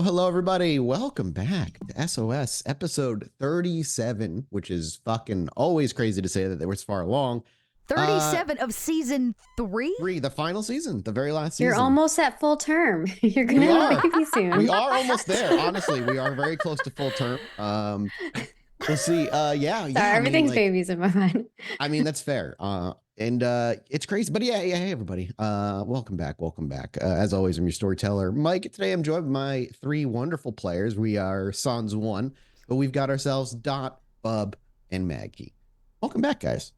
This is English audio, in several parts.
Hello, everybody. Welcome back to SOS episode 37, which is fucking always crazy to say that they were far along. 37 of season 3? The final season, the very last season. You're almost at full term. You're going to have a baby soon. We are almost there. Honestly, we are very close to full term. We'll see. Sorry, everything's babies in my mind. I mean, that's fair. And it's crazy. But hey, everybody. Welcome back. As always, I'm your storyteller, Mike. Today, I'm joined by 3 wonderful players. We are Sans 1, but we've got ourselves Dot, Bub, and Maggie. Welcome back, guys.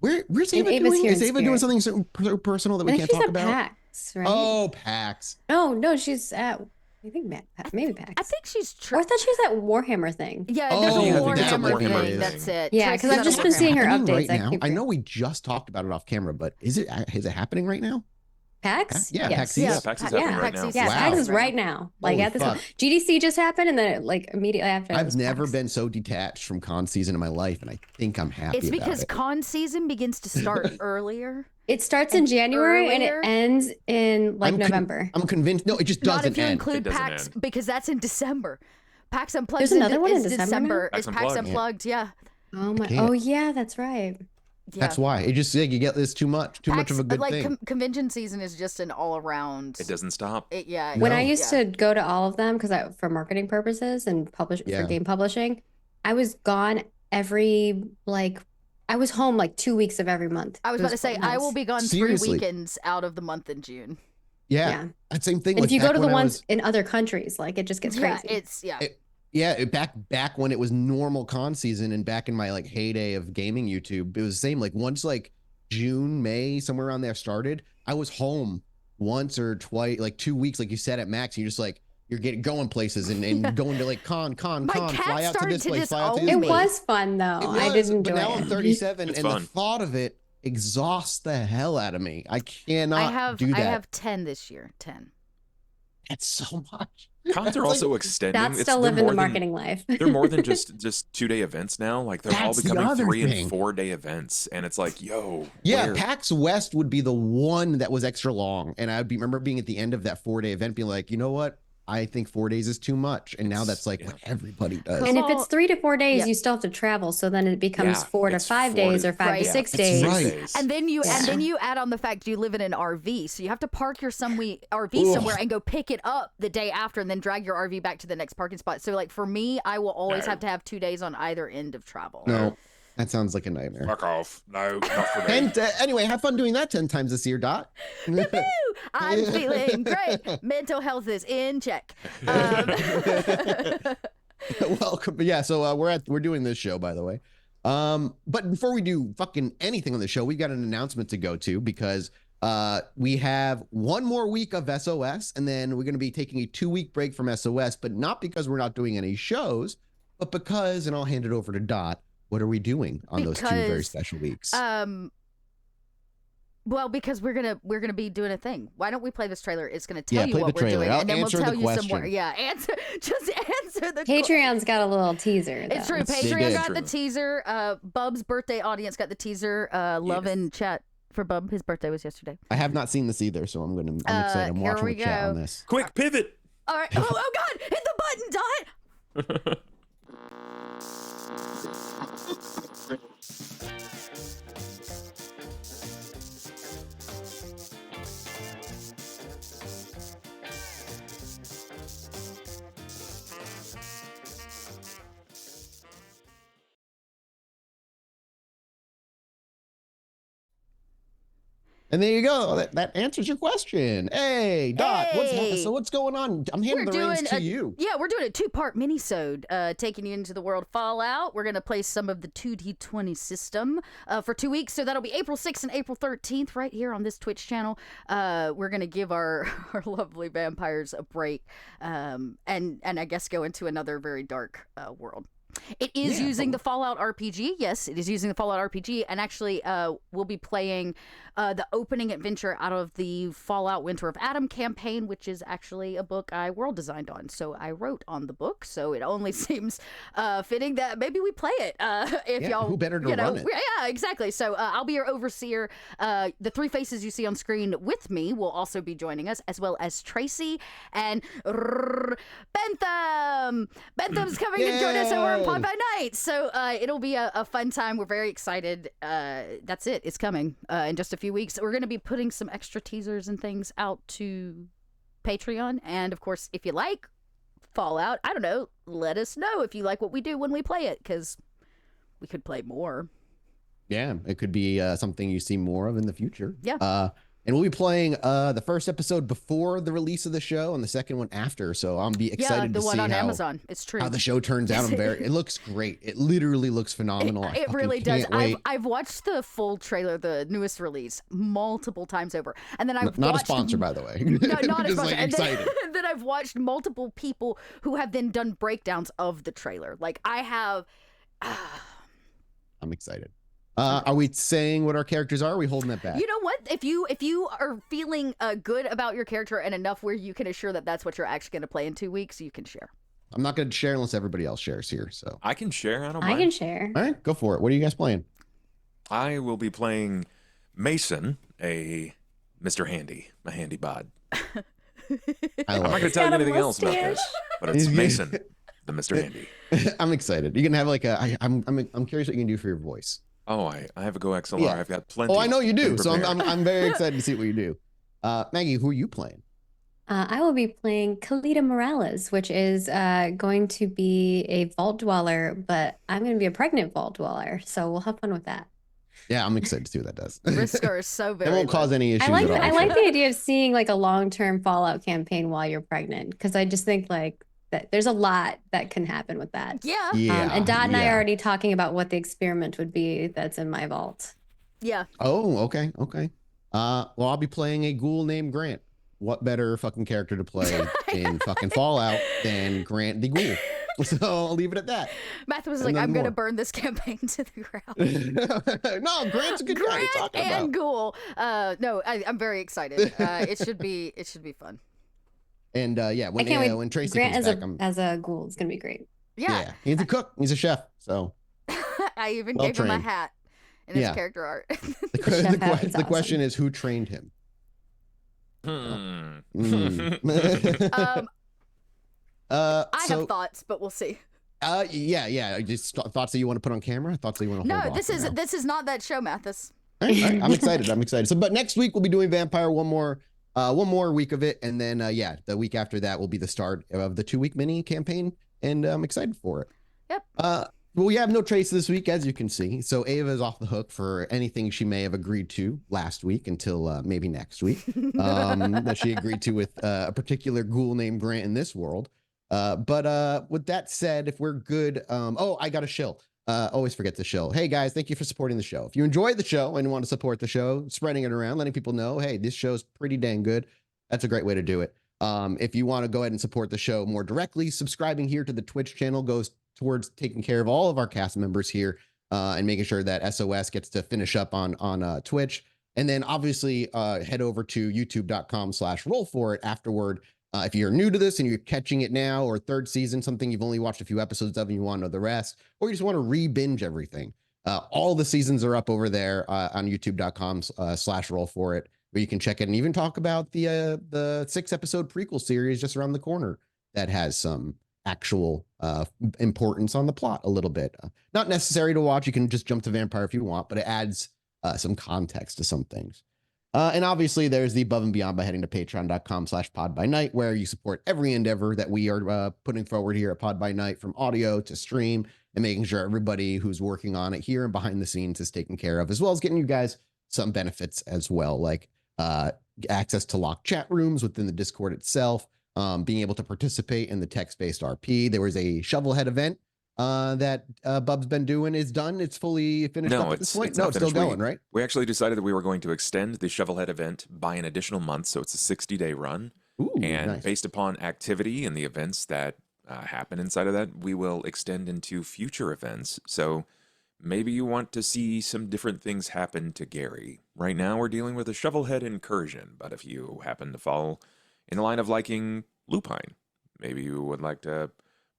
Where's Ava doing? Is Ava doing something so personal that we can't talk about? PAX, right? Oh, PAX. Oh, no, she's at, I think maybe PAX. I think she's I thought she was at Warhammer thing. Yeah, Oh, there's a that's a Warhammer Warhammer thing. thing. That's it. Yeah, because I've just been seeing her updates. Right now. I know we just talked about it off camera, but is it happening right now? PAX? Yeah, yes. PAX. Yeah, PAX is happening right now. Yeah, Wow. PAX is right now. Like Holy at this fuck. moment. GDC just happened, and then like immediately after. I've never been so detached from con season in my life, and I think I'm happy It's because about it. con season begins to start earlier. It starts in January earlier. and it ends in like November. I'm convinced. No, it just Not doesn't if you end. include It doesn't PAX, end. because that's in December. PAX Unplugged There's another one in is December It's now? PAX PAX Unplugged, yeah. Oh my! can't. Oh yeah, that's right. Yeah. That's why it just you get this too much PAX, of a good like thing. Convention season is just an all around. It doesn't stop. When I used to go to all of them because for marketing purposes and for game publishing, I was gone every I was home like 2 weeks of every month. I was about to say I will be gone Seriously. 3 weekends out of the month in June. Yeah, that same thing. And like if you go back to the when I ones was- in other countries, like it just gets crazy. back when it was normal con season and back in my like heyday of gaming YouTube, it was the same. Like once like June, May, somewhere around there started, I was home once or twice, like 2 weeks, like you said at max. You're just like you're going places and going to like con, My fly cat out to started this to place, just fly out to own this It place. was fun though. It I was, did enjoy but now it. I'm 37 It's and fun. the thought of it exhausts the hell out of me. I cannot do that. I have 10 this year. 10. That's so much. Cons are also extending. That's still they're living more the than- marketing life. They're more than just 2-day events now. Like they're all That's the becoming other 3 thing. and 4-day events, and it's like, yo, Yeah, where? PAX West would be the one that was extra long, and I would remember being at the end of that 4-day event, being like, you know what? I think 4 days is too much, and now that's like what everybody does. And if it's 3 to 4 days, Yeah. you still have to travel. So then it becomes Yeah, 4 to it's 5 4 days to- or 5 Right. to 6 It's days. right. And then you Yeah. add on the fact you live in an RV, so you have to park your RV Ugh. somewhere and go pick it up the day after, and then drag your RV back to the next parking spot. So like for me, I will always No. have to have 2 days on either end of travel. No, that sounds like a nightmare. Fuck off. No, not for me. And anyway, have fun doing that 10 times this year, Dot. Woo! I'm feeling great. Mental health is in check. Welcome. Yeah, so we're doing this show, by the way. But before we do fucking anything on the show, we've got an announcement to go to because we have one more week of SOS, and then we're going to be taking a 2-week break from SOS, but not because we're not doing any shows, but because, and I'll hand it over to Dot, what are we doing on those 2 very Because, special weeks? Well, because we're gonna be doing a thing. Why don't we play this trailer? It's gonna tell you play what the we're trailer. doing, I'll and then we'll answer tell the you some more. question. Yeah, answer the Patreon's got a little teaser. It's though. true. Patreon did. got the teaser. Bub's birthday audience got the teaser. Love in chat for Bub. His birthday was yesterday. I have not seen this either, so I'm excited. I'm here watching we the chat go. on this. Quick pivot. All right. Oh God! Hit the button, Dot. And there you go. That answers your question. Hey, Dot, Hey. what's going on? I'm handing the reins to you. Yeah, we're doing a 2-part mini-sode, taking you into the world of Fallout. We're gonna play some of the 2D20 system for 2 weeks, so that'll be April 6th and April 13th, right here on this Twitch channel. We're gonna give our lovely vampires a break, and I guess go into another very dark world. It is using the Fallout RPG. Yes, it is using the Fallout RPG. And actually, we'll be playing the opening adventure out of the Fallout Winter of Adam campaign, which is actually a book I world designed on. So I wrote on the book. So it only seems fitting that maybe we play it. If y'all, who better to run it? Yeah, exactly. So I'll be your overseer. The three faces you see on screen with me will also be joining us, as well as Tracy and Bentham. Bentham's coming to join us over on Pod by Night. So it'll be a fun time. We're very excited. That's it. It's coming in just a few weeks. We're going to be putting some extra teasers and things out to Patreon. And of course, if you like Fallout, I don't know, let us know if you like what we do when we play it, because we could play more. Yeah, it could be something you see more of in the future. Yeah. And we'll be playing the first episode before the release of the show and the second one after. So I'm excited to see the one on Amazon. It's true. How the show turns out. It looks great. It literally looks phenomenal. It really does. I've watched the full trailer, the newest release, multiple times over. And then I've not watched, a sponsor, by the way. No, not a Just sponsor. like excited. Then I've watched multiple people who have then done breakdowns of the trailer. Like I have. I'm excited. Are we saying what our characters are? Or are we holding that back? You know what? If you are feeling good about your character and enough where you can assure that that's what you're actually going to play in 2 weeks, you can share. I'm not going to share unless everybody else shares here. So I can share. I don't mind. I can share. all right, go for it. What are you guys playing? I will be playing Mason, a Mr. Handy, a handy bod. I'm not going to tell you anything else about this, but it's Mason, the Mr. Handy. I'm excited. You can have like I'm curious what you can do for your voice. Oh, I have a Go XLR. Yeah. I've got plenty. Oh, I know you do. So prepared. I'm very excited to see what you do. Maggie, who are you playing? I will be playing Kalita Morales, which is going to be a vault dweller, but I'm going to be a pregnant vault dweller. So we'll have fun with that. Yeah, I'm excited to see what that does. Risker is so very. It won't cause any issues. I like at all. I like the idea of seeing like a long-term Fallout campaign while you're pregnant, because I just think like that there's a lot that can happen with that. Yeah. Yeah. And Dot and I yeah. are already talking about what the experiment would be that's in my vault. Yeah. Oh, okay. Well, I'll be playing a ghoul named Grant. What better fucking character to play in fucking Fallout than Grant the Ghoul? So I'll leave it at that. Matthew was And like, then I'm going to more. burn this campaign to the ground. No, Grant's a good guy. What are you Grant talking and about? Ghoul. No, I'm very excited. It should be fun. And yeah, I can't wait. when Tracy Grant comes as back, as a ghoul is gonna be great. Yeah. he's a cook. He's a chef. So I even Well gave him a trained. hat in his Yeah. character art. chef hat is the awesome. question is, who trained him? Hmm. Mm. I So, have thoughts, but we'll see. yeah. Just thoughts that you want to put on camera. Thoughts that you want to hold No, off this for is now? this is not that show, Mathis. All right. I'm excited. So, but next week we'll be doing Vampire one more week of it, and then yeah, the week after that will be the start of the 2-week mini campaign, and I'm excited for it. Yep. Well, we have no Trace this week, as you can see. So Ava is off the hook for anything she may have agreed to last week until maybe next week. That she agreed to with a particular ghoul named Grant in this world. But with that said, if we're good, I got a shill. Always forget to shill. Hey guys, thank you for supporting the show. If you enjoyed the show and want to support the show, spreading it around, letting people know, hey, this show's pretty dang good. That's a great way to do it. If you want to go ahead and support the show more directly, subscribing here to the Twitch channel goes towards taking care of all of our cast members here and making sure that SOS gets to finish up on Twitch. And then obviously head over to youtube.com/rollforit afterward. If you're new to this and you're catching it now, or third season, something you've only watched a few episodes of and you want to know the rest, or you just want to re-binge everything, all the seasons are up over there on youtube.com/rollforit, where you can check it and even talk about the 6-episode prequel series just around the corner that has some actual importance on the plot a little bit. Not necessary to watch. You can just jump to Vampire if you want, but it adds some context to some things. And obviously there's the above and beyond by heading to patreon.com/podbynight, where you support every endeavor that we are putting forward here at Pod by Night, from audio to stream, and making sure everybody who's working on it here and behind the scenes is taken care of, as well as getting you guys some benefits as well, like access to locked chat rooms within the Discord itself, being able to participate in the text-based RP. There was a Shovelhead event that Bub's been doing. Is done. It's fully finished up at this point. It's No, not it's still finished. going, right? We actually decided that we were going to extend the Shovelhead event by an additional month, so it's a 60-day run. Ooh, And nice. based upon activity and the events that happen inside of that, we will extend into future events. So maybe you want to see some different things happen to Gary. Right now, we're dealing with a shovelhead incursion, but if you happen to fall in the line of liking lupine, maybe you would like to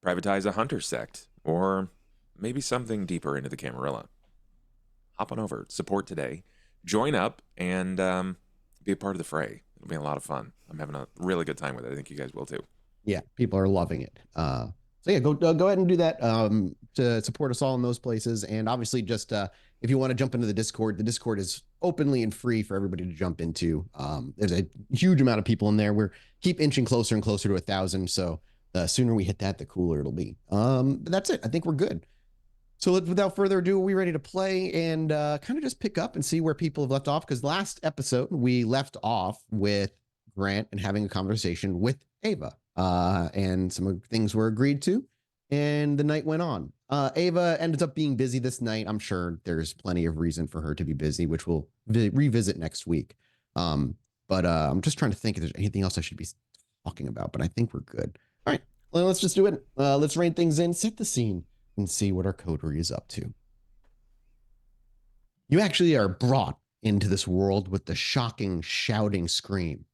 privatize a hunter sect, or maybe something deeper into the Camarilla. Hop on over, support today, join up, and be a part of the fray. It'll be a lot of fun. I'm having a really good time with it. I think you guys will too. Yeah, people are loving it. So yeah, go ahead and do that to support us all in those places. And obviously, just if you want to jump into the Discord is openly and free for everybody to jump into. There's a huge amount of people in there. We're keep inching closer and closer to 1,000. So the sooner we hit that, the cooler it'll be. But that's it. I think we're good. So without further ado, are we ready to play and kind of just pick up and see where people have left off? Because last episode, we left off with Grant and having a conversation with Ava. And some of the things were agreed to, and the night went on. Ava ended up being busy this night. I'm sure there's plenty of reason for her to be busy, which we'll revisit next week. But I'm just trying to think if there's anything else I should be talking about, but I think we're good. All right, well, let's just do it. Let's rein things in, set the scene, and see what our coterie is up to. You actually are brought into this world with the shocking, shouting scream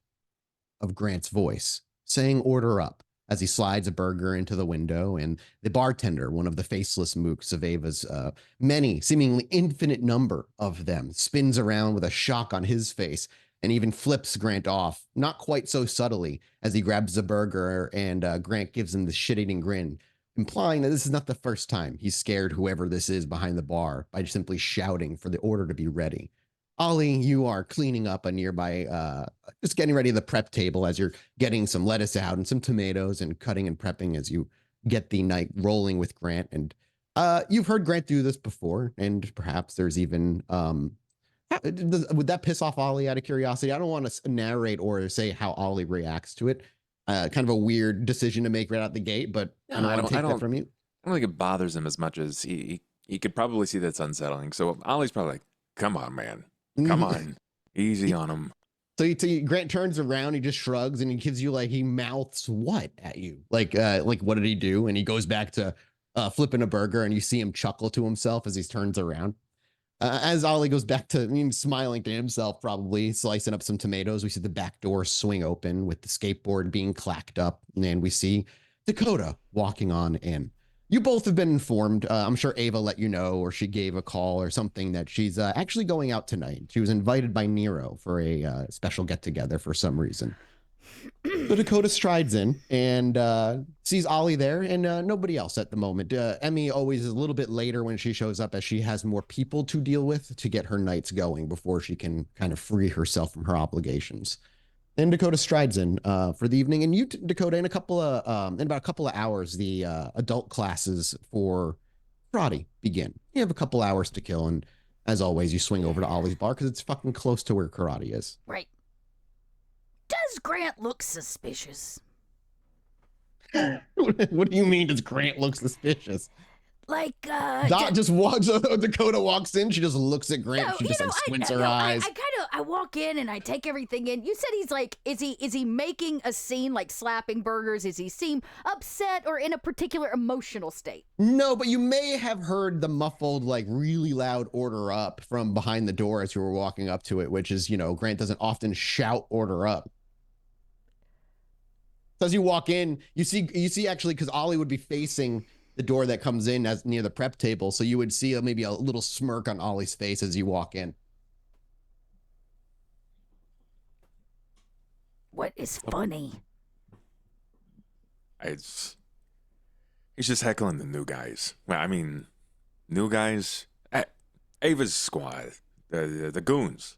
of Grant's voice, saying order up, as he slides a burger into the window, and the bartender, one of the faceless mooks of Ava's many, seemingly infinite number of them, spins around with a shock on his face and even flips Grant off, not quite so subtly, as he grabs the burger and Grant gives him the shit-eating grin, implying that this is not the first time he's scared whoever this is behind the bar by simply shouting for the order to be ready. Ollie, you are cleaning up a nearby, just getting ready the prep table as you're getting some lettuce out and some tomatoes and cutting and prepping as you get the night rolling with Grant. And you've heard Grant do this before, and perhaps there's even, would that piss off Ollie out of curiosity? I don't want to narrate or say how Ollie reacts to it. Kind of a weird decision to make right out the gate, but I don't want to take that from you. I don't think it bothers him as much as he could probably see that's unsettling. So Ollie's probably like, come on, man. Come on, easy on him. So Grant turns around, he just shrugs, and he gives you he mouths what at you? Like what did he do? And he goes back to flipping a burger, and you see him chuckle to himself as he turns around. As Ollie goes back to smiling to himself, probably slicing up some tomatoes, we see the back door swing open with the skateboard being clacked up, and then we see Dakota walking on in. You both have been informed. I'm sure Ava let you know, or she gave a call or something, that she's actually going out tonight. She was invited by Nero for a special get-together for some reason. So Dakota strides in and sees Ollie there and nobody else at the moment. Emmy always is a little bit later when she shows up, as she has more people to deal with to get her nights going before she can kind of free herself from her obligations. And Dakota strides in for the evening, and you, Dakota, in about a couple of hours, the adult classes for karate begin. You have a couple hours to kill, and as always, you swing over to Ollie's bar because it's fucking close to where karate is. Right. Does Grant look suspicious? What do you mean? Does Grant look suspicious? Like, just walks. Dakota walks in. She just looks at Grant. No, she just squints her eyes. I walk in and I take everything in. You said he's like, is he making a scene, like slapping burgers? Is he seem upset or in a particular emotional state? No, but you may have heard the muffled, really loud order up from behind the door as you were walking up to it, which is, Grant doesn't often shout order up. So as you walk in, you see actually, because Ollie would be facing the door that comes in as near the prep table, so you would see maybe a little smirk on Ollie's face as you walk in. What is funny? He's just heckling the new guys. Well, I mean, new guys. Ava's squad, the goons.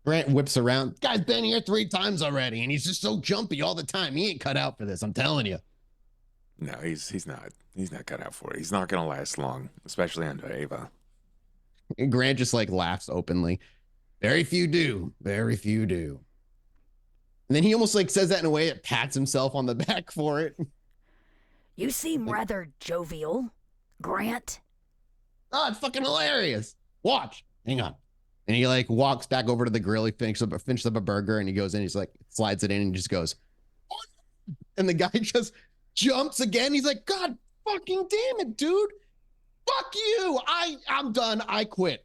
Grant whips around. Guy's been here 3 times already, and he's just so jumpy all the time. He ain't cut out for this, I'm telling you. No, he's not. He's not cut out for it. He's not gonna last long, especially under Ava. And Grant just laughs openly. Very few do. Very few do. And then he almost says that in a way that pats himself on the back for it. You seem rather jovial, Grant. Oh, it's fucking hilarious. Watch. Hang on. And he walks back over to the grill. He finishes up a burger, and he goes in. He's slides it in and just goes, and the guy just jumps again. He's like, God fucking damn it, dude. Fuck you. I'm done. I quit.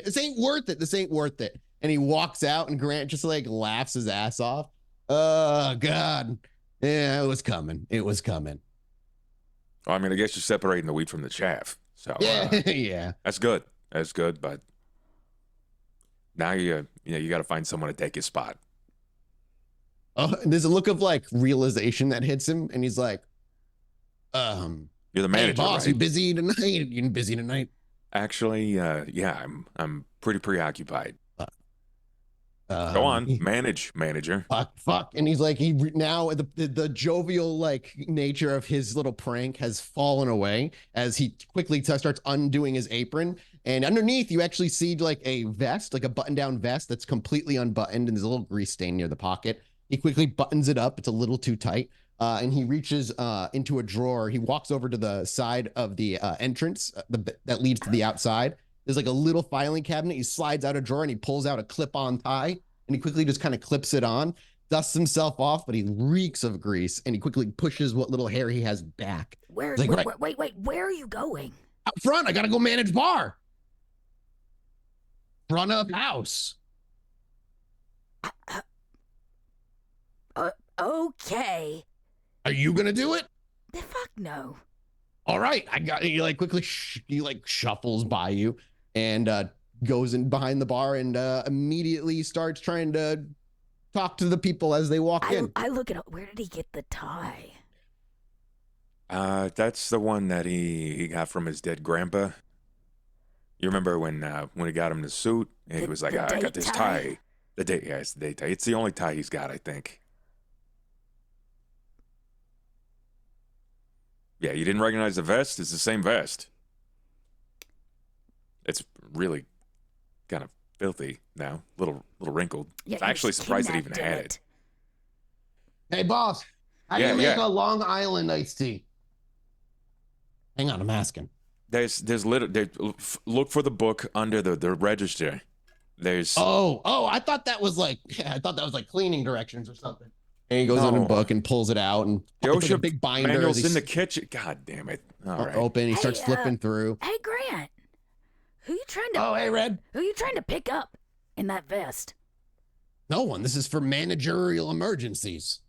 This ain't worth it. This ain't worth it. And he walks out, and Grant just like laughs his ass off. Oh, God. Yeah, it was coming. Well, I mean, I guess you're separating the wheat from the chaff. So yeah, yeah. That's good. But now you got to find someone to take his spot. Oh, there's a look of like realization that hits him, and he's like, You're the manager, hey, boss, right? you busy tonight? You busy tonight? Actually, yeah, I'm pretty preoccupied. Go on, manager. Fuck. And he's like, now the jovial like nature of his little prank has fallen away as he quickly starts undoing his apron. And underneath, you actually see like a vest, like a button-down vest that's completely unbuttoned, and there's a little grease stain near the pocket. He quickly buttons it up. It's a little too tight. And he reaches into a drawer. He walks over to the side of the entrance that leads to the outside. There's like a little filing cabinet. He slides out a drawer and he pulls out a clip-on tie, and he quickly just kind of clips it on, dusts himself off, but he reeks of grease, and he quickly pushes what little hair he has back. Wait, where are you going? Out front. I got to go manage bar. Front of house. Okay. Are you going to do it? The fuck no. All right. He like quickly, he like shuffles by you and goes in behind the bar and immediately starts trying to talk to the people as they walk in. I look at, where did he get the tie? That's the one that he got from his dead grandpa. You remember when he got him the suit, and he was like, I got this tie. It's the date tie. It's the only tie he's got, I think. Yeah, you didn't recognize the vest? It's the same vest. It's really kind of filthy now, little wrinkled. Yeah, I'm actually surprised it even had it. Hey, boss, how do you make a Long Island iced tea? Hang on, I'm asking. Look for the book under the register. There's I thought that was like cleaning directions or something. And he goes in a book and pulls it out, and it's like a big binder. Manual's in the kitchen. God damn it! All right. Open. He starts flipping through. Hey, Grant, who you trying to? Oh, hey, Red. Who you trying to pick up in that vest? No one. This is for managerial emergencies.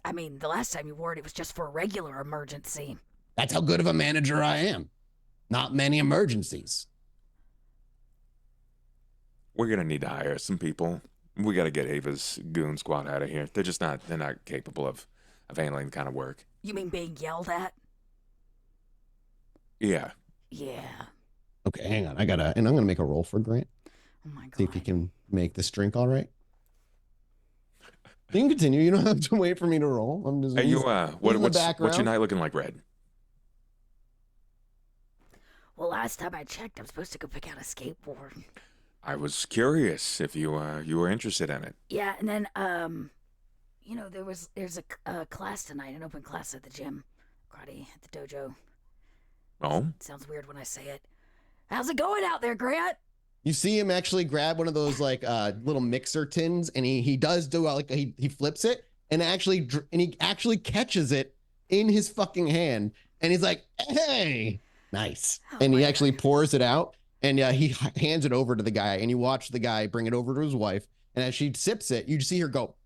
I mean, the last time you wore it, it was just for a regular emergency. That's how good of a manager I am. Not many emergencies. We're gonna need to hire some people. We got to get Ava's goon squad out of here. They're not capable of handling the kind of work. You mean being yelled at? Yeah. Yeah. Okay, hang on. I'm gonna make a roll for Grant. Oh my God. See if he can make this drink all right. You can continue. You don't have to wait for me to roll. I'm just. Hey, what's your night looking like, Red? Well, last time I checked, I'm supposed to go pick out a skateboard. I was curious if you were interested in it. Yeah, and then there's a class tonight, an open class at the gym, karate at the dojo. Oh, it sounds weird when I say it. How's it going out there, Grant? You see him actually grab one of those like little mixer tins, and he does do like he flips it and he actually catches it in his fucking hand, and he's like, "Hey, nice!" And he actually pours it out. And he hands it over to the guy, and you watch the guy bring it over to his wife. And as she sips it, you see her go,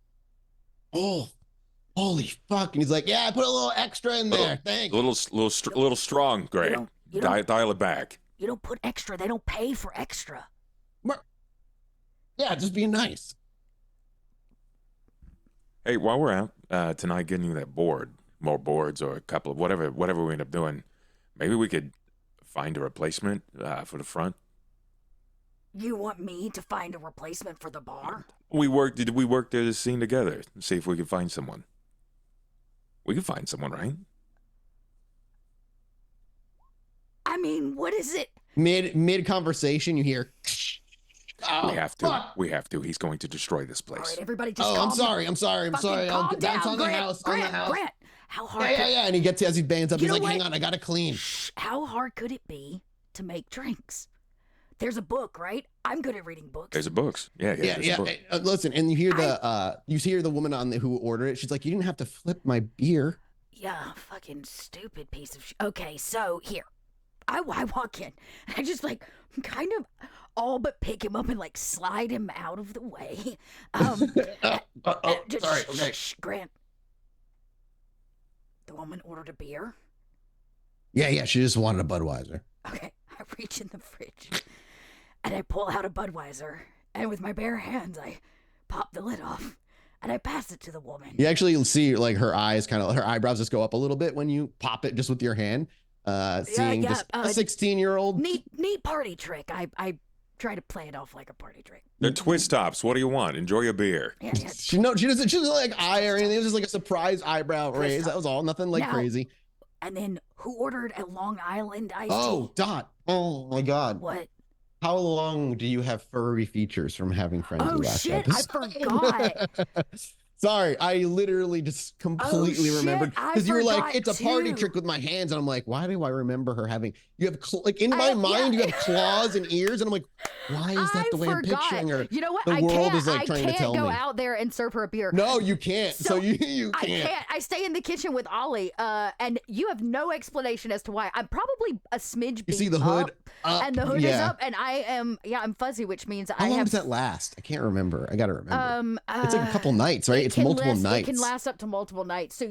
"Oh, holy fuck!" And he's like, "Yeah, I put a little extra in there. Thanks." A little strong, great. Dial it back. You don't put extra. They don't pay for extra. Yeah, just being nice. Hey, while we're out tonight, getting you that board, more boards, or a couple of whatever we end up doing, maybe we could find a replacement for the front. You want me to find a replacement for the bar? Did we work this scene together and see if we can find someone? We can find someone, right? I mean, what is it? Mid conversation, you hear. Oh, we have to. He's going to destroy this place. All right, everybody just I'm sorry. I'm sorry. Calm down, That's on Grant, the house. Grant, on the house. Grant, how hard? Yeah. And he gets as he bands up. You He's like, know "Hang what? on, I gotta clean." How hard could it be to make drinks? There's a book, right? I'm good at reading books. There's books. Yeah. Yeah. Listen, and you hear the woman who ordered it. She's like, "You didn't have to flip my beer." Yeah, fucking stupid piece of Okay, so here. I walk in, and I just, like, kind of all but pick him up and, like, slide him out of the way. Just, sorry, okay. Grant. The woman ordered a beer? Yeah, she just wanted a Budweiser. Okay, I reach in the fridge, and I pull out a Budweiser, and with my bare hands, I pop the lid off, and I pass it to the woman. You actually see, like, her eyebrows just go up a little bit when you pop it just with your hand. Seeing just a 16-year-old. Neat party trick. I try to play it off like a party trick. They're twist tops. What do you want? Enjoy a beer. Yeah. She doesn't like eye or anything. It was just like a surprise eyebrow raise. That was all. Nothing like crazy. And then who ordered a Long Island iced tea? Dot. Oh my God. What? How long do you have furry features from having friends? Oh shit! I forgot. Sorry, I literally just completely remembered because you were like, "It's a party trick with my hands," and I'm like, "Why do I remember her having?" You have like in my mind, you have claws and ears, and I'm like, "Why is that the way I'm picturing her?" You know what? The world is like trying to tell me. I can't go out there and serve her a beer. No, you can't. So you can't. I can't. I stay in the kitchen with Ollie, and you have no explanation as to why. I'm probably a smidge. You see the hood up, and the hood is up, and I'm fuzzy, which means How long does that last? I can't remember. I gotta remember. It's like a couple nights, right? It's multiple nights. It can last up to multiple nights. So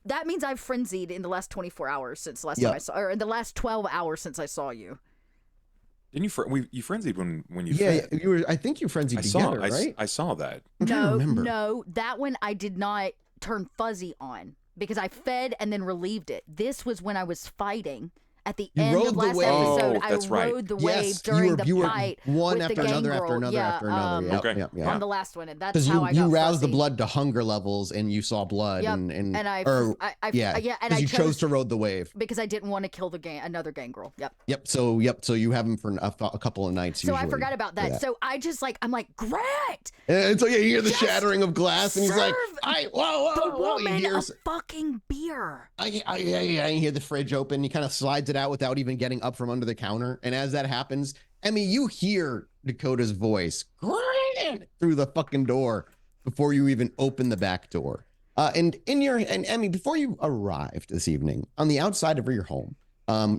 that means I've frenzied in the last 24 hours since the last time I saw, or in the last 12 hours since I saw you. Didn't you frenzied when you? Yeah, fed. you were. I think you frenzied together, right? I saw that. No, that one I did not turn fuzzy on because I fed and then relieved it. This was when I was fighting. At the end of last episode, I rode the wave during the fight one with after the another, gang after another, after another. On the last one, and that's how I got you roused fuzzy. the blood to hunger levels, and you saw blood, and you chose to ride the wave because I didn't want to kill another gang girl. Yep. So you have him for a couple of nights. So I forgot about that. So I just I'm like, Grant. And so you hear the shattering of glass, and he's like, whoa, the woman a fucking beer. I hear the fridge open. He kind of slides it out without even getting up from under the counter. And as that happens, Emmy, you hear Dakota's voice through the fucking door before you even open the back door. And Emmy, before you arrived this evening on the outside of your home,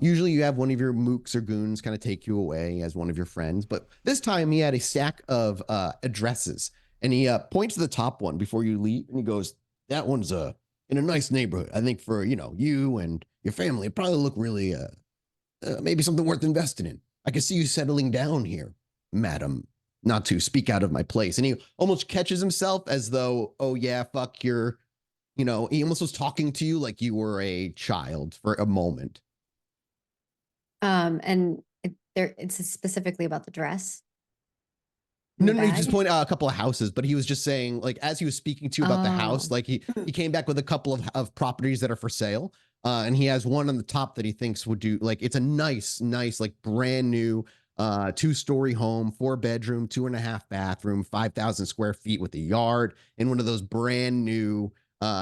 usually you have one of your mooks or goons kind of take you away as one of your friends. But this time he had a stack of addresses, and he points to the top one before you leave, and he goes, "That one's in a nice neighborhood. I think for you and your family, it probably look really maybe something worth investing in. I can see you settling down here, madam, not to speak out of my place." And he almost catches himself as though, oh yeah, fuck, you're, he almost was talking to you like you were a child for a moment. And it's specifically about the dress. No, he just pointed out a couple of houses, but he was just saying, like, as he was speaking to you about the house, like he came back with a couple of properties that are for sale. And he has one on the top that he thinks would do, like, it's a nice, like brand new 2-story home, 4-bedroom, 2.5 bathroom, 5,000 square feet with a yard in one of those brand new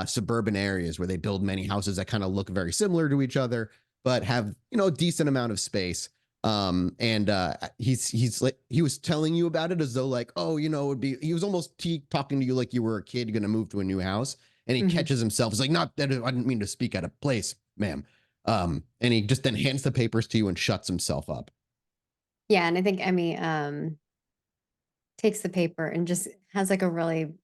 suburban areas where they build many houses that kind of look very similar to each other, but have, a decent amount of space. He's like, he was telling you about it as though like, oh, it would be, he was almost talking to you like you were a kid going to move to a new house. And he catches himself. He's like, not that I didn't mean to speak out of place, ma'am. And he just then hands the papers to you and shuts himself up. Yeah. And I think Emmy takes the paper and just has like a really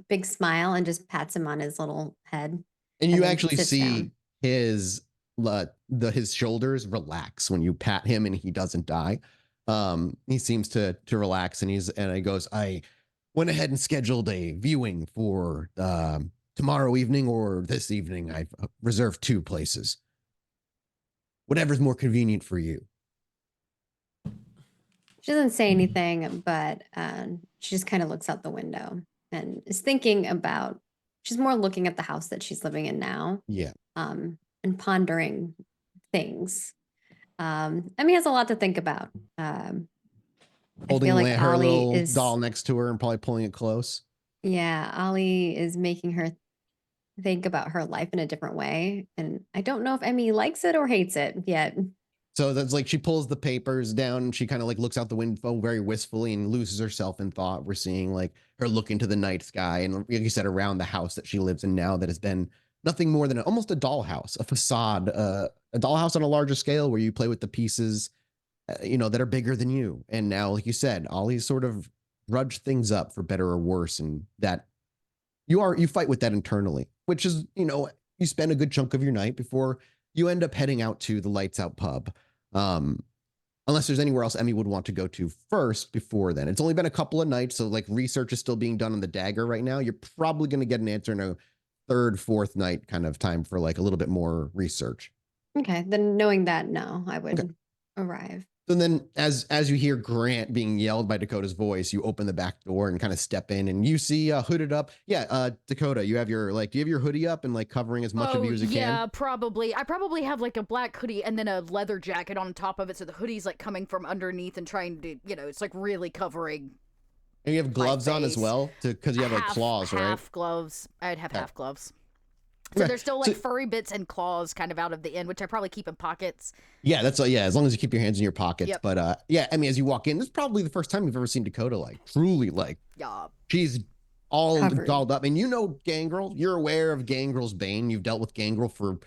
big smile and just pats him on his little head. And you actually see his shoulders relax when you pat him and he doesn't die. He seems to relax, and he goes, I went ahead and scheduled a viewing for tomorrow evening or this evening. I've reserved 2 places. Whatever's more convenient for you. She doesn't say anything, but she just kind of looks out the window and is thinking about, she's more looking at the house that she's living in now. Yeah. And pondering things. Emmy has a lot to think about. Holding her little doll next to her and probably pulling it close. Yeah, Ollie is making her think about her life in a different way. And I don't know if Emmy likes it or hates it yet. So that's like, she pulls the papers down and she kind of like looks out the window very wistfully and loses herself in thought. We're seeing like her look into the night sky and, like you said, around the house that she lives in now that has been nothing more than almost a dollhouse, a facade, a dollhouse on a larger scale where you play with the pieces, that are bigger than you. And now, like you said, Ollie's sort of drudged things up for better or worse, and that you fight with that internally, which is, you spend a good chunk of your night before you end up heading out to the lights out pub. Unless there's anywhere else Emmy would want to go to first before then. It's only been a couple of nights, so like research is still being done on the dagger right now. You're probably going to get an answer in a third, fourth night kind of time for like a little bit more research. Okay, then knowing that, no, I would arrive. And then as you hear Grant being yelled by Dakota's voice, you open the back door and kind of step in, and you see hooded up. Yeah, Dakota, do you have your hoodie up and like covering as much of you as you can? Yeah, probably. I probably have like a black hoodie and then a leather jacket on top of it, so the hoodie's like coming from underneath and trying to, it's like really covering. And you have gloves on as well, because you have like claws, right? Half gloves. I'd have half gloves. So there's still like furry bits and claws kind of out of the end, which I probably keep in pockets. Yeah, that's as long as you keep your hands in your pockets. Yep. But I mean, as you walk in, this is probably the first time you've ever seen Dakota like truly like she's all dolled up. And Gangrel, you're aware of Gangrel's bane. You've dealt with Gangrel for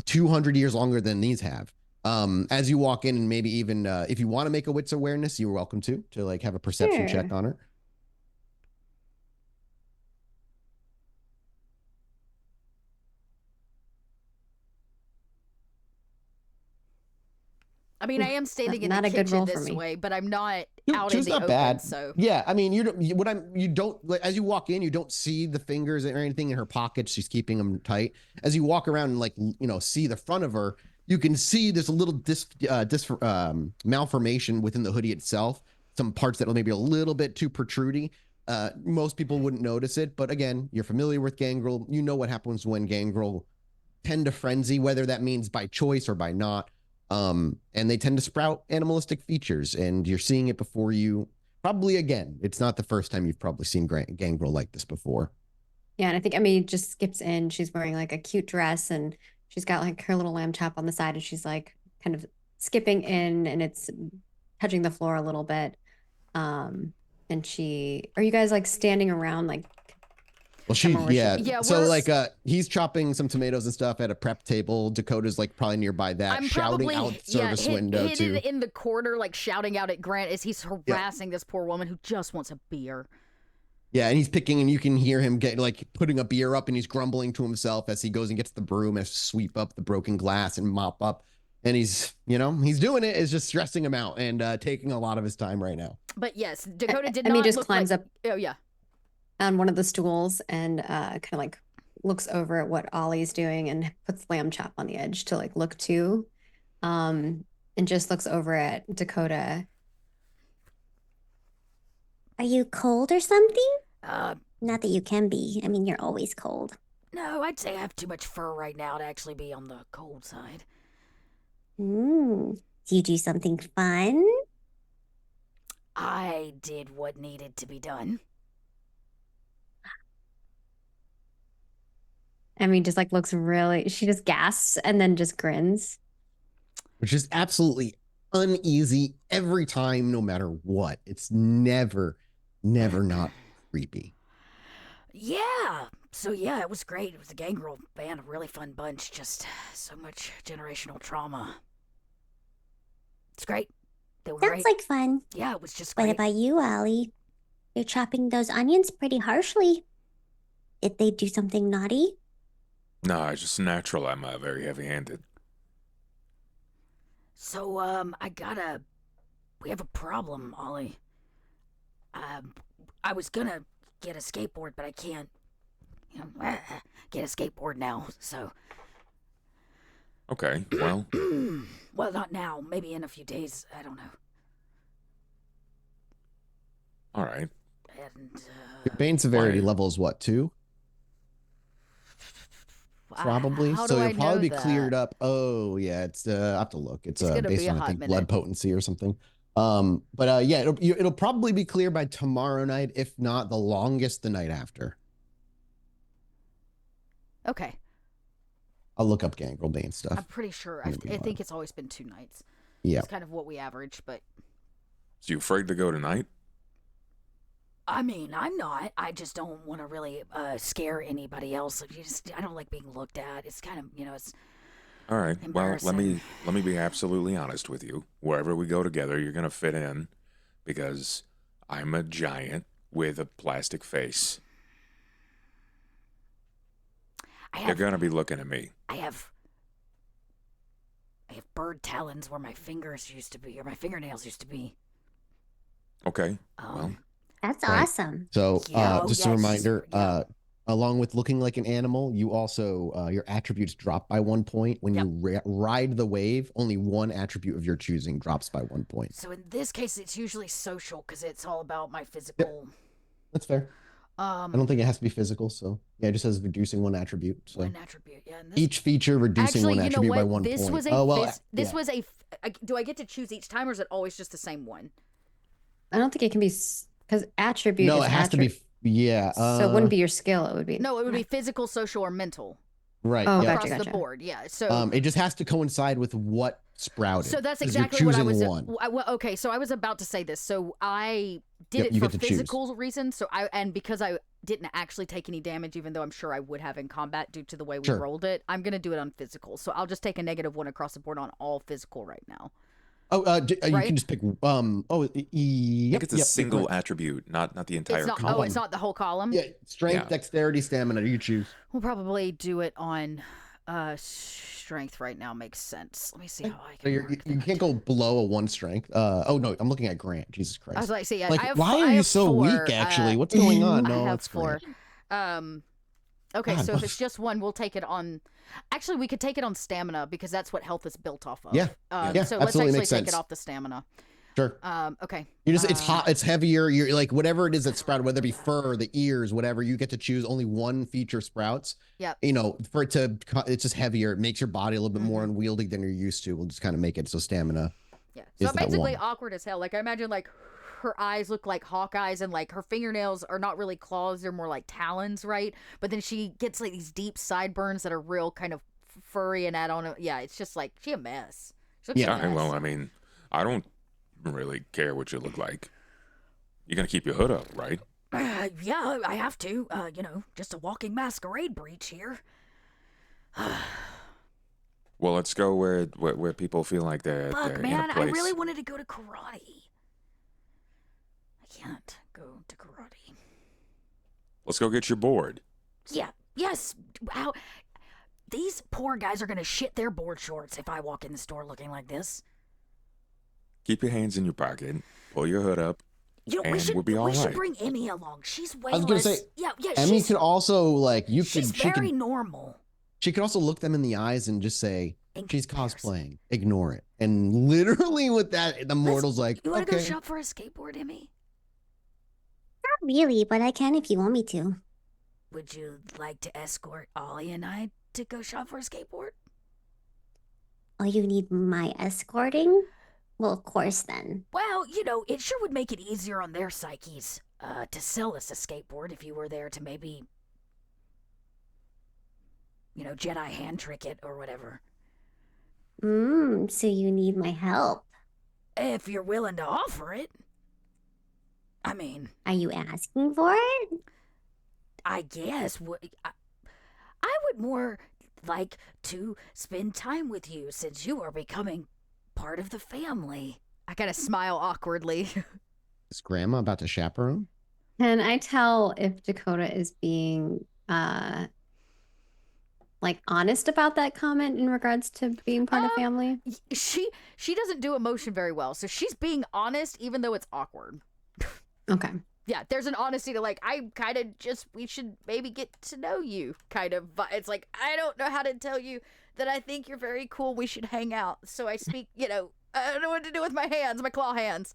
200 years longer than these have. As you walk in, and maybe even if you want to make a wits awareness, you're welcome to like have a perception check on her. I mean, I am standing in the kitchen this way, but I'm not out in the open. Bad. So yeah, I mean, as you walk in, you don't see the fingers or anything in her pockets. She's keeping them tight. As you walk around and like see the front of her, you can see there's a little malformation within the hoodie itself. Some parts that are maybe a little bit too protrudy. Most people wouldn't notice it, but again, you're familiar with Gangrel. You know what happens when Gangrel tend to frenzy, whether that means by choice or by not. And they tend to sprout animalistic features, and you're seeing it before you. Probably again, it's not the first time you've probably seen Gangrel like this before. Yeah, and I think Emmy just skips in. She's wearing like a cute dress, and she's got like her little lamb chop on the side, and she's like kind of skipping in, and it's touching the floor a little bit. And are you guys like standing around like? Well, so like he's chopping some tomatoes and stuff at a prep table. Dakota's like probably nearby that, shouting out service window too. Hidden in the corner, like shouting out at Grant as he's harassing this poor woman who just wants a beer. Yeah, and he's picking, and you can hear him putting a beer up, and he's grumbling to himself as he goes and gets the broom and sweep up the broken glass and mop up. And he's doing it. It's just stressing him out and taking a lot of his time right now. But yes, Dakota did not. Emmy just climbs up. Oh yeah. On one of the stools and kind of like looks over at what Ollie's doing and puts lamb chop on the edge to like look too, and just looks over at Dakota. Are you cold or something? Not that you can be. I mean, you're always cold. No, I'd say I have too much fur right now to actually be on the cold side. Do you do something fun? I did what needed to be done. I mean, just like looks she just gasps and then just grins. Which is absolutely uneasy every time, no matter what. It's never not creepy. Yeah. So yeah, it was great. It was a Gangrel band, a really fun bunch. Just so much generational trauma. It's great. They were Sounds like fun. Yeah, it was just great. What about you, Allie? You're chopping those onions pretty harshly. Did they do something naughty? No, it's just natural. I'm very heavy-handed. So, we have a problem, Ollie. I was gonna get a skateboard, but I can't, get a skateboard now, so. Okay, well. Well, not now. Maybe in a few days. I don't know. All right. And, your bane severity level is what, 2? Probably. So you'll probably be cleared up. Oh yeah, it's I have to look. It's based on I think blood potency or something. But yeah, it'll probably be clear by tomorrow night, if not the longest the night after. Okay. I'll look up Gangrel Bane stuff. I'm pretty sure. I think it's always been 2 nights. Yeah. It's kind of what we average, but. So you afraid to go tonight? I mean, I'm not. I just don't want to really scare anybody else. I don't like being looked at. It's kind of, it's All right. Well, embarrassing. let me be absolutely honest with you. Wherever we go together, you're gonna fit in because I'm a giant with a plastic face. They're gonna be looking at me. I have bird talons where my fingers used to be, or my fingernails used to be. Okay. Well, That's Right. awesome. So just a reminder, yeah. along with looking like an animal, you also your attributes drop by 1 point. When you ride the wave, only one attribute of your choosing drops by 1 point. So in this case, it's usually social because it's all about my physical. That's fair. I don't think it has to be physical, so yeah, it just says reducing one attribute. So One attribute, yeah. And each feature reducing actually, one you know attribute by what? 1 This point. was a was a. Do I get to choose each time, or is it always just the same one? I don't think it can be because attribute. No, is it has to be. Yeah. So it wouldn't be your skill. It would be No, it would be physical, social, or mental right. Oh, yeah. across gotcha. the board. Yeah. So It just has to coincide with what sprouted. So that's 'cause you're exactly what I was. choosing one. Well, okay, so I was about to say this. So I did you it for get to choose. physical reasons. So because I didn't actually take any damage, even though I'm sure I would have in combat due to the way we Sure. rolled it. I'm gonna do it on physical. So I'll just take a -1 across the board on all physical right now. Oh, you Right? can just pick. I think it's a you're single correct. attribute, not the entire It's not. column. Oh, it's not the whole column. Yeah, strength, Yeah. dexterity, stamina. You choose. We'll probably do it on strength right now. Makes sense. Let me see how I So can. you work can't that. go below a 1 strength. Oh no, I'm looking at Grant. Jesus Christ. I was like, see, Like, I have, why I are you have so 4, weak? Actually, what's going on? I No, have it's 4. Grant. Okay, God, so if it's just one, we'll take it on. Actually, we could take it on stamina because that's what health is built off of. Yeah. Yeah, So let's absolutely actually makes take sense. it off the stamina. Sure. Okay. You just it's hot. It's heavier. You're like whatever it is that sprouted, whether it be fur, the ears, whatever. You get to choose only one feature sprouts. Yep. You know, for it to, it's just heavier. It makes your body a little bit more Mm-hmm. unwieldy than you're used to. We'll just kind of make it so stamina. Yeah. is So that basically one. awkward as hell. Like I imagine like her eyes look like hawk eyes and like her fingernails are not really claws, they're more like talons, right? But then she gets like these deep sideburns that are real kind of furry and yeah, it's just like she a mess. She looks Yeah, a mess. Well, I mean, I don't really care what you look like. You're gonna keep your hood up, right? Yeah, I have to. Just a walking masquerade breach here. Well, let's go where people feel like they're Fuck, in man, a I place. really wanted to go to karate. I can't go to karate. Let's go get your board. Yeah, yes. Wow. These poor guys are gonna shit their board shorts if I walk in the store looking like this. Keep your hands in your pocket. Pull your hood up. You know, And we'll be all we should right. bring Emmy along. She's way I was gonna less. say, yeah, Emmy she's, could also like she's very normal. she could also look them in the eyes and just say In she's comparison. cosplaying. Ignore it. And literally with that, the mortal's like, You want to okay. go shop for a skateboard, Emmy? Not really, but I can if you want me to. Would you like to escort Ollie and I to go shop for a skateboard? Oh, you need my escorting? Well, of course then. Well, it sure would make it easier on their psyches to sell us a skateboard if you were there to maybe, Jedi hand trick it or whatever. So you need my help. If you're willing to offer it. I mean, Are you asking for it? I guess. I would more like to spend time with you since you are becoming part of the family. I kind of smile awkwardly. Is Grandma about to chaperone? Can I tell if Dakota is being like honest about that comment in regards to being part of family? She doesn't do emotion very well, so she's being honest even though it's awkward. Okay. Yeah, there's an honesty to like, we should maybe get to know you kind of. It's like, I don't know how to tell you that I think you're very cool. We should hang out. So I speak, I don't know what to do with my hands, my claw hands.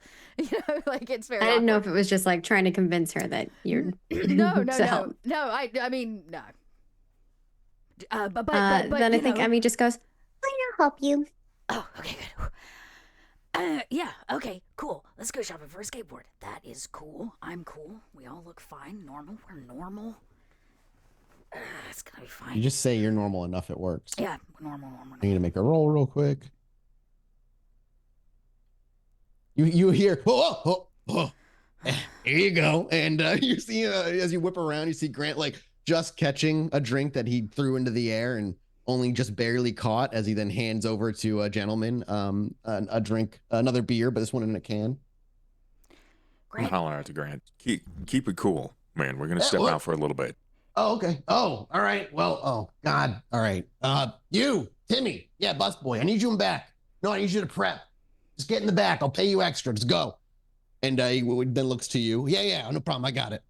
Like it's very I didn't know if awkward. it was just like trying to convince her that you're No. So, I mean, no. But then I think Emmy just goes, I'll help you. Oh, okay, good. Yeah, okay, cool. Let's go shopping for a skateboard. That is cool. I'm cool. We all look fine. Normal. We're normal. It's gonna be fine. You just say you're normal enough, it works. Yeah, normal. I need to make a roll real quick. You hear, oh. Here you go. And you see, as you whip around, you see Grant like just catching a drink that he threw into the air and only just barely caught, as he then hands over to a gentleman a drink, another beer, but this one in a can. I'm hollering out to Grant. Keep it cool, man. We're gonna step out for a little bit. Oh, okay. Oh, all right. Well, oh God. All right. You, Timmy. Yeah, busboy. I need you in back. No, I need you to prep. Just get in the back. I'll pay you extra. Just go. And he then looks to you. Yeah, no problem. I got it.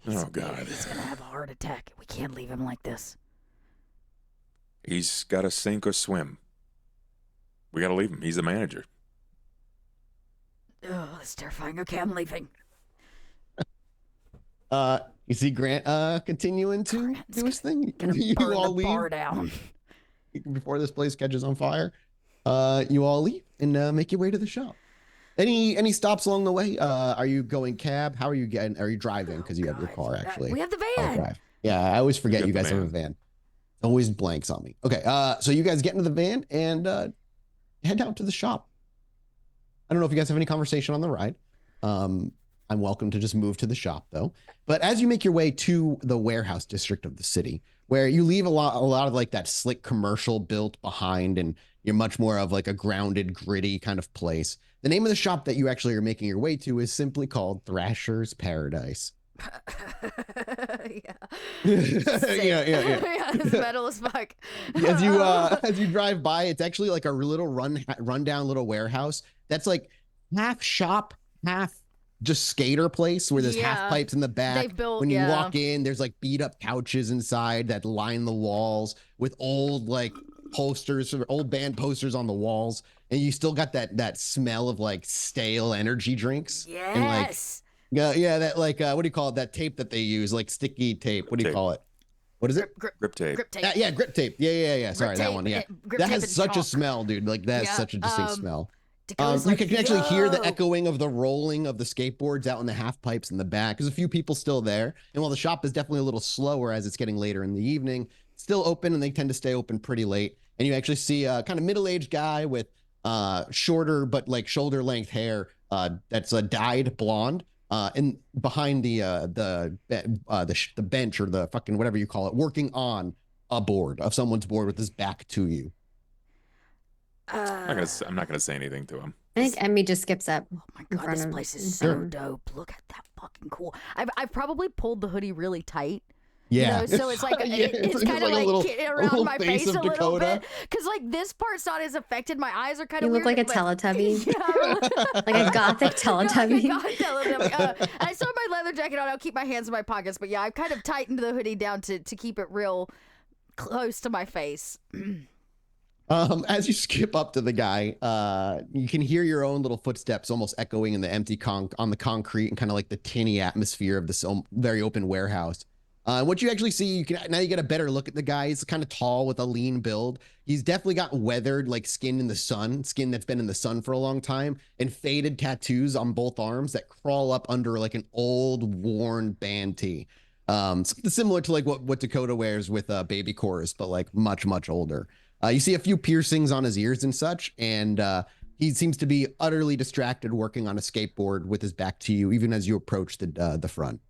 Oh God. He's gonna have a heart attack. We can't leave him like this. He's got to sink or swim. We got to leave him. He's the manager. Oh, that's terrifying. Okay, I'm leaving. You see Grant continuing to do his thing. You Burn all the bar leave down. before this place catches on fire. You all leave and make your way to the shop. Any stops along the way? Are you going cab? How are you getting? Are you driving? Because you have your car actually. We have the van. Drive. Yeah, I always forget you guys have a van. Always blanks on me. Okay, so you guys get into the van and head out to the shop. I don't know if you guys have any conversation on the ride. I'm welcome to just move to the shop though. But as you make your way to the warehouse district of the city, where you leave a lot of like that slick commercial built behind, and you're much more of like a grounded, gritty kind of place. The name of the shop that you actually are making your way to is simply called Thrasher's Paradise. Yeah. Yeah. It's metal as fuck. As you drive by, it's actually like a little rundown little warehouse that's like half shop, half just skater place, where there's half pipes in the back. They've built, when you walk in, there's like beat up couches inside that line the walls with old like posters, old band posters on the walls, and you still got that smell of like stale energy drinks. Yes. And like, yeah, that like what do you call it? That tape that they use, like sticky tape. What do you call it? What is it? Grip tape. Grip tape. Yeah, grip tape. Yeah. Sorry, that one. Yeah, that has such a smell, dude. Like that's such a distinct smell. You can actually hear the echoing of the rolling of the skateboards out in the half pipes in the back. There's a few people still there. And while the shop is definitely a little slower as it's getting later in the evening, it's still open, and they tend to stay open pretty late. And you actually see a kind of middle-aged guy with shorter but like shoulder-length hair that's dyed blonde. And behind the bench, or the fucking whatever you call it, working on a board of someone's board with his back to you. I'm not gonna say anything to him. I think Emmy just skips up. Oh my God, this place is so dope. Look at that fucking cool. I've probably pulled the hoodie really tight. Yeah. You know, so it's like it's kind of like around my face a little bit, because like this part's not as affected. My eyes are kind of. You look like a Teletubby. Yeah, like a gothic Teletubby. I still have my leather jacket on. I'll keep my hands in my pockets, but yeah, I've kind of tightened the hoodie down to keep it real close to my face. As you skip up to the guy, you can hear your own little footsteps almost echoing in the empty on the concrete, and kind of like the tinny atmosphere of this very open warehouse. What you actually see, now you get a better look at the guy. He's kind of tall with a lean build. He's definitely got weathered, like skin that's been in the sun for a long time, and faded tattoos on both arms that crawl up under like an old worn band tee. Something similar to like what Dakota wears with Baby Chorus, but like much, much older. You see a few piercings on his ears and such, and he seems to be utterly distracted working on a skateboard with his back to you, even as you approach the front.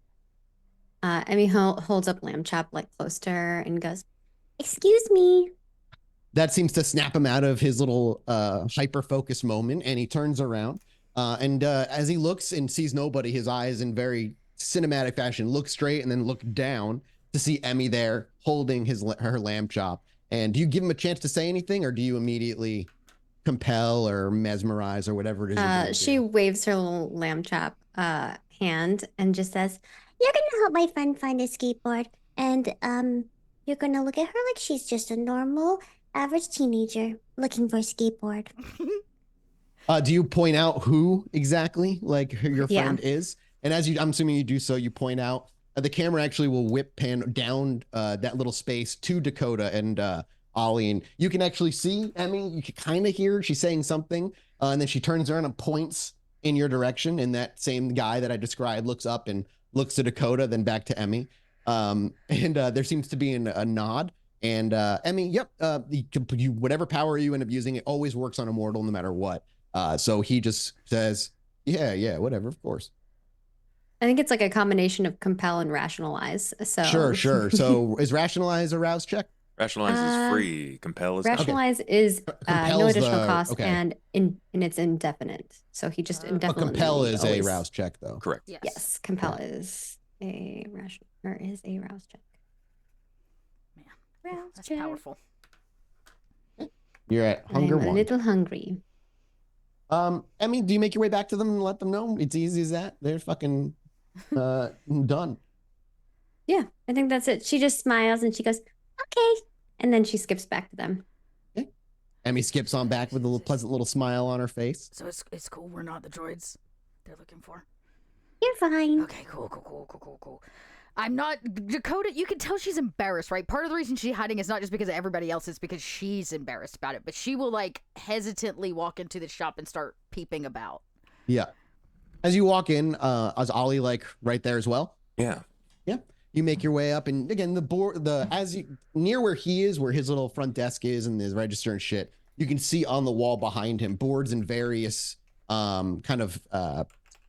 Emmy holds up Lamb Chop like close to her and goes, "Excuse me." That seems to snap him out of his little hyper-focused moment, and he turns around. And as he looks and sees nobody, his eyes in very cinematic fashion look straight and then look down to see Emmy there holding her lamb chop. And do you give him a chance to say anything, or do you immediately compel or mesmerize or whatever it is? She waves her little lamb chop hand and just says, "You're gonna help my friend find a skateboard, and you're gonna look at her like she's just a normal, average teenager looking for a skateboard." Do you point out who exactly, like, who your friend is? And as I'm assuming you do so, you point out. The camera actually will whip pan down that little space to Dakota and Ollie, and you can actually see Emmy. You can kind of hear she's saying something, and then she turns around and points in your direction. And that same guy that I described looks up and looks to Dakota, then back to Emmy. And there seems to be a nod. And Emmy, yep, whatever power you end up using, it always works on a mortal no matter what. So he just says, Yeah, whatever, of course. I think it's like a combination of compel and rationalize. So Sure. So is rationalize a rouse check? Rationalize is free. Compel is not. rationalize is no Compel's additional the- cost okay. and it's indefinite. So he just But indefinitely compel is a always- rouse check, though. Correct. Yes, compel is a rouse check. Man, Rouse that's check. powerful. You're at hunger I'm a one. little hungry. Emmy, do you make your way back to them and let them know? It's easy as that. They're fucking done. Yeah, I think that's it. She just smiles and she goes, okay. And then she skips back to them. Emmy skips on back with a little pleasant little smile on her face. So it's cool. We're not the droids they're looking for. You're fine. Okay, cool. I'm not Dakota. You can tell she's embarrassed, right? Part of the reason she's hiding is not just because of everybody else; it's because she's embarrassed about it. But she will like hesitantly walk into the shop and start peeping about. Yeah. As you walk in, is Ollie like right there as well? Yeah. You make your way up, and again, near where he is, where his little front desk is, and his register and shit, you can see on the wall behind him boards in various what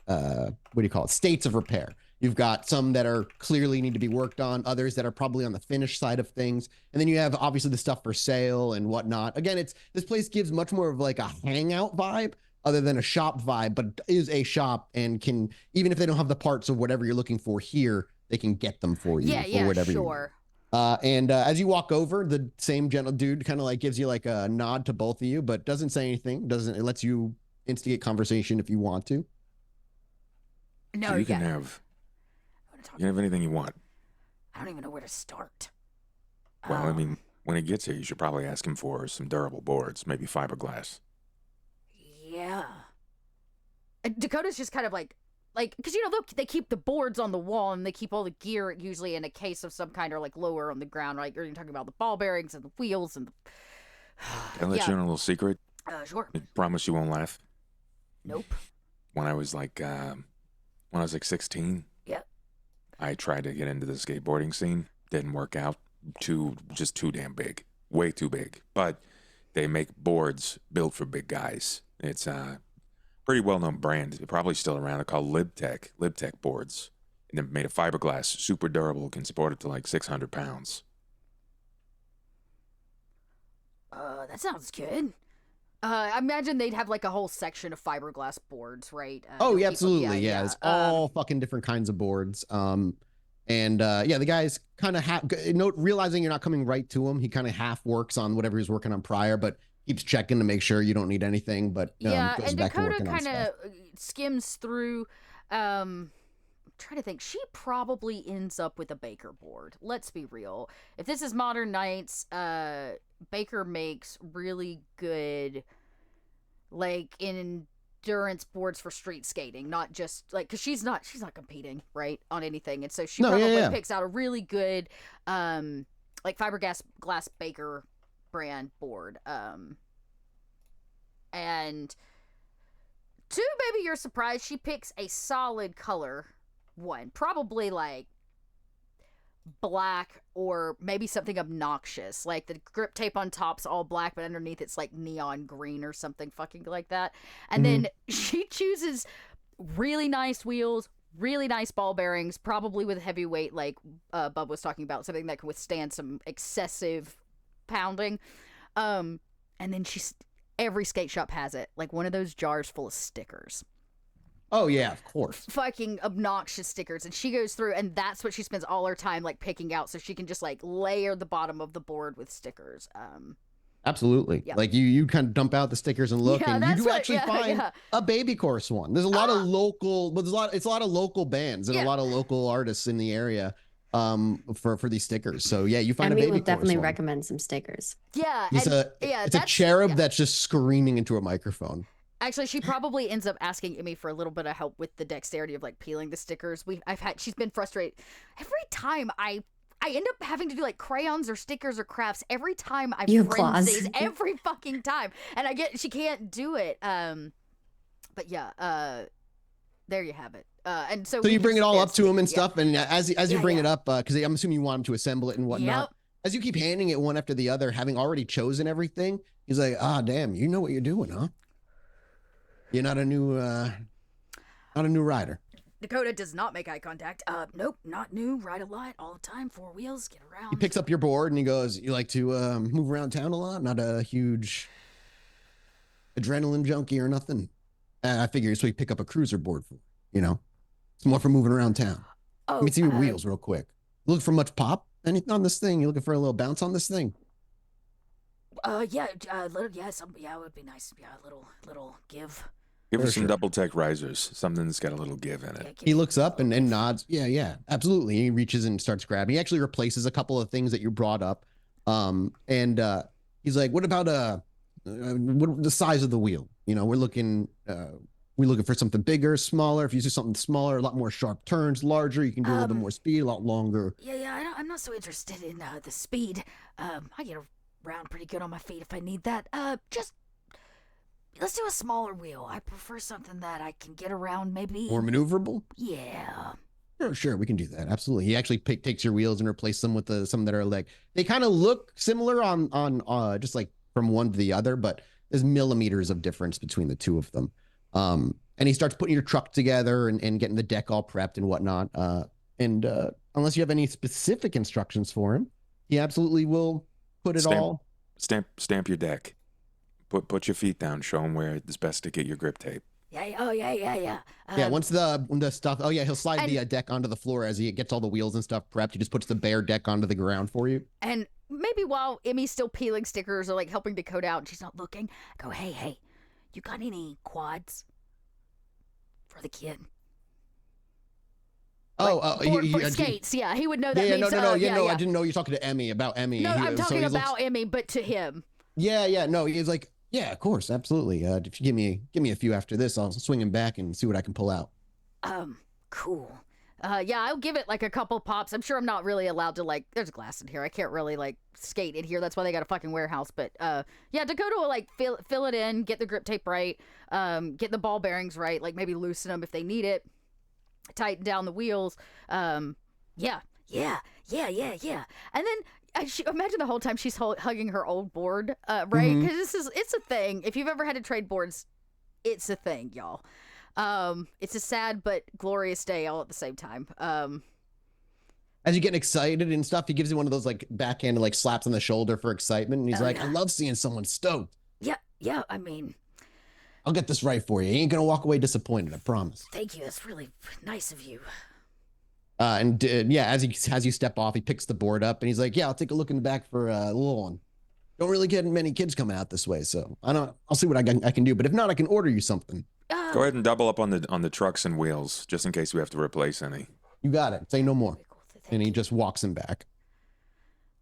do you call it? States of repair. You've got some that are clearly need to be worked on, others that are probably on the finished side of things, and then you have obviously the stuff for sale and whatnot. Again, this place gives much more of like a hangout vibe other than a shop vibe, but is a shop and can, even if they don't have the parts of whatever you're looking for here, they can get them for you. Yeah, for whatever sure. And as you walk over, the same gentle dude kind of like gives you like a nod to both of you, but doesn't say anything. It lets you instigate conversation if you want to. No, So you can have anything you want. I don't even know where to start. Well, I mean, when he gets here, you should probably ask him for some durable boards, maybe fiberglass. Yeah. Dakota's just kind of like, because they keep the boards on the wall and they keep all the gear usually in a case of some kind or like lower on the ground, right? You're talking about the ball bearings and the wheels and the. Can I let you in a little secret? Sure. I promise you won't laugh. Nope. When I was like 16. Yep. I tried to get into the skateboarding scene. Didn't work out. Just too damn big. Way too big. But they make boards built for big guys. It's a pretty well-known brand. They're probably still around. They're called Libtech boards. And they're made of fiberglass, super durable, can support up to like 600 pounds. That sounds good. I imagine they'd have like a whole section of fiberglass boards, right? Oh, yeah, absolutely. Yeah, it's all fucking different kinds of boards. The guy's kind of realizing you're not coming right to him. He kind of half works on whatever he's working on prior, but keeps checking to make sure you don't need anything. But goes and back to Dakota working on kind stuff. of skims through. Try to think. She probably ends up with a Baker board. Let's be real. If this is Modern Nights, Baker makes really good, like, endurance boards for street skating, not just like, because she's not competing right on anything, and so she probably picks out a really good, like fiberglass Baker brand board. And to maybe your surprise, she picks a solid color one, probably like black or maybe something obnoxious, like the grip tape on top's all black but underneath it's like neon green or something fucking like that. And then she chooses really nice wheels, really nice ball bearings, probably with heavy weight, like Bub was talking about, something that can withstand some excessive pounding. And then every skate shop has it, like one of those jars full of stickers. Oh, yeah, of course. Fucking obnoxious stickers. And she goes through, and that's what she spends all her time, like, picking out, so she can just, like, layer the bottom of the board with stickers. Absolutely. Yeah. Like, you kind of dump out the stickers and look, and you do actually find yeah. a baby course one. There's a lot of local, but it's a lot of local bands and a lot of local artists in the area for these stickers. So, yeah, you find Emmy a baby will course definitely one. recommend some stickers. Yeah. It's a cherub that's just screaming into a microphone. Actually, she probably ends up asking Emmy for a little bit of help with the dexterity of like peeling the stickers. She's been frustrated every time I end up having to do like crayons or stickers or crafts every time I frenzies every fucking time, and she can't do it. But yeah, there you have it. And so you bring it all up to him and stuff, and as you bring it up, because I'm assuming you want him to assemble it and whatnot. Yep. As you keep handing it one after the other, having already chosen everything, he's like, "Ah, damn, you know what you're doing, huh? You're not a new Not a new rider. Dakota does not make eye contact. Nope, not new. Ride a lot all the time. 4 wheels, get around. He picks up your board and he goes, "You like to move around town a lot? Not a huge adrenaline junkie or nothing?" I figure so we pick up a cruiser board for, it's more for moving around town. Oh, Let me see your wheels real quick. You looking for much pop? Anything on this thing? You looking for a little bounce on this thing? Yeah, little, yeah, it would be nice. Yeah, a little give. Give For her some sure. double tech risers, something that's got a little give in it. He looks up and nods. Yeah, absolutely. He reaches and starts grabbing. He actually replaces a couple of things that you brought up. He's like, "What about what the size of the wheel? We're looking for something bigger, smaller. If you do something smaller, a lot more sharp turns, larger, you can do a little bit more speed, a lot longer." Yeah, I'm not so interested in the speed. I get around pretty good on my feet if I need that. Just let's do a smaller wheel. I prefer something that I can get around maybe. More maneuverable? Yeah. Sure, we can do that. Absolutely. He actually takes your wheels and replaces them with some that are like, they kind of look similar on just like from one to the other, but there's millimeters of difference between the two of them. And he starts putting your truck together and getting the deck all prepped and whatnot. Unless you have any specific instructions for him, he absolutely will put it all. Stamp your deck. Put your feet down. Show him where it's best to get your grip tape. Yeah. Oh, yeah. Once the stuff. Oh yeah, he'll slide the deck onto the floor as he gets all the wheels and stuff prepped. He just puts the bare deck onto the ground for you. And maybe while Emmy's still peeling stickers or like helping Dakota out and she's not looking, I go, hey, you got any quads for the kid? Skates. Yeah, he would know that. Yeah, means, no. I didn't know you were talking to Emmy about Emmy. No, I'm talking about Emmy, but to him. Yeah. No, he's like, yeah, of course, absolutely. If you give me a few after this, I'll swing him back and see what I can pull out. Cool. Yeah, I'll give it like a couple pops. I'm sure I'm not really allowed to there's glass in here. I can't really skate in here. That's why they got a fucking warehouse. But yeah, Dakota will fill it in, get the grip tape right, get the ball bearings right, maybe loosen them if they need it, tighten down the wheels. Yeah. And then imagine the whole time she's hugging her old board, right? Because it's a thing. If you've ever had to trade boards, it's a thing, y'all. It's a sad but glorious day all at the same time. As you get excited and stuff, he gives you one of those backhanded slaps on the shoulder for excitement, and he's like, yeah. "I love seeing someone stoked." Yeah. I mean, I'll get this right for you. You ain't gonna walk away disappointed, I promise. thank you. That's really nice of you. As you step off, he picks the board up and he's like, "Yeah, I'll take a look in the back for a little one. Don't really get many kids coming out this way, so I'll see what I can do. But if not, I can order you something." Go ahead and double up on the trucks and wheels, just in case we have to replace any. You got it. Say no more. And he just walks him back.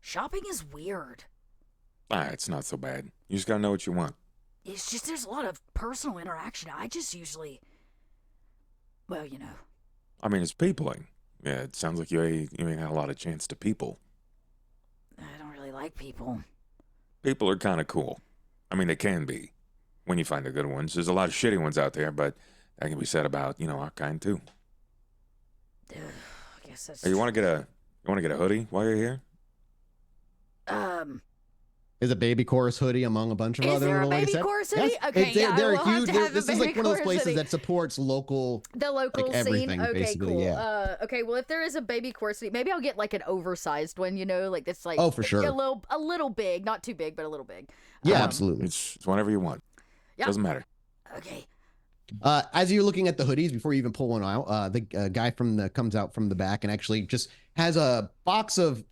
Shopping is weird. It's not so bad. You just gotta know what you want. It's just there's a lot of personal interaction. I just usually, I mean, it's peopling. Yeah, it sounds like you ain't had a lot of chance to people. I don't really like people. People are kind of cool. I mean, they can be when you find the good ones. There's a lot of shitty ones out there, but that can be said about our kind too. I guess that's. Hey, you want to get a hoodie while you're here? Is a baby chorus hoodie among a bunch of Is other there a little baby set? chorus hoodie? Yes. Okay, They're I will have huge. to have This a is baby one of those chorus places hoodie. that supports local. The local scene. everything, Okay, basically, cool. yeah. Okay, well, if there is a baby chorus hoodie, maybe I'll get an oversized one. That's Oh, for sure. a little big, not too big, but a little big. Yeah, absolutely. It's whenever you want. Yeah. Doesn't matter. Okay. As you're looking at the hoodies before you even pull one out, the guy comes out from the back and actually just has a box of,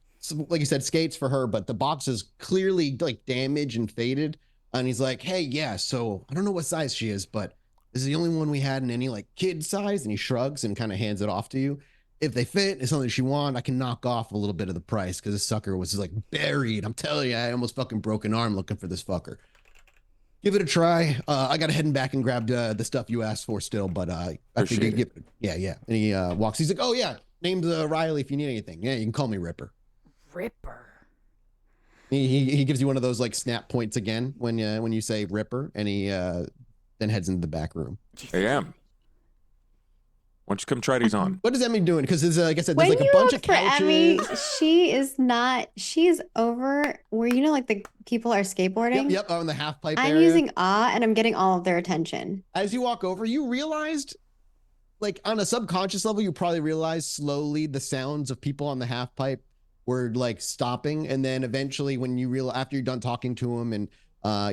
like you said, skates for her, but the box is clearly damaged and faded. And he's like, "Hey, yeah, so I don't know what size she is, but this is the only one we had in any kid size." And he shrugs and kind of hands it off to you. "If they fit, it's something she want, I can knock off a little bit of the price because this sucker was buried. I'm telling you, I almost fucking broke an arm looking for this fucker. Give it a try. I got to head back and grab the stuff you asked for still, but I think you give it. Yeah. And he walks. He's like, "Oh yeah, name's Riley. If you need anything, yeah, you can call me Ripper." Ripper. He gives you one of those snap points again when you say Ripper, and he then heads into the back room. Hey, Em. Why don't you come try these on? What is Emmy doing? Because like I said, When there's you a bunch look of for couches. Emmy, she's over where the people are skateboarding. Yep, on the half pipe I'm area. using and I'm getting all of their attention. As you walk over, you realized like on a subconscious level, you probably realize slowly the sounds of people on the half pipe were like stopping, and then eventually, when you realize after you're done talking to him and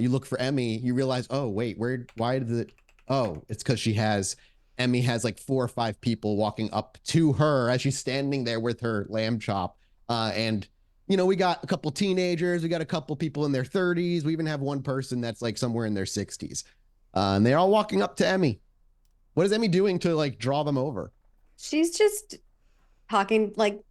you look for Emmy, you realize, oh wait, why did it? Oh, it's because Emmy has like 4 or 5 people walking up to her as she's standing there with her lamb chop, and we got a couple teenagers, we got a couple people in their 30s, we even have one person that's like somewhere in their 60s, and they're all walking up to Emmy. What is Emmy doing to like draw them over? She's just talking, like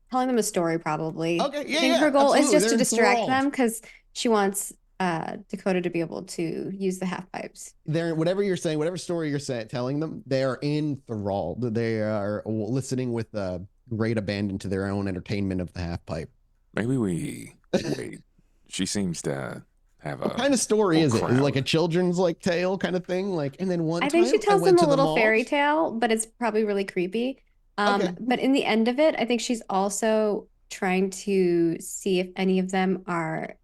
telling them a story, probably. Okay, yeah, I think her goal is just to distract enthralled. them because she wants Dakota to be able to use the half pipes. Whatever you're saying, whatever story you're telling them, they are enthralled. They are listening with great abandon to their own entertainment of the half pipe. Maybe we wait. She seems to have a. What kind of story is it? crowd. Is it like a children's like tale kind of thing? Like, and then I think she tells them a little fairy tale. tale, but it's probably really creepy. Okay. But in the end of it, I think she's also trying to see if any of them are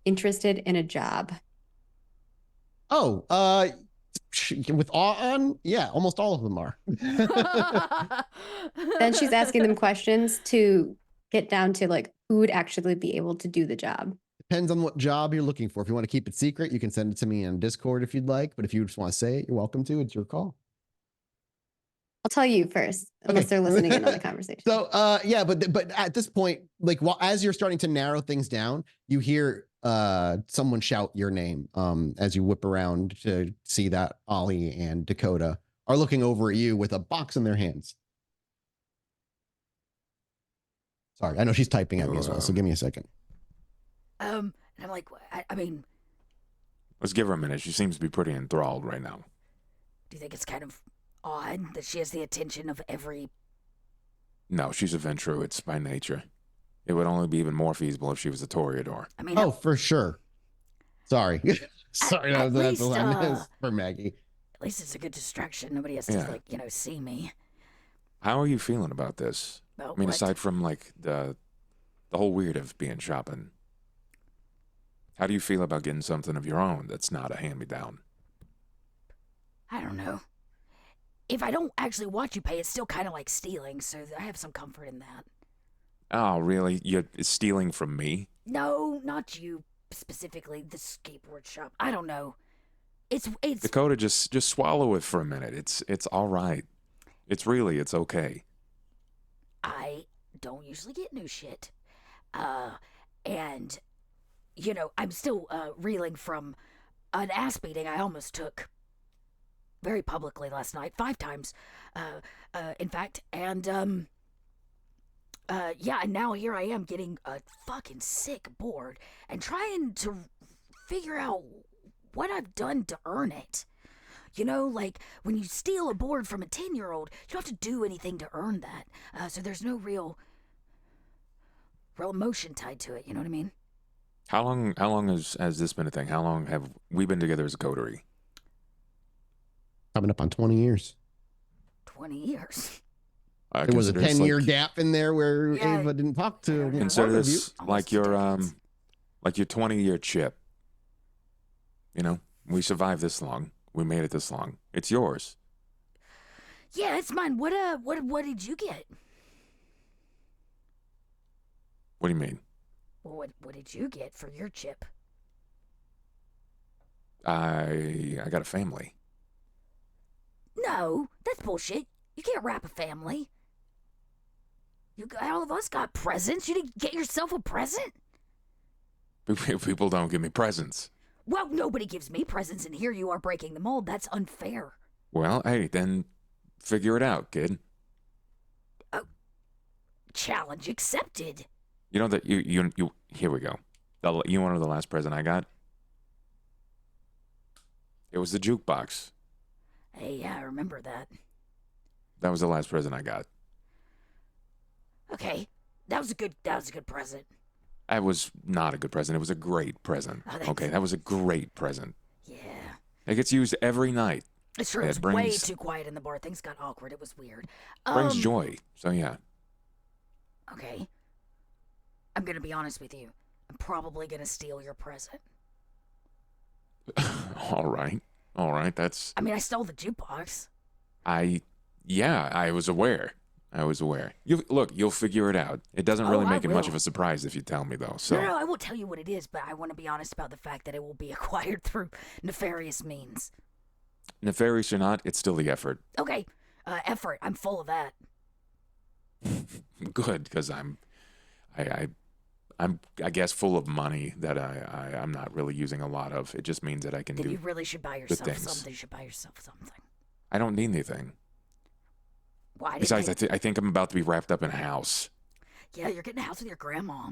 interested in a job. Oh, with awe on, yeah, almost all of them are. Then she's asking them questions to get down to like who would actually be able to do the job. Depends on what job you're looking for. If you want to keep it secret, you can send it to me on Discord if you'd like. But if you just want to say it, you're welcome to. It's your call. I'll tell you first, unless they're listening in on the conversation. So, yeah, but at this point, like, as you're starting to narrow things down, you hear someone shout your name as you whip around to see that Ollie and Dakota are looking over at you with a box in their hands. Sorry, I know she's typing at me as well, so give me a second. And I'm like, I mean, Let's give her a minute. She seems to be pretty enthralled right now. do you think it's kind of odd that she has the attention of every... No, she's a Ventruit's by nature. It would only be even more feasible if she was a Toreador. I mean, Oh, for sure. Sorry. Sorry, at that's least, for Maggie. At least it's a good distraction. Nobody has to, Yeah. like, see me. How are you feeling about this? About I mean, what? aside from like the whole weird of being shopping, how do you feel about getting something of your own that's not a hand-me-down? I don't know. If I don't actually watch you pay, it's still kind of like stealing, so I have some comfort in that. Oh, really? You're stealing from me? No, not you specifically. The skateboard shop. I don't know. It's Dakota, just swallow it for a minute. It's all right. It's okay. I don't usually get new shit. And I'm still reeling from an ass beating I almost took very publicly last night, 5 times, in fact, and yeah, and now here I am getting a fucking sick bored and trying to figure out what I've done to earn it. Like when you steal a board from a 10-year-old, you don't have to do anything to earn that. So there's no real emotion tied to it. You know what I mean? How long has this been a thing? How long have we been together as a coterie? Coming up on 20 years. 20 years. There was a consider this 10-year gap in there where Yeah. Ava didn't talk to. Consider one of you. this like your 20-year chip. We survived this long. We made it this long. It's yours. Yeah, it's mine. What did you get? What do you mean? Well, what did you get for your chip? I got a family. No, that's bullshit. You can't wrap a family. All of us got presents. You didn't get yourself a present? People don't give me presents. Well, nobody gives me presents, and here you are breaking the mold. That's unfair. Well, hey, then figure it out, kid. Challenge accepted. You know that you here we go. You want to know the last present I got? It was the jukebox. Hey, yeah, I remember that. That was the last present I got. Okay, that was a good present. That was not a good present. It was a great present. Oh, Okay, that was a great present. Yeah. It gets used every night. It's true. It It was way brings- too quiet in the bar. Things got awkward. It was weird. Brings joy. So yeah. Okay. I'm gonna be honest with you. I'm probably gonna steal your present. All right. That's I mean, I stole the jukebox. I Yeah, I was aware. You'll figure it out. It doesn't really make it much of a surprise if you tell me, though. So No, I won't tell you what it is, but I want to be honest about the fact that it will be acquired through nefarious means. nefarious or not, it's still the effort. Okay, effort. I'm full of that. Good, because I'm I guess full of money that I'm not really using a lot of. It just means that I can Then do. you really should buy yourself things. something. You should buy yourself something. I don't need anything. Why? Besides, I think I'm about to be wrapped up in a house. Yeah, you're getting a house with your grandma.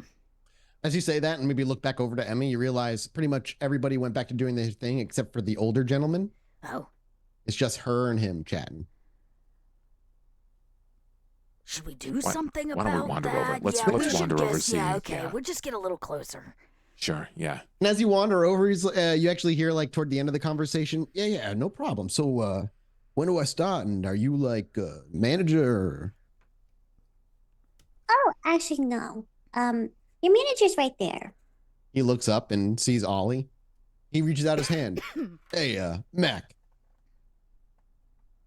As you say that and maybe look back over to Emmy, you realize pretty much everybody went back to doing their thing except for the older gentleman. Oh. It's just her and him chatting. Should we do something about that? Why don't we wander over? Let's wander over. See. Yeah, okay. We'll just get a little closer. Sure. Yeah. And as you wander over, you actually hear like toward the end of the conversation, yeah, no problem. So when do I start? And are you like manager? Or... Oh, actually, no. Your manager's right there. He looks up and sees Ollie. He reaches out his hand. Hey, Mac.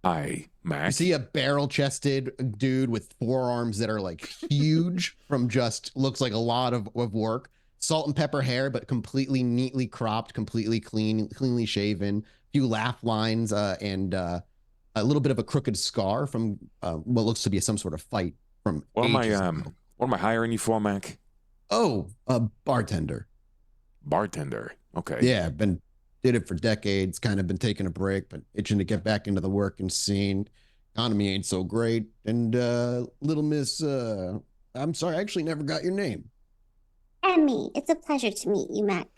Hi, Mac. You see a barrel-chested dude with forearms that are like huge from just looks like a lot of work. Salt and pepper hair, but completely neatly cropped, completely cleanly shaven. A few laugh lines and a little bit of a crooked scar from what looks to be some sort of fight from. What am I hiring you for, Mac? Oh, a bartender. Bartender. Okay. Yeah, did it for decades, kind of been taking a break, but itching to get back into the working scene. Economy ain't so great. And little miss, I'm sorry, I actually never got your name. Emmy, it's a pleasure to meet you, Mac.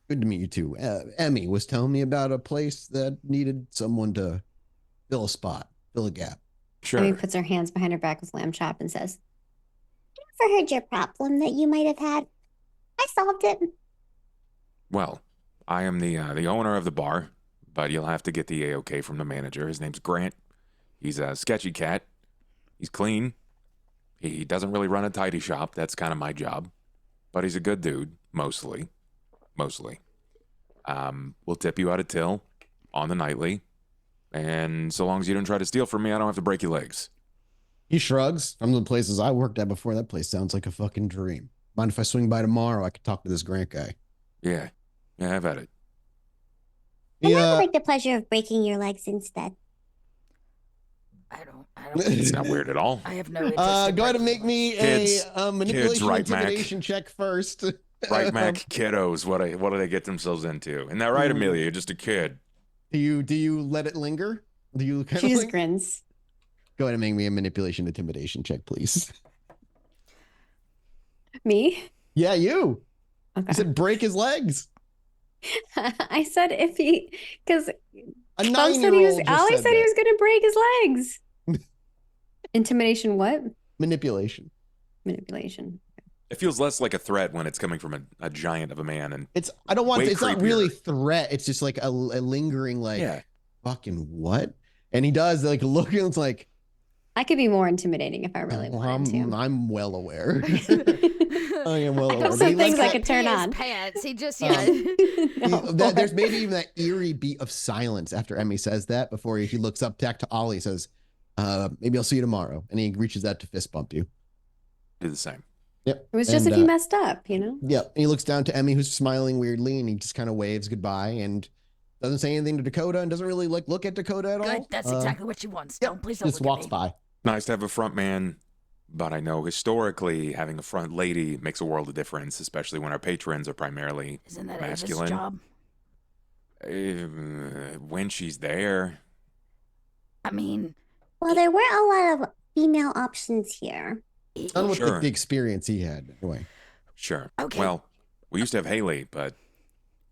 Good to meet you too. Emmy was telling me about a place that needed someone to fill a gap. Sure. Emmy puts her hands behind her back with lamb chop and says, I never heard your problem that you might have had. I solved it. Well, I am the owner of the bar, but you'll have to get the A-OK from the manager. His name's Grant. He's a sketchy cat. He's clean. He doesn't really run a tidy shop. That's kind of my job. But he's a good dude, mostly. We'll tip you out a till on the nightly. And so long as you don't try to steal from me, I don't have to break your legs. He shrugs. From the places I worked at before, that place sounds like a fucking dream. Mind if I swing by tomorrow? I could talk to this Grant guy. Yeah, I've had it. And I would like the pleasure of breaking your legs instead. I don't. It's not weird at all. I have no interest. Go ahead and make me a manipulation right, intimidation check first. Right, Mac? Kiddos, what do they get themselves into? Isn't that right, Amelia? You're just a kid. Do you let it linger? Do you kind she of just grins. Go ahead and make me a manipulation intimidation check, please. Me? Yeah, you. Okay. You said break his legs. I said if he, because A Ollie said nine-year-old he was just going said that. to break his legs. Intimidation what? Manipulation. Manipulation. It feels less like a threat when it's coming from a giant of a man. And It's I don't want Way it's not creepier. really threat. It's just like a lingering like yeah, fucking what? And he does like look and it's like I could be more intimidating if I really wanted to. I'm well aware. I am well I aware. have But some he things lets I could turn His on. pants. He just No, there's maybe even that eerie beat of silence after Emmy says that before he looks up back to Ollie, says, maybe I'll see you tomorrow. And he reaches out to fist bump you. do the same. Yep. It was just And, if he messed up, you know? Yep. And he looks down to Emmy, who's smiling weirdly, and he just kind of waves goodbye and doesn't say anything to Dakota and doesn't really like look at Dakota at all. Good. That's exactly what she wants. Yep, Don't please don't just look walks at me. by. Nice to have a front man, but I know historically having a front lady makes a world of difference, especially when our patrons are primarily Isn't that masculine. Ava's job? When she's there. I mean, Well, there weren't a lot of female options here. Not with Sure. the experience he had. Anyway. Sure. Okay. Well, we used to have Haley, but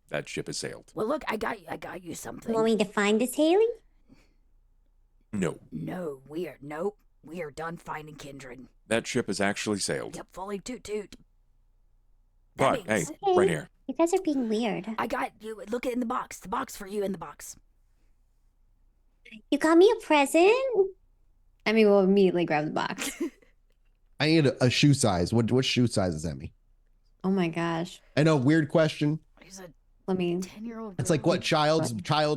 that ship has sailed. well, look, I got you You something. want me to find this Haley? No, No, we are done finding kindred. that ship has actually sailed. Yep, fully toot toot. But That means hey, right here. You guys are being weird. I got you. Look in the box. The box for you in the box. You got me a present? Emmy will immediately grab the box. I need a shoe size. What shoe size is Emmy? Oh my gosh. I know, weird question. He's a Let me. 10-year-old. It's like what child's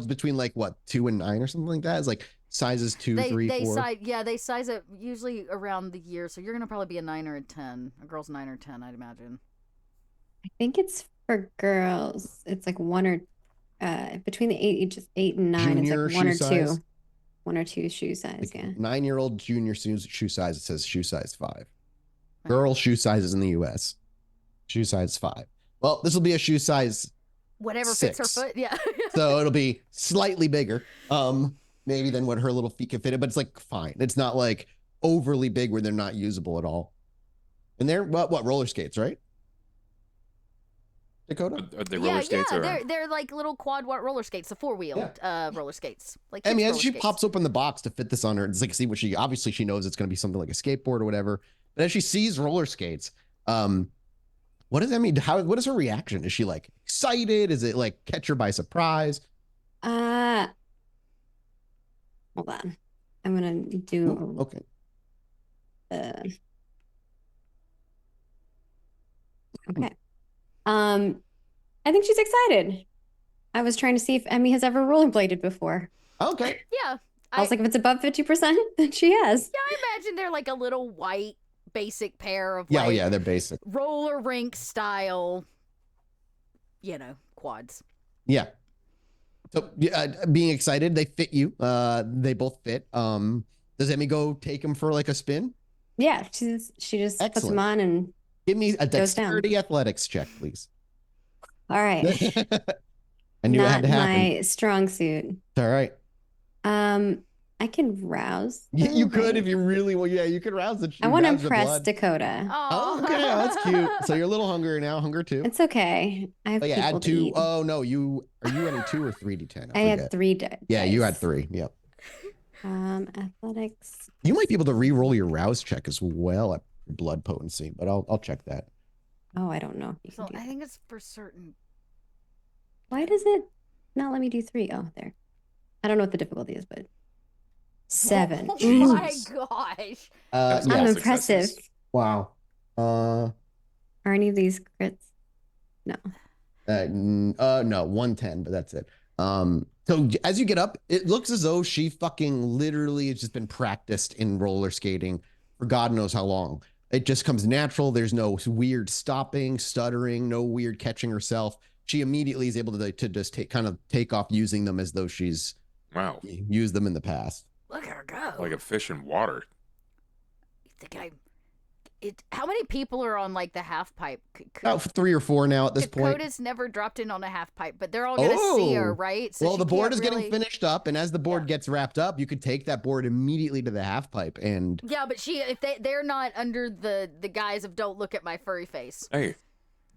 between like what 2 and 9 or something like that. It's like sizes 2, 3, 4. They size it usually around the year. So you're gonna probably be a 9 or a 10. A girl's 9 or 10, I'd imagine. I think it's for girls. It's like one or between the ages 8 and 9. Junior it's like one or shoe size? two. 1 or 2 shoe size. Like Yeah. 9-year-old junior shoe size. It says shoe size 5. Girl shoe sizes in the U.S. Shoe size 5. Well, this will be a shoe size. Whatever 6. fits her foot. Yeah. So it'll be slightly bigger, maybe than what her little feet can fit in, but it's like fine. It's not like overly big where they're not usable at all. And they're what roller skates, right? Dakota? Are they roller skates? Or... they're like little quad roller skates, the 4-wheeled roller skates. Like Emmy, as roller she skates. pops open the box to fit this on her, it's like see what she obviously she knows it's going to be something like a skateboard or whatever. But as she sees roller skates, what does Emmy? What is her reaction? Is she like excited? Is it like catch her by surprise? Hold on. I'm gonna do. Ooh, okay. Okay. I think she's excited. I was trying to see if Emmy has ever rollerbladed before. Okay. Yeah. I was like, if it's above 50%, then she has. Yeah, I imagine they're like a little white basic pair of Yeah, like, they're basic. roller rink style, quads. Yeah. So being excited, they fit you. They both fit. Does Emmy go take them for like a spin? Yeah, she just puts them on and give me a goes down. dexterity athletics check, please. All right. I knew it had to happen. My strong suit. All right. I can rouse. You could if you really well. Yeah, you could rouse the. I want to impress Dakota. Oh, okay, that's cute. So you're a little hungry now. Hunger 2. It's okay. I have people add 2. to eat. Oh no, are you adding 2 or 3d10? I had 3 dice. Yeah, you had 3. Yep. Athletics. You might be able to re-roll your rouse check as well at blood potency, but I'll check that. Oh, I don't know. So I think it's for certain. Why does it not let me do 3? Oh, there. I don't know what the difficulty is, but 7. Oh my gosh. I'm impressive. Wow. Are any of these crits? No. No, 110, but that's it. So as you get up, it looks as though she fucking literally has just been practiced in roller skating for God knows how long. It just comes natural. There's no weird stopping, stuttering, no weird catching herself. She immediately is able to just take off using them as though she's used them in the past. Look at her go. Like a fish in water. You think how many people are on like the half pipe? About 3 or 4 now at this point. Dakota's never dropped in on a half pipe, but they're all gonna see her, right? So well, the board is getting finished up, and as the board gets wrapped up, you could take that board immediately to the half pipe and. Yeah, but if they're not under the guise of don't look at my furry face. Hey,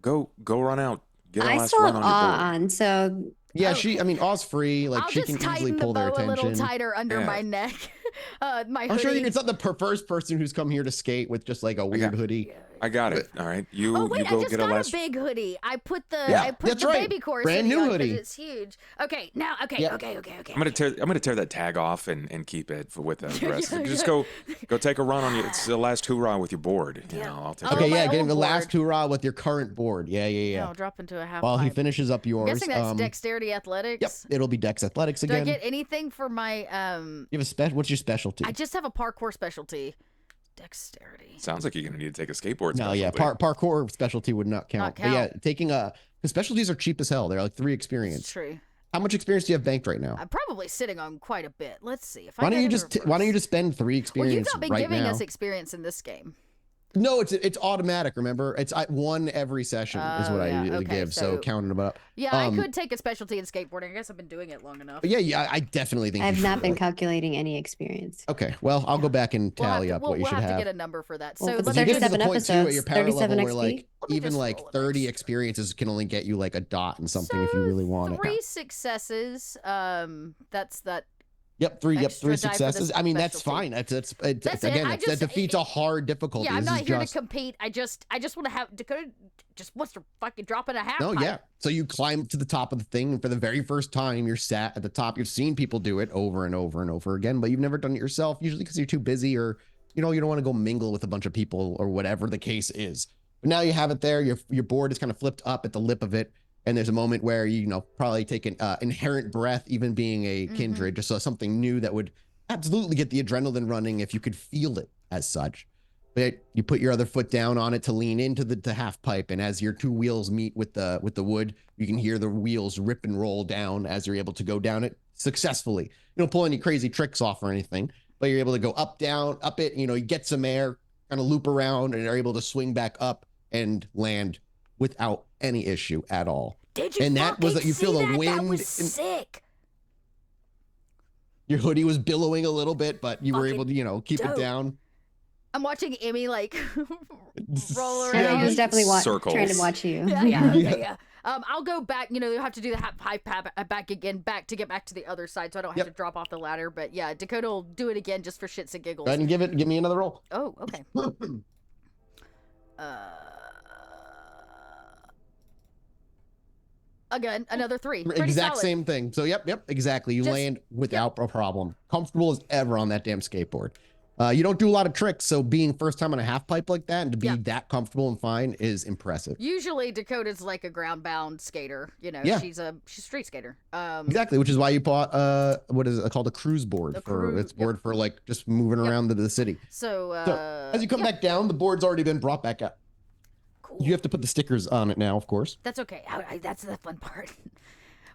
go run out. Get a I last still run have on your board. on, so yeah, Aw's free. Like I'll she can easily pull their attention. a little tighter under my neck. My hoodie. I'm sure it's not the first person who's come here to skate with just like a weird hoodie. I got it. All right, you go I just get a last. A big hoodie. I put the baby chorus brand new hoodie. It's huge. Okay, now okay. I'm gonna tear that tag off and keep it with the rest. Just go take a run on you. It's the last hoorah with your board. You know, I'll take. Okay, get the last hoorah with your current board. Yeah. I'll drop into a half. While he finishes up yours. I'm guessing that's dexterity athletics. Yep, it'll be dex athletics again. Do I get anything for my You have what's your specialty? I just have a parkour specialty. Dexterity. Sounds like you're gonna need to take a skateboard. No, yeah, parkour specialty would not count. But yeah, taking because specialties are cheap as hell. They're like 3 experience. It's true. How much experience do you have banked right now? I'm probably sitting on quite a bit. Let's see if why don't you just spend 3 experience? Well, you've not been right giving now. us experience in this game. No, it's automatic. Remember, it's 1 every session is what I usually give. So counting them up. Yeah, I could take a specialty in skateboarding. I guess I've been doing it long enough. But yeah, I definitely think I've not been calculating any experience. Okay, well, I'll go back and tally up what you should have. We'll have to get a number for that. Well, So it's you get to the 37 point too at your power 37 level where XP? like even like 30 experiences can only get you like a dot in something if you really want it. 3 successes. That's that. Yep, 3 extra die for successes. this I mean, that's specialty. fine. That's Again, it. that defeats a hard difficulty. Yeah, I'm This not is here just... to compete. I just want to have Dakota just wants to fucking drop in a half. No, pipe. yeah. So you climb to the top of the thing, and for the very first time, you're sat at the top. You've seen people do it over and over and over again, but you've never done it yourself, usually because you're too busy or, you don't want to go mingle with a bunch of people or whatever the case is. But now you have it there. Your board is kind of flipped up at the lip of it. And there's a moment where you probably take an inherent breath, even being a kindred, just so something new that would absolutely get the adrenaline running if you could feel it as such. But you put your other foot down on it to lean into the half pipe, and as your two wheels meet with the wood, you can hear the wheels rip and roll down as you're able to go down it successfully. You don't pull any crazy tricks off or anything, but you're able to go up, down, up it. You get some air, kind of loop around, and are able to swing back up and land without any issue at all. Did you? And that was that you feel the wind. That was sick. Your hoodie was billowing a little bit, but you were able to keep it down. I'm watching Emmy like roll around. Yeah, I was definitely trying to watch you. Yeah. I'll go back. You'll have to do the high back again, to get back to the other side, so I don't have to drop off the ladder. But yeah, Dakota will do it again just for shits and giggles. Go ahead and give me another roll. Oh, okay. Again, another 3. Pretty exact solid. Same thing. So yep, exactly. You land without a problem. Comfortable as ever on that damn skateboard. You don't do a lot of tricks, so being first time on a half pipe like that and to be that comfortable and fine is impressive. Usually Dakota's like a ground bound skater. She's a street skater. Exactly, which is why you bought what is it called, a cruise board it's board for like just moving around the city. So as you come back down, the board's already been brought back up. Cool. You have to put the stickers on it now, of course. That's okay. That's the fun part.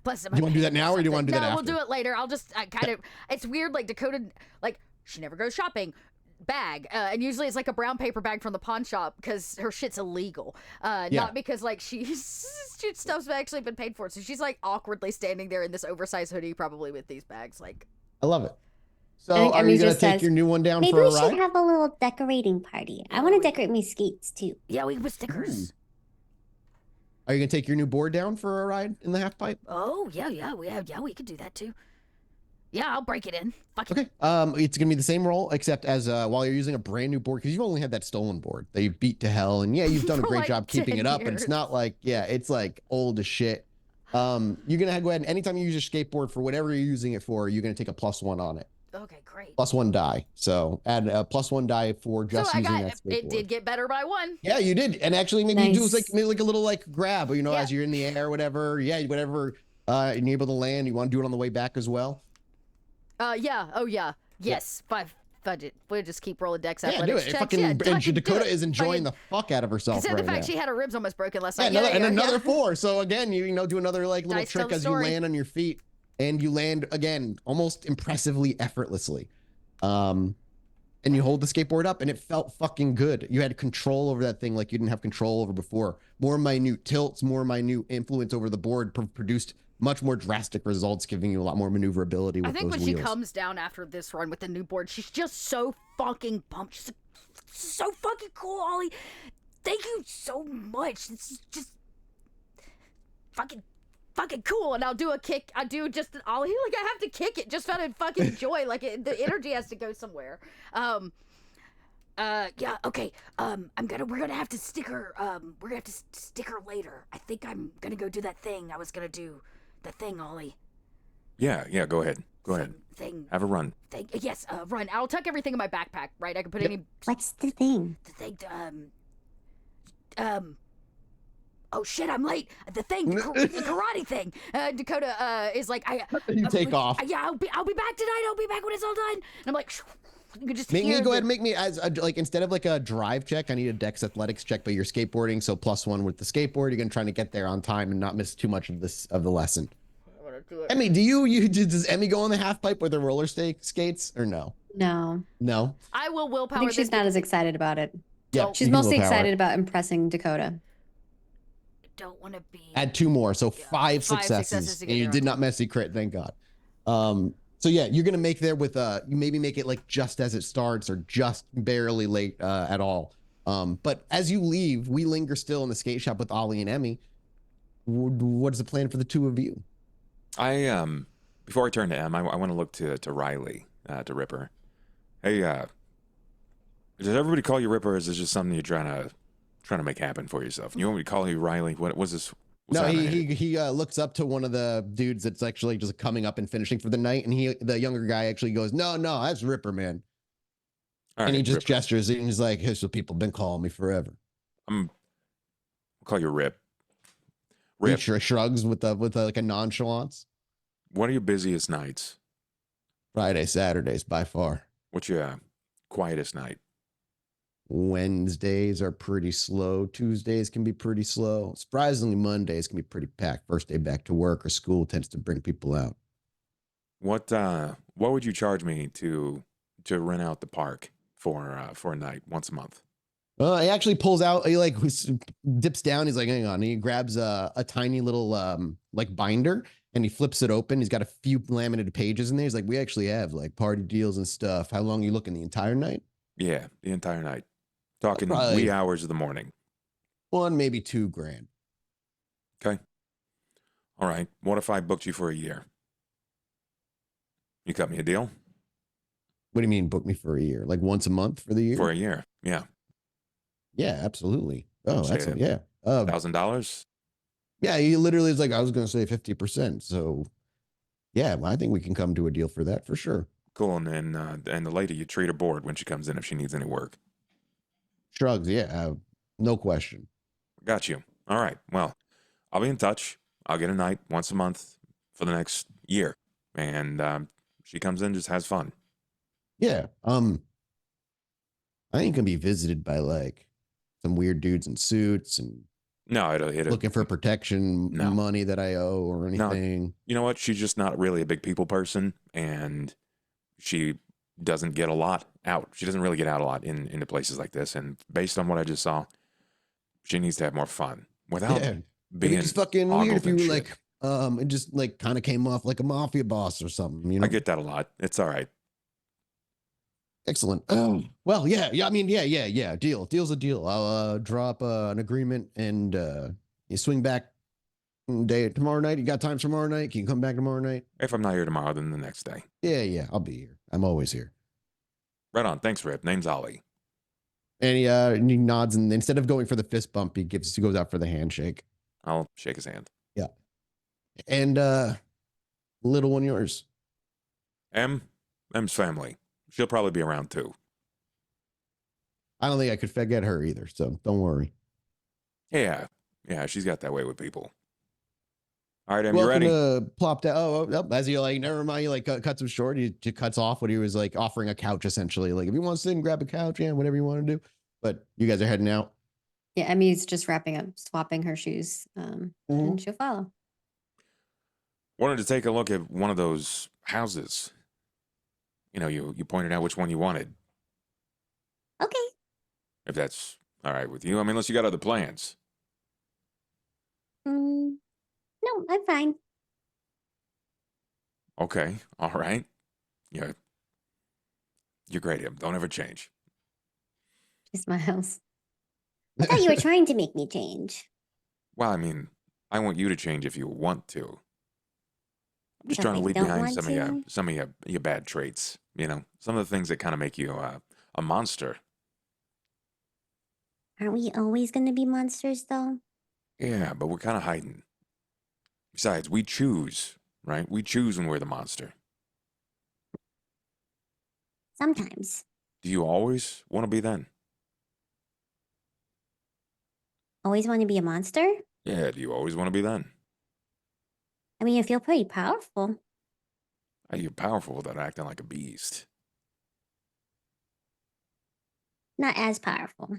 Plus, do you want to do that now, or do you want to do that after? No, we'll do it later. I'll just it's weird. Like Dakota, she never goes shopping. Bag, and usually it's like a brown paper bag from the pawn shop because her shit's illegal. Not because stuff's actually been paid for. So she's like awkwardly standing there in this oversized hoodie, probably with these bags. Like, I love it. So are you gonna take your new one down for a ride? Maybe we should have a little decorating party. I want to decorate my skates too. Yeah, we can put stickers. Are you gonna take your new board down for a ride in the half pipe? Oh yeah, we could do that too. Yeah, I'll break it in. Fuck it. It's gonna be the same roll, except as while you're using a brand new board, because you've only had that stolen board that you beat to hell, and you've done a great job keeping it up, and it's not like it's like old as shit. You're gonna go ahead and anytime you use your skateboard for whatever you're using it for, you're gonna take a +1 on it. Okay, great. +1 die. So add a +1 die for just using that skateboard. It did get better by 1. Yeah, you did, and actually maybe you do like a little grab, as you're in the air, whatever. Yeah, whatever. And you're able to land. You want to do it on the way back as well. Yeah. Oh, yeah. Yes. 5 budget. We'll just keep rolling decks. Yeah, do it. Dakota is enjoying the fuck out of herself right now. The fact she had her ribs almost broken last night. Another 4. So again, do another little trick as you land on your feet, and you land again almost impressively effortlessly. And you hold the skateboard up, and it felt fucking good. You had control over that thing like you didn't have control over before. More minute tilts, more minute influence over the board produced much more drastic results, giving you a lot more maneuverability with those wheels. I think when she comes down after this run with the new board, she's just so fucking pumped. She's like, so fucking cool, Ollie. Thank you so much. This is just fucking cool. And I'll do a kick. I do just an Ollie. Like, I have to kick it just out of fucking joy. Like, the energy has to go somewhere. Yeah, okay. We're gonna have to sticker, sticker later. I think I'm gonna go do that thing I was gonna do. The thing, Ollie. Yeah, go ahead. Go ahead. Have a run. Yes, run. I'll tuck everything in my backpack, right? I can put any... What's the thing? The thing, oh shit, I'm late. The thing, the karate thing. Dakota, is like, you take off. Yeah, I'll be back tonight. I'll be back when it's all done. And I'm like... You could just go ahead and make me as instead of like a drive check, I need a Dex Athletics check, but you're skateboarding, so +1 with the skateboard. You're gonna try to get there on time and not miss too much of the lesson. I wanna do it. Emmy, does Emmy go on the half pipe with her roller skates or no? No. I will willpower. I think she's not as excited about it. Yeah, she's mostly excited about impressing Dakota. I don't want to be. Add 2 more, so 5 successes, and you did not messy crit, thank God. So yeah, you're gonna make there with you maybe make it like just as it starts or just barely late at all. But as you leave, we linger still in the skate shop with Ollie and Emmy. What is the plan for the 2 of you? Before I turn to Em, I want to look to Riley, to Ripper. Hey, does everybody call you Ripper, or is this just something you're trying to make happen for yourself? You want me to call you Riley? What was this? No, he looks up to one of the dudes that's actually just coming up and finishing for the night, and the younger guy actually goes, no, that's Ripper, man. All and he just gestures, and he's like, here's what people have been calling me forever. I'll call you Rip. Rip, shrugs with like a nonchalance. what are your busiest nights? Friday, Saturdays by far. What's your quietest night? Wednesdays are pretty slow. Tuesdays can be pretty slow. Surprisingly, Mondays can be pretty packed. First day back to work or school tends to bring people out. What would you charge me to rent out the park for a night once a month? He actually pulls out. He like dips down. He's like, hang on. He grabs a tiny little like binder and he flips it open. He's got a few laminated pages in there. He's like, we actually have like party deals and stuff. How long are you looking? The entire night? Yeah, the entire night. Talking Probably wee hours of the morning. maybe $2,000. Okay. All right. What if I booked you for a year? You cut me a deal? What do you mean book me for a year? Like once a month for the year? For a year. Yeah. Yeah, absolutely. Oh, Say excellent. it. Yeah. $1,000? Yeah, he literally is like, I was going to say 50%. So yeah, well, I think we can come to a deal for that for sure. Cool. And then and the lady, you treat her board when she comes in if she needs any work. Shrugs. Yeah, no question. Got you. All right. Well, I'll be in touch. I'll get a night once a month for the next year. And she comes in, just has fun. Yeah. I ain't gonna be visited by like some weird dudes in suits and No, it'll looking for protection No. money that I owe or anything. You know what? She's just not really a big people person, and she doesn't get a lot out. She doesn't really get out a lot into places like this. And based on what I just saw, she needs to have more fun without Yeah. being It's fucking weird if ogled you and were shit. like, it just like kind of came off like a mafia boss or something, you know? I get that a lot. It's all right. Excellent. Well, yeah. I mean, yeah. Deal's a deal. I'll drop an agreement and you swing back tomorrow night. You got time tomorrow night? Can you come back tomorrow night? If I'm not here tomorrow, then the next day. Yeah. I'll be here. I'm always here. Right on. Thanks, Rip. Name's Ollie. And he nods, and instead of going for the fist bump, he goes out for the handshake. I'll shake his hand. Yeah. And little one yours. M's family. She'll probably be around too. I don't think I could forget her either, so don't worry. Yeah, she's got that way with people. All right, Em, you Welcome ready? to plop down. Oh, as he like, never mind. He like cuts him short. He just cuts off what he was like offering a couch essentially. Like if you want to sit and grab a couch, yeah, whatever you want to do. But you guys are heading out. Yeah, Emmy's just wrapping up, swapping her shoes, and she'll follow. Wanted to take a look at one of those houses. You know, you pointed out which one you wanted. Okay. If that's all right with you. I mean, unless you got other plans. No, I'm fine. Okay, all right. Yeah, you're great, Em. Don't ever change. She smiles. I thought you were trying to make me change. Well, I mean, I want you to change if you want to. I'm just So trying to if I leave don't behind want some of your bad traits. You know, some of the things that kind of make you a monster. Aren't we always going to be monsters, though? Yeah, but we're kind of hiding. Besides, we choose, right? We choose when we're the monster. Sometimes. Do you always want to be then? Always want to be a monster? Yeah, do you always want to be then? I mean, I feel pretty powerful. You're powerful without acting like a beast. Not as powerful.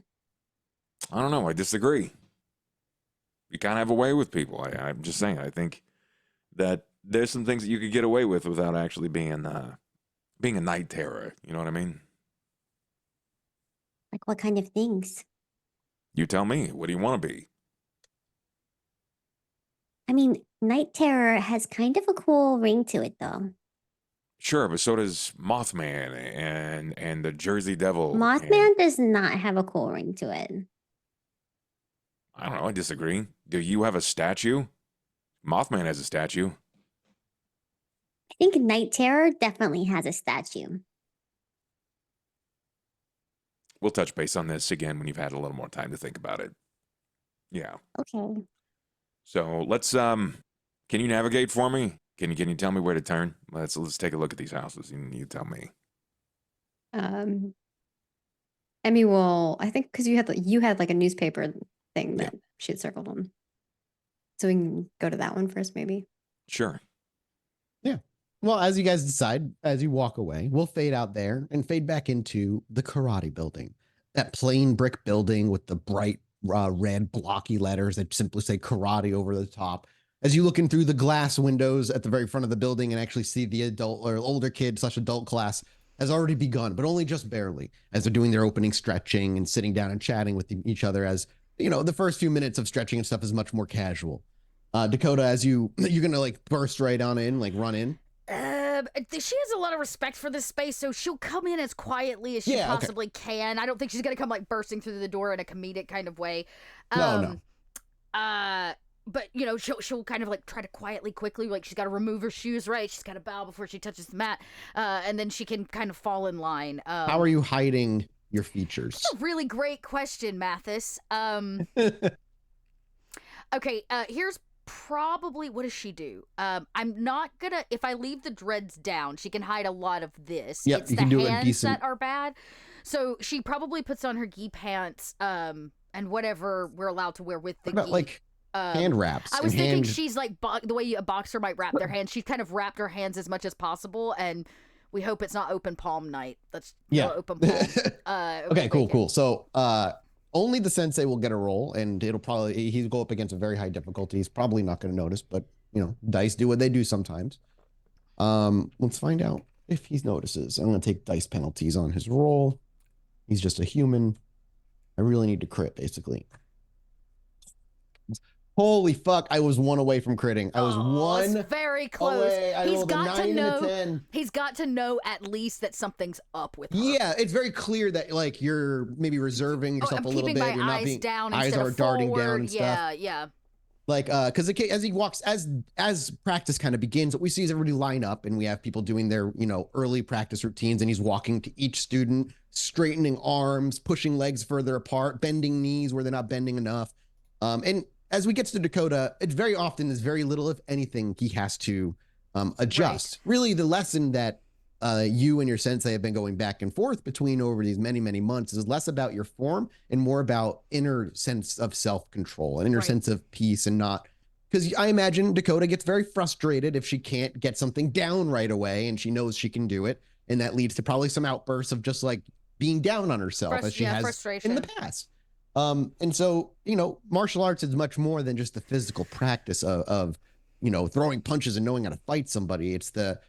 I don't know. I disagree. You kind of have a way with people. I'm just saying. I think that there's some things that you could get away with without actually being a night terror. You know what I mean? Like what kind of things? You tell me. What do you want to be? I mean, night terror has kind of a cool ring to it, though. Sure, but so does Mothman and the Jersey Devil. Mothman does not have a cool ring to it. I don't know. I disagree. Do you have a statue? Mothman has a statue. I think night terror definitely has a statue. We'll touch base on this again when you've had a little more time to think about it. Yeah. Okay. So let's can you navigate for me? Can you tell me where to turn? Let's take a look at these houses and you tell me. Emmy will, I think, because you had like a newspaper thing that she had circled on. So we can go to that one first, maybe. Sure. Yeah. Well, as you guys decide, as you walk away, we'll fade out there and fade back into the karate building. That plain brick building with the bright red blocky letters that simply say karate over the top. As you look in through the glass windows at the very front of the building and actually see the adult or older kid / adult class has already begun, but only just barely, as they're doing their opening stretching and sitting down and chatting with each other. As you know, the first few minutes of stretching and stuff is much more casual. Dakota, as you're gonna like burst right on in, like run in. She has a lot of respect for this space, so she'll come in as quietly as she possibly can. I don't think she's gonna come like bursting through the door in a comedic kind of way. No. But you know, she'll kind of like try to quickly, like she's got to remove her shoes, right? She's got to bow before she touches the mat, and then she can kind of fall in line. How are you hiding your features? That's a really great question, Mathis. Okay, here's probably, what does she do? I'm not gonna, if I leave the dreads down, she can hide a lot of this. Yep, it's you the can do hands that are bad. So she probably puts on her gi pants, and whatever we're allowed to wear with the what about gi. like hand wraps? I was thinking she's like the way a boxer might wrap their hands. She's kind of wrapped her hands as much as possible, and we hope it's not open palm night. Let's open palm. Okay, cool. So only the sensei will get a roll, and he'll go up against a very high difficulty. He's probably not going to notice, but you know, dice do what they do sometimes. Let's find out if he notices. I'm going to take dice penalties on his roll. He's just a human. I really need to crit, basically. Holy fuck, I was 1 away from critting. I was one very close. away. I rolled a 9 and a 10. He's got to know at least that something's up with her. Yeah, it's very clear that like you're maybe reserving yourself a little bit. Keeping You're my not eyes being down eyes instead are of darting forward. down and stuff. Yeah. Like because as he walks, as practice kind of begins, what we see is everybody line up, and we have people doing their early practice routines, and he's walking to each student, straightening arms, pushing legs further apart, bending knees where they're not bending enough, and as we get to Dakota, it very often is very little, if anything, he has to adjust. Right. Really, the lesson that you and your sensei have been going back and forth between over these many, many months is less about your form and more about inner sense of self-control, an inner sense of peace, and not, because I imagine Dakota gets very frustrated if she can't get something down right away, and she knows she can do it, and that leads to probably some outbursts of just like being down on herself as she has in the past. And so, martial arts is much more than just the physical practice of throwing punches and knowing how to fight somebody. It's the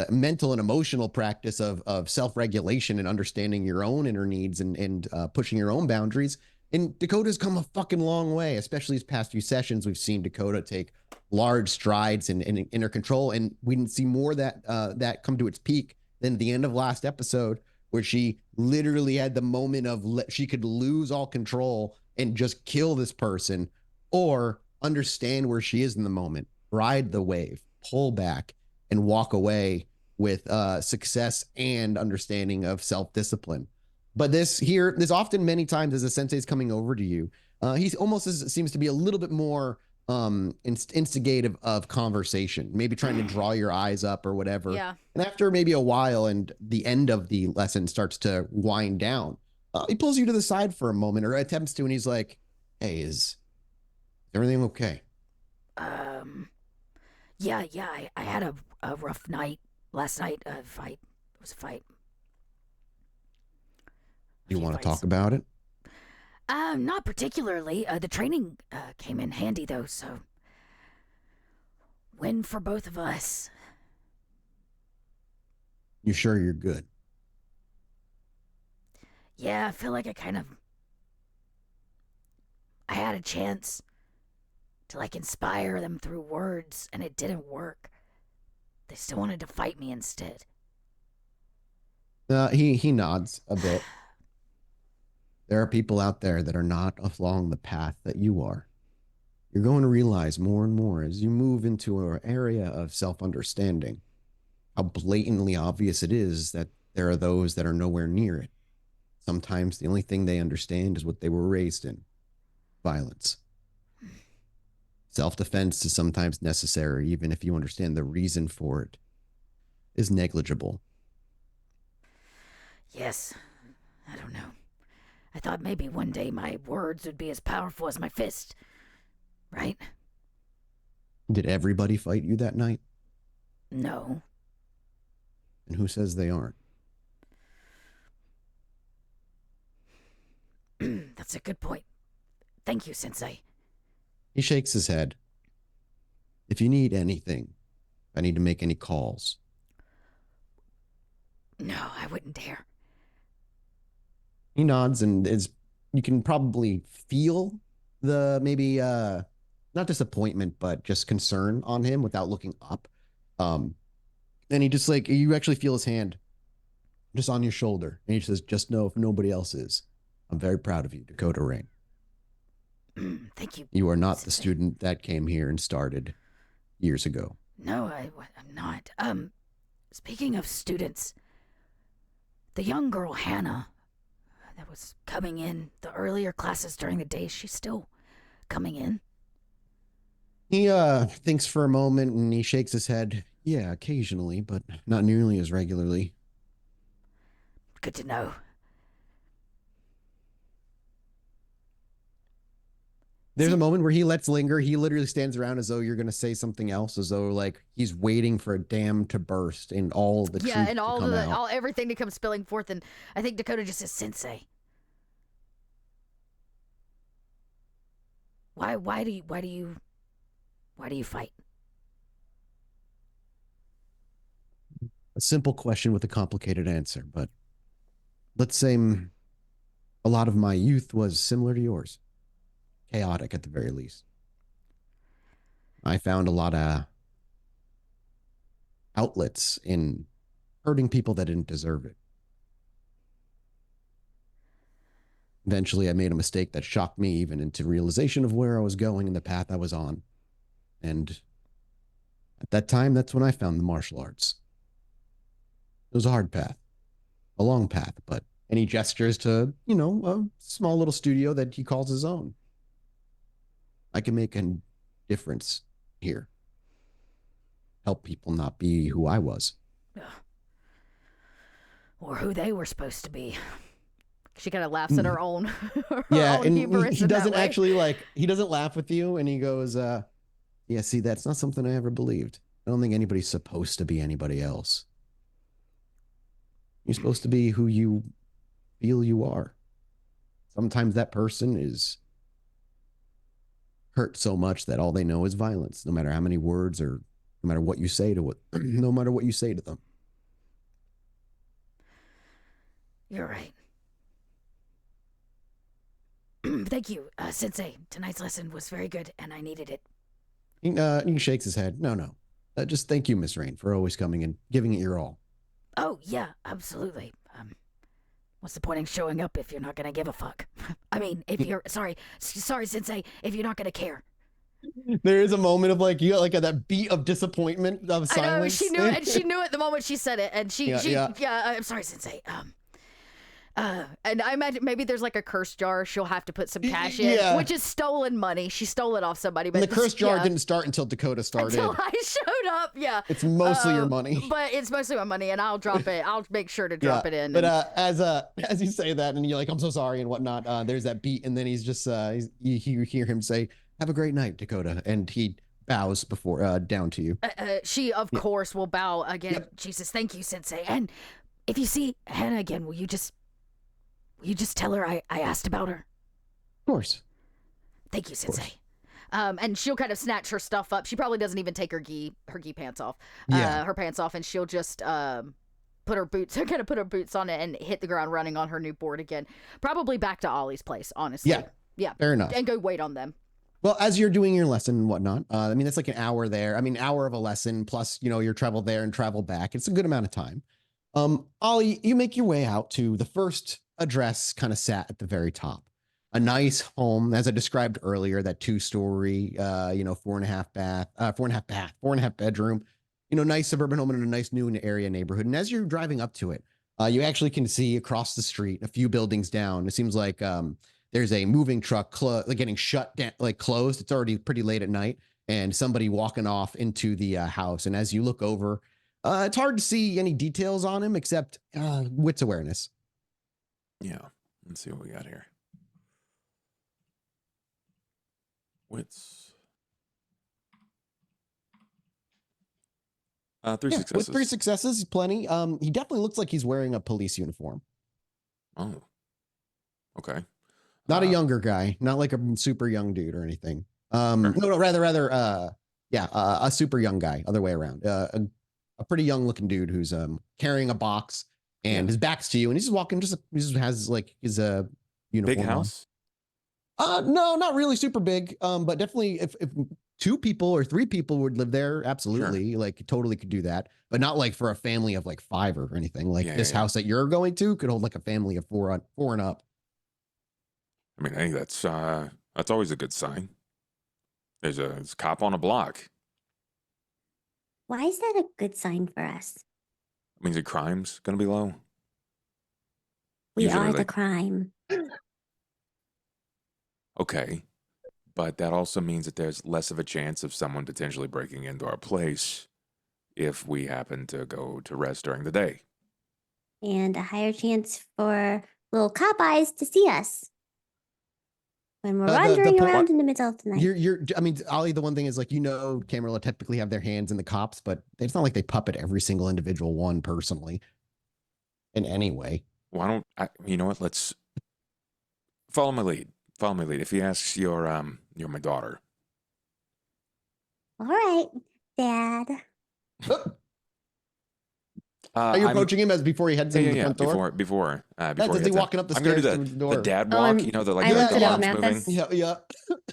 mental and emotional practice of self-regulation and understanding your own inner needs and pushing your own boundaries. And Dakota's come a fucking long way, especially these past few sessions. We've seen Dakota take large strides in inner control, and we didn't see more that come to its peak than the end of last episode, where she literally had the moment of she could lose all control and just kill this person, or understand where she is in the moment, ride the wave, pull back, and walk away with success and understanding of self-discipline. But this often, many times, as a sensei's coming over to you, he almost seems to be a little bit more instigative of conversation, maybe trying to draw your eyes up or whatever. Yeah. And after maybe a while and the end of the lesson starts to wind down, he pulls you to the side for a moment, or attempts to, and he's like, "Hey, is everything okay?" Yeah, I had a rough night last night. Fight. It was a fight. You want to talk about it? Not particularly. The training came in handy, though, so... Win for both of us. You sure you're good? Yeah, I feel like I had a chance to, inspire them through words, and it didn't work. They still wanted to fight me instead. He nods a bit. There are people out there that are not along the path that you are. You're going to realize more and more as you move into an area of self-understanding how blatantly obvious it is that there are those that are nowhere near it. Sometimes the only thing they understand is what they were raised in: violence. Self-defense is sometimes necessary, even if you understand the reason for it is negligible. Yes, I don't know. I thought maybe one day my words would be as powerful as my fist, right? Did everybody fight you that night? No. And who says they aren't? That's a good point. Thank you, Sensei. He shakes his head. If you need anything, I need to make any calls. No, I wouldn't dare. He nods and you can probably feel the maybe not disappointment, but just concern on him without looking up. And he just like, you actually feel his hand just on your shoulder. And he says, just know if nobody else is, I'm very proud of you, Dakota Rain. Thank you. You are not the student that came here and started years ago. No, I'm not. Speaking of students, the young girl Hannah that was coming in the earlier classes during the day, she's still coming in. He thinks for a moment and he shakes his head. Yeah, occasionally, but not nearly as regularly. Good to know. There's a moment where he lets linger. He literally stands around as though you're going to say something else, as though like he's waiting for a dam to burst and all the truth and all to come out. all everything to come spilling forth. And I think Dakota just says, "Sensei, why do you fight?" A simple question with a complicated answer, but let's say a lot of my youth was similar to yours. Chaotic at the very least. I found a lot of outlets in hurting people that didn't deserve it. Eventually, I made a mistake that shocked me even into realization of where I was going and the path I was on. And at that time, that's when I found the martial arts. It was a hard path, a long path, but and he gestures to, a small little studio that he calls his own. I can make a difference here. Help people not be who I was. Or who they were supposed to be. she kind of laughs at her own, and hubris he in that doesn't way. actually he doesn't laugh with you, and he goes, yeah, see, that's not something I ever believed. I don't think anybody's supposed to be anybody else. You're supposed to be who you feel you are. Sometimes that person is hurt so much that all they know is violence, no matter how many words or no matter what you say to it, no matter what you say to them. You're right. Thank you, Sensei. Tonight's lesson was very good, and I needed it. He shakes his head. No. Just thank you, Miss Rain, for always coming and giving it your all. Oh, yeah, absolutely. What's the point in showing up if you're not going to give a fuck? I mean, if you're... Sorry, Sensei, if you're not going to care. There is a moment of you got that beat of disappointment, of silence. I know, she knew it, and she knew it the moment she said it, and I'm sorry, Sensei. And I imagine maybe there's a curse jar she'll have to put some cash in, which is stolen money. She stole it off somebody. But and the curse jar didn't start until Dakota started. Until I showed up, It's mostly your money. But it's mostly my money, and I'll drop it. I'll make sure to drop it in. But as you say that, and you're like, I'm so sorry and whatnot, there's that beat, and then he's just, you hear him say, have a great night, Dakota. And he bows before down to you. She, of course, will bow again. Yep. She says, thank you, Sensei. And if you see Hannah again, will you just tell her I asked about her? Of course. Thank you, Sensei. And she'll kind of snatch her stuff up. She probably doesn't even take her gi pants off. Her pants off, and she'll just put her boots on it and hit the ground running on her new board again. Probably back to Ollie's place, honestly. Yeah. Fair enough. And go wait on them. Well, as you're doing your lesson and whatnot, that's like an hour there. Hour of a lesson plus, your travel there and travel back. It's a good amount of time. Ollie, you make your way out to the first address, kind of sat at the very top. A nice home, as I described earlier, that 2-story, 4.5 bedroom, nice suburban home in a nice new area neighborhood. And as you're driving up to it, you actually can see across the street, a few buildings down. It seems like there's a moving truck getting shut down, closed. It's already pretty late at night, and somebody walking off into the house. And as you look over, it's hard to see any details on him except wits awareness. Yeah, let's see what we got here. Wits. 3 Yeah, successes. with 3 successes, plenty. He definitely looks like he's wearing a police uniform. Oh, okay. Not a younger guy, not like a super young dude or anything. Sure. No, rather, a super young guy, other way around. A pretty young looking dude who's carrying a box and his back's to you, and he's just walking. He just has like his uniform. Big house. No, not really super big. But definitely, if 2 people or 3 people would live there, absolutely, like totally could do that. But not like for a family of like 5 or anything. Like this house that you're going to could hold like a family of 4 and up. I mean, hey, that's always a good sign. There's a cop on a block. Why is that a good sign for us? It means the crime's gonna be low. We Usually are they- the crime. Okay, but that also means that there's less of a chance of someone potentially breaking into our place if we happen to go to rest during the day. And a higher chance for little cop eyes to see us when we're wandering around in the middle of the night. I mean, Ollie, the one thing is like, Camarilla typically have their hands in the cops, but it's not like they puppet every single individual one personally in any way. Why don't you know what? Let's follow my lead. Follow my lead. If he asks, you're my daughter. All right, Dad. Are you approaching him as before he heads into the front door? Before Does he walking up the I'm gonna stairs do to the door? the dad walk. You know, I looked the it up, arms Mathis. moving. Yeah.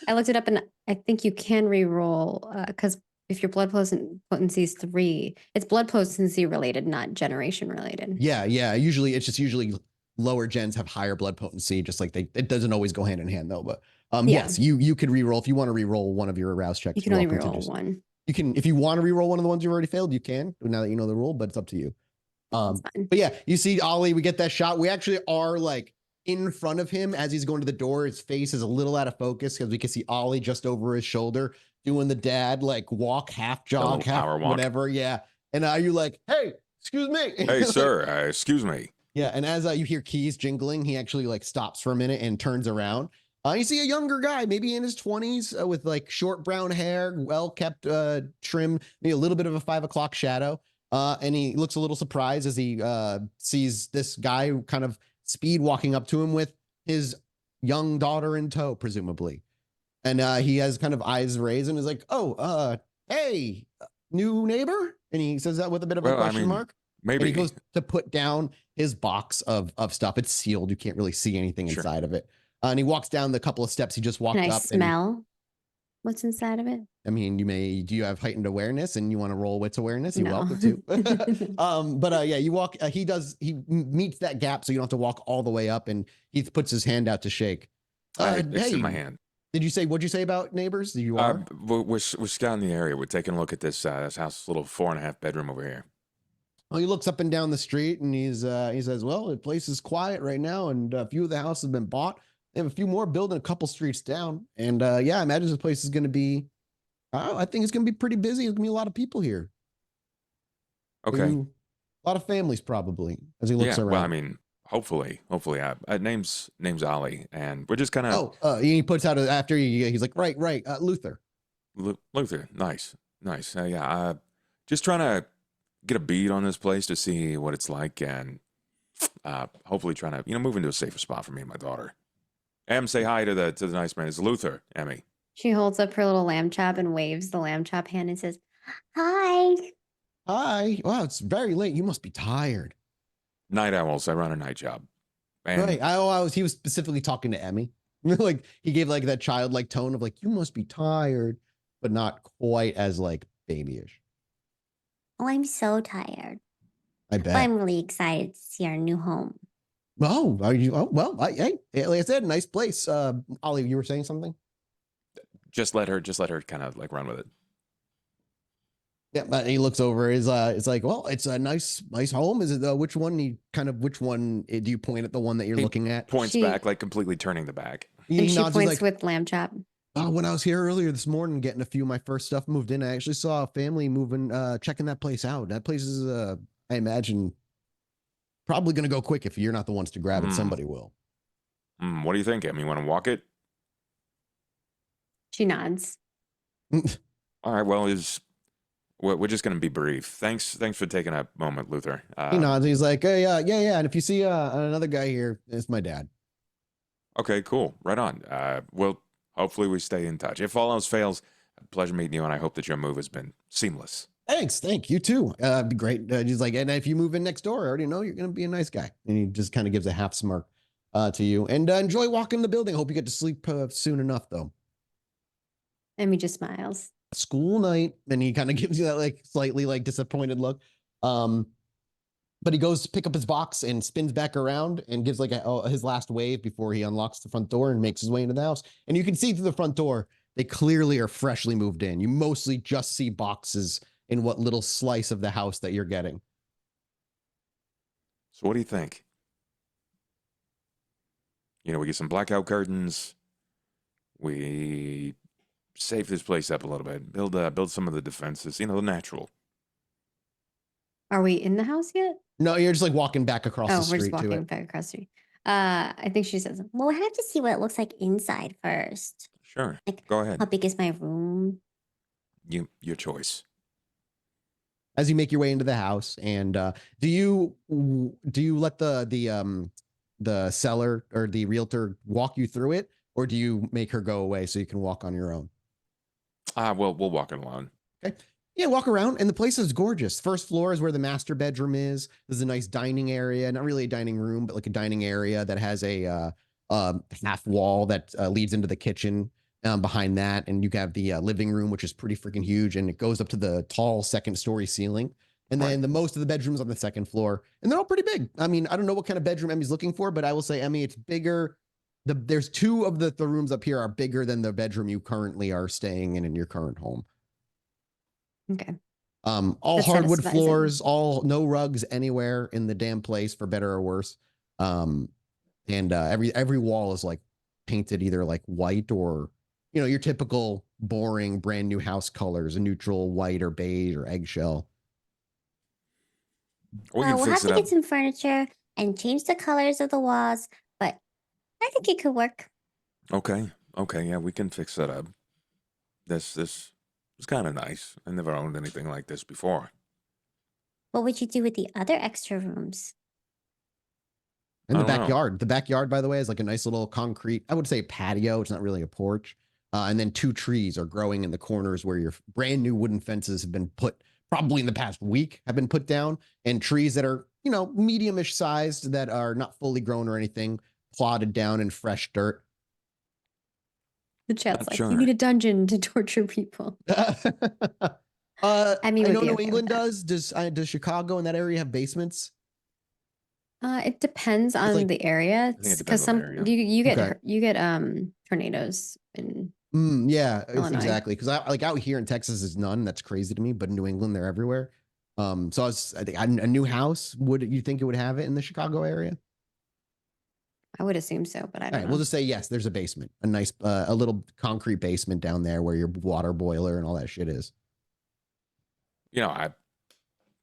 I looked it up, and I think you can re-roll because if your blood potency is 3, it's blood potency related, not generation related. Yeah. Usually lower gens have higher blood potency, just like it doesn't always go hand in hand though. But yes, you could re-roll if you want to re-roll one of your arouse checks. You can only re-roll one. You can, if you want to re-roll one of the ones you've already failed, you can. Now that you know the rule, but it's up to you. But yeah, you see Ollie, we get that shot. We actually are like in front of him as he's going to the door. His face is a little out of focus because we can see Ollie just over his shoulder doing the dad like walk, half jog, half power walk. whatever. Yeah. And you like, hey, excuse me. Hey, sir, excuse me. Yeah. And as you hear keys jingling, he actually like stops for a minute and turns around. You see a younger guy, maybe in his 20s, with like short brown hair, well kept, trim, maybe a little bit of a 5 o'clock shadow. And he looks a little surprised as he sees this guy kind of speed walking up to him with his young daughter in tow, presumably. And he has kind of eyes raised and is like, oh, hey, new neighbor? And he says that with a bit of a question mark. Maybe. And he goes to put down his box of stuff. It's sealed. You can't really see anything inside of it. And he walks down the couple of steps he just walked up. Can I smell what's inside of it? I mean, do you have heightened awareness and you want to roll wits awareness? You're welcome to. But you walk, he meets that gap so you don't have to walk all the way up, and he puts his hand out to shake. It's in my hand. What'd you say about neighbors? You are? We're scouting the area. We're taking a look at this house, little 4.5 bedroom over here. Well, he looks up and down the street and he says, well, the place is quiet right now, and a few of the houses have been bought. They have a few more building a couple streets down. And I imagine this place is going to be, I think it's going to be pretty busy. There's going to be a lot of people here. Okay. A lot of families probably as he looks around. Well, I mean, hopefully. Name's Ollie, and we're just kind of. He puts out after he's like, right. Luther. Luther. Nice. Just trying to get a bead on this place to see what it's like, and hopefully trying to, move into a safer spot for me and my daughter. Em, say hi to the nice man. It's Luther, Emmy. She holds up her little lamb chop and waves the lamb chop hand and says, "Hi." Hi. Wow, it's very late. You must be tired. Night owls. I run a night job. And right. He was specifically talking to Emmy. Like he gave like that childlike tone of like, you must be tired, but not quite as like babyish. Oh, I'm so tired. I bet. But I'm really excited to see our new home. Oh, are you? Oh, well, hey, like I said, nice place. Ollie, you were saying something? Just let her kind of like run with it. Yeah, but he looks over. It's like, well, it's a nice home. Is it which one? Which one do you point at? The one that you're looking at? Points back, like completely turning the back. And she points with lamb chop. When I was here earlier this morning, getting a few of my first stuff moved in, I actually saw a family moving, checking that place out. That place is, I imagine, probably going to go quick. If you're not the ones to grab it, somebody will. What do you think, Emmy? You want to walk it? She nods. All right. Well, We're just going to be brief. Thanks for taking a moment, Luther. He nods. He's like, hey, yeah. And if you see another guy here, it's my dad. Okay, cool. Right on. Well, hopefully we stay in touch. If all else fails, pleasure meeting you, and I hope that your move has been seamless. Thank you too. Be great. He's like, and if you move in next door, I already know you're gonna be a nice guy. And he just kind of gives a half smirk to you. And enjoy walking the building. Hope you get to sleep soon enough, though. Emmy just smiles. School night, and he kind of gives you that like slightly like disappointed look. But he goes to pick up his box and spins back around and gives like his last wave before he unlocks the front door and makes his way into the house. And you can see through the front door, they clearly are freshly moved in. You mostly just see boxes in what little slice of the house that you're getting. So what do you think? You know, we get some blackout curtains. We save this place up a little bit. Build some of the defenses. You know, the natural. Are we in the house yet? No, you're just like walking back across the Oh, we're street just to walking it. back across the street. I think she says, Well, we have to see what it looks like inside first. Sure. Like, Go ahead. how big is my room? Your choice. As you make your way into the house, and do you let the seller or the realtor walk you through it, or do you make her go away so you can walk on your own? We'll walk it alone. Okay. Yeah, walk around, and the place is gorgeous. First floor is where the master bedroom is. There's a nice dining area, not really a dining room, but like a dining area that has a half wall that leads into the kitchen. Behind that, and you have the living room, which is pretty freaking huge, and it goes up to the tall second-story ceiling. And then the most of the bedrooms on the second floor, and they're all pretty big. I mean, I don't know what kind of bedroom Emmy's looking for, but I will say, Emmy, it's bigger. There's two of the rooms up here are bigger than the bedroom you currently are staying in your current home. okay. All That's hardwood satisfying. floors, no rugs anywhere in the damn place, for better or worse. And every wall is like painted either like white or, you know, your typical boring brand new house colors, a neutral white or beige or eggshell. We can We'll fix have it to up. get some furniture and change the colors of the walls, but I think it could work. Okay, yeah, we can fix that up. This is kind of nice. I never owned anything like this before. What would you do with the other extra rooms? And I the don't know. backyard. The backyard, by the way, is like a nice little concrete, I would say patio. It's not really a porch. And then 2 trees are growing in the corners where your brand new wooden fences have been put, probably in the past week, have been put down. And trees that are, you know, medium-ish sized, that are not fully grown or anything, plotted down in fresh dirt. The chat's Not like, sure. you need a dungeon to torture people. I mean, know would be New okay with England that. does Chicago and that area have basements? It depends on like- the area. think it Because depends on some the area. you get Okay. you get tornadoes in Yeah, Illinois. exactly. Because I like out here in Texas is none. That's crazy to me. But in New England, they're everywhere. So I think a new house, would you think it would have it in the Chicago area? I would assume so, but I All don't right, know. we'll just say yes. There's a basement, a nice, a little concrete basement down there where your water boiler and all that shit is. You know, I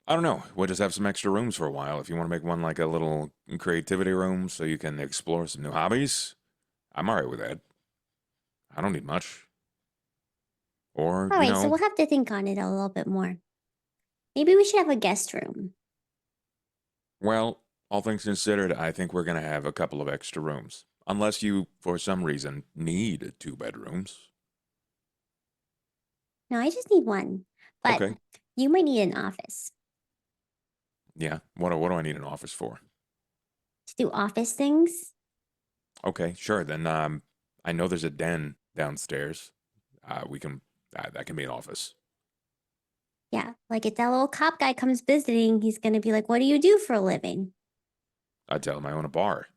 don't know. We'll just have some extra rooms for a while. If you want to make one like a little creativity room so you can explore some new hobbies, I'm all right with that. I don't need much. Or, All right, you know, so we'll have to think on it a little bit more. Maybe we should have a guest room. well, all things considered, I think we're going to have a couple of extra rooms. Unless you, for some reason, need 2 bedrooms. No, I just need one. But Okay. you might need an office Yeah. What do I need an office for? to do office things. Okay, sure. Then I know there's a den downstairs. That can be an office. Yeah, like if that little cop guy comes visiting, he's going to be like, what do you do for a living? I tell him I own a bar.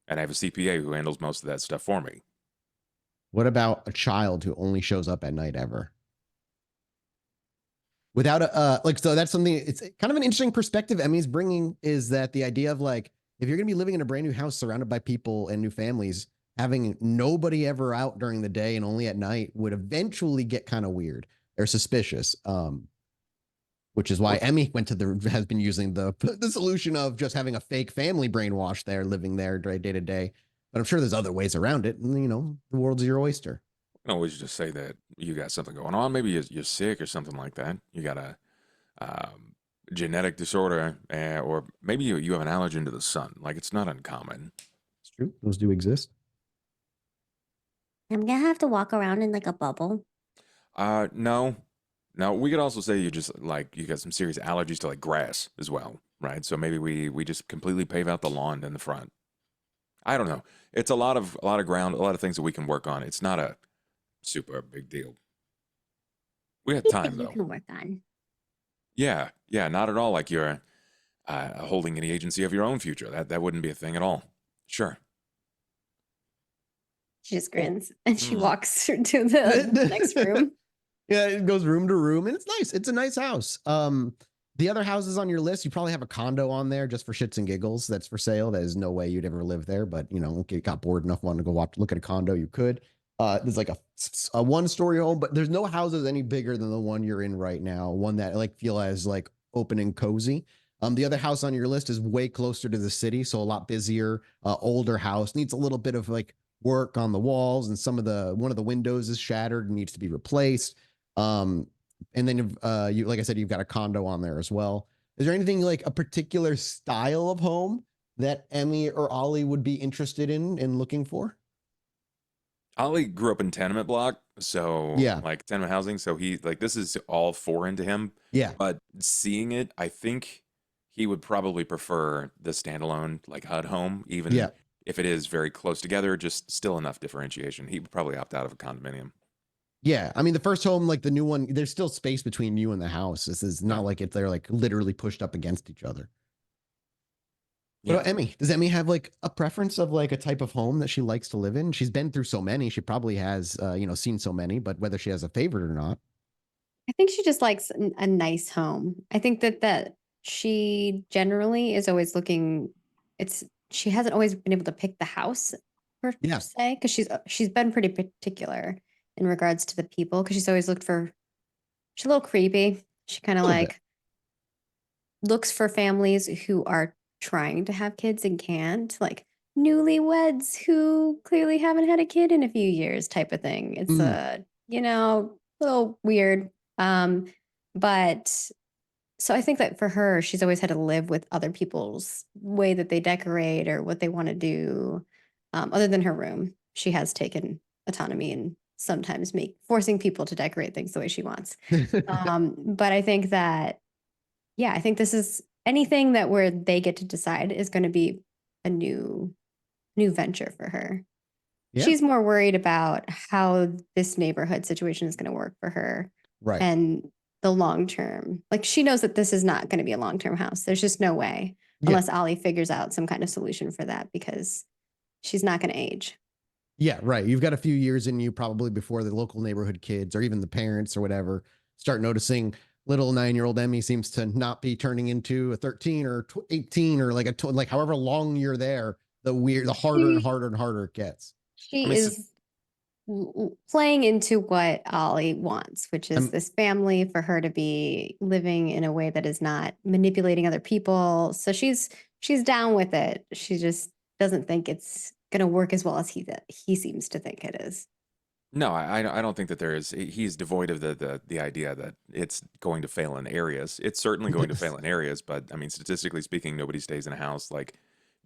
And I have a CPA who handles most of that stuff for me. What about a child who only shows up at night ever? Without so that's something, it's kind of an interesting perspective Emmy's bringing, is that the idea of like, if you're going to be living in a brand new house surrounded by people and new families, having nobody ever out during the day and only at night would eventually get kind of weird or suspicious. Which is why Emmy has been using the solution of just having a fake family brainwash there, living there day to day. But I'm sure there's other ways around it. And, you know, the world's your oyster. can always just say that you got something going on. Maybe you're sick or something like that. You got a um, genetic disorder, or maybe you have an allergen to the sun. Like, it's not uncommon. It's true. Those do exist. I'm gonna have to walk around in like a bubble. No, no. We could also say you just like you got some serious allergies to like grass as well, right? So maybe we just completely pave out the lawn in the front. I don't know. It's a lot of ground, a lot of things that we can work on. It's not a super big deal. We have Anything time you though. can work on. Yeah, yeah, not at all like you're holding any agency of your own future. That wouldn't be a thing at all. Sure. She just grins and she Hmm. walks to the next room. Yeah, it goes room to room, and it's nice. It's a nice house. The other houses on your list, you probably have a condo on there just for shits and giggles. That's for sale. There's no way you'd ever live there, but you know, if you got bored enough, wanted to go look at a condo, you could. There's like a one-story home, but there's no houses any bigger than the one you're in right now. One that like feel as like open and cozy. The other house on your list is way closer to the city, so a lot busier, older house. Needs a little bit of like work on the walls, and one of the windows is shattered and needs to be replaced. Um, and then you like I said, you've got a condo on there as well. Is there anything like a particular style of home that Emmy or Ollie would be interested in looking for? Ollie grew up in tenement block, so Yeah, like tenement housing, so he like this is all foreign to him. yeah, But seeing it, I think he would probably prefer the standalone like HUD home, yeah, even if it is very close together, just still enough differentiation. He would probably opt out of a condominium. yeah. I mean, the first home, like the new one, there's still space between you and the house. This is Yeah. not like if they're like literally pushed up against each other. What Yeah. about Emmy? Does Emmy have like a preference of like a type of home that she likes to live in? She's been through so many. She probably has, seen so many, but whether she has a favorite or not. I think she just likes a nice home. I think that she generally is always looking. It's she hasn't always been able to pick the house per Yeah, se because she's been pretty particular in regards to the people because she's always looked for. She's a little creepy. She kind a of little bit. like looks for families who are trying to have kids and can't, like newlyweds who clearly haven't had a kid in a few years type of thing. It's Mm, a little weird. But so I think that for her, she's always had to live with other people's way that they decorate or what they want to do. Other than her room, she has taken autonomy and sometimes make forcing people to decorate things the way she wants. But I think that yeah, I think this is anything that where they get to decide is going to be a new venture for her. yeah, She's more worried about how this neighborhood situation is going to work for her right. and the long term. Like she knows that this is not going to be a long-term house. There's just no way Yeah. unless Ollie figures out some kind of solution for that because she's not going to age. Yeah, right. You've got a few years in you probably before the local neighborhood kids or even the parents or whatever start noticing little 9-year-old Emmy seems to not be turning into a 13 or 18 or like like however long you're there, the harder and She harder and harder it gets. I she mean, is playing into what Ollie wants, which is I'm this family for her to be living in a way that is not manipulating other people. So she's down with it. She just doesn't think it's going to work as well as he seems to think it is. no, I don't think that there is. He's devoid of the idea that it's going to fail in areas. It's certainly going to fail in areas, but I mean, statistically speaking, nobody stays in a house. Like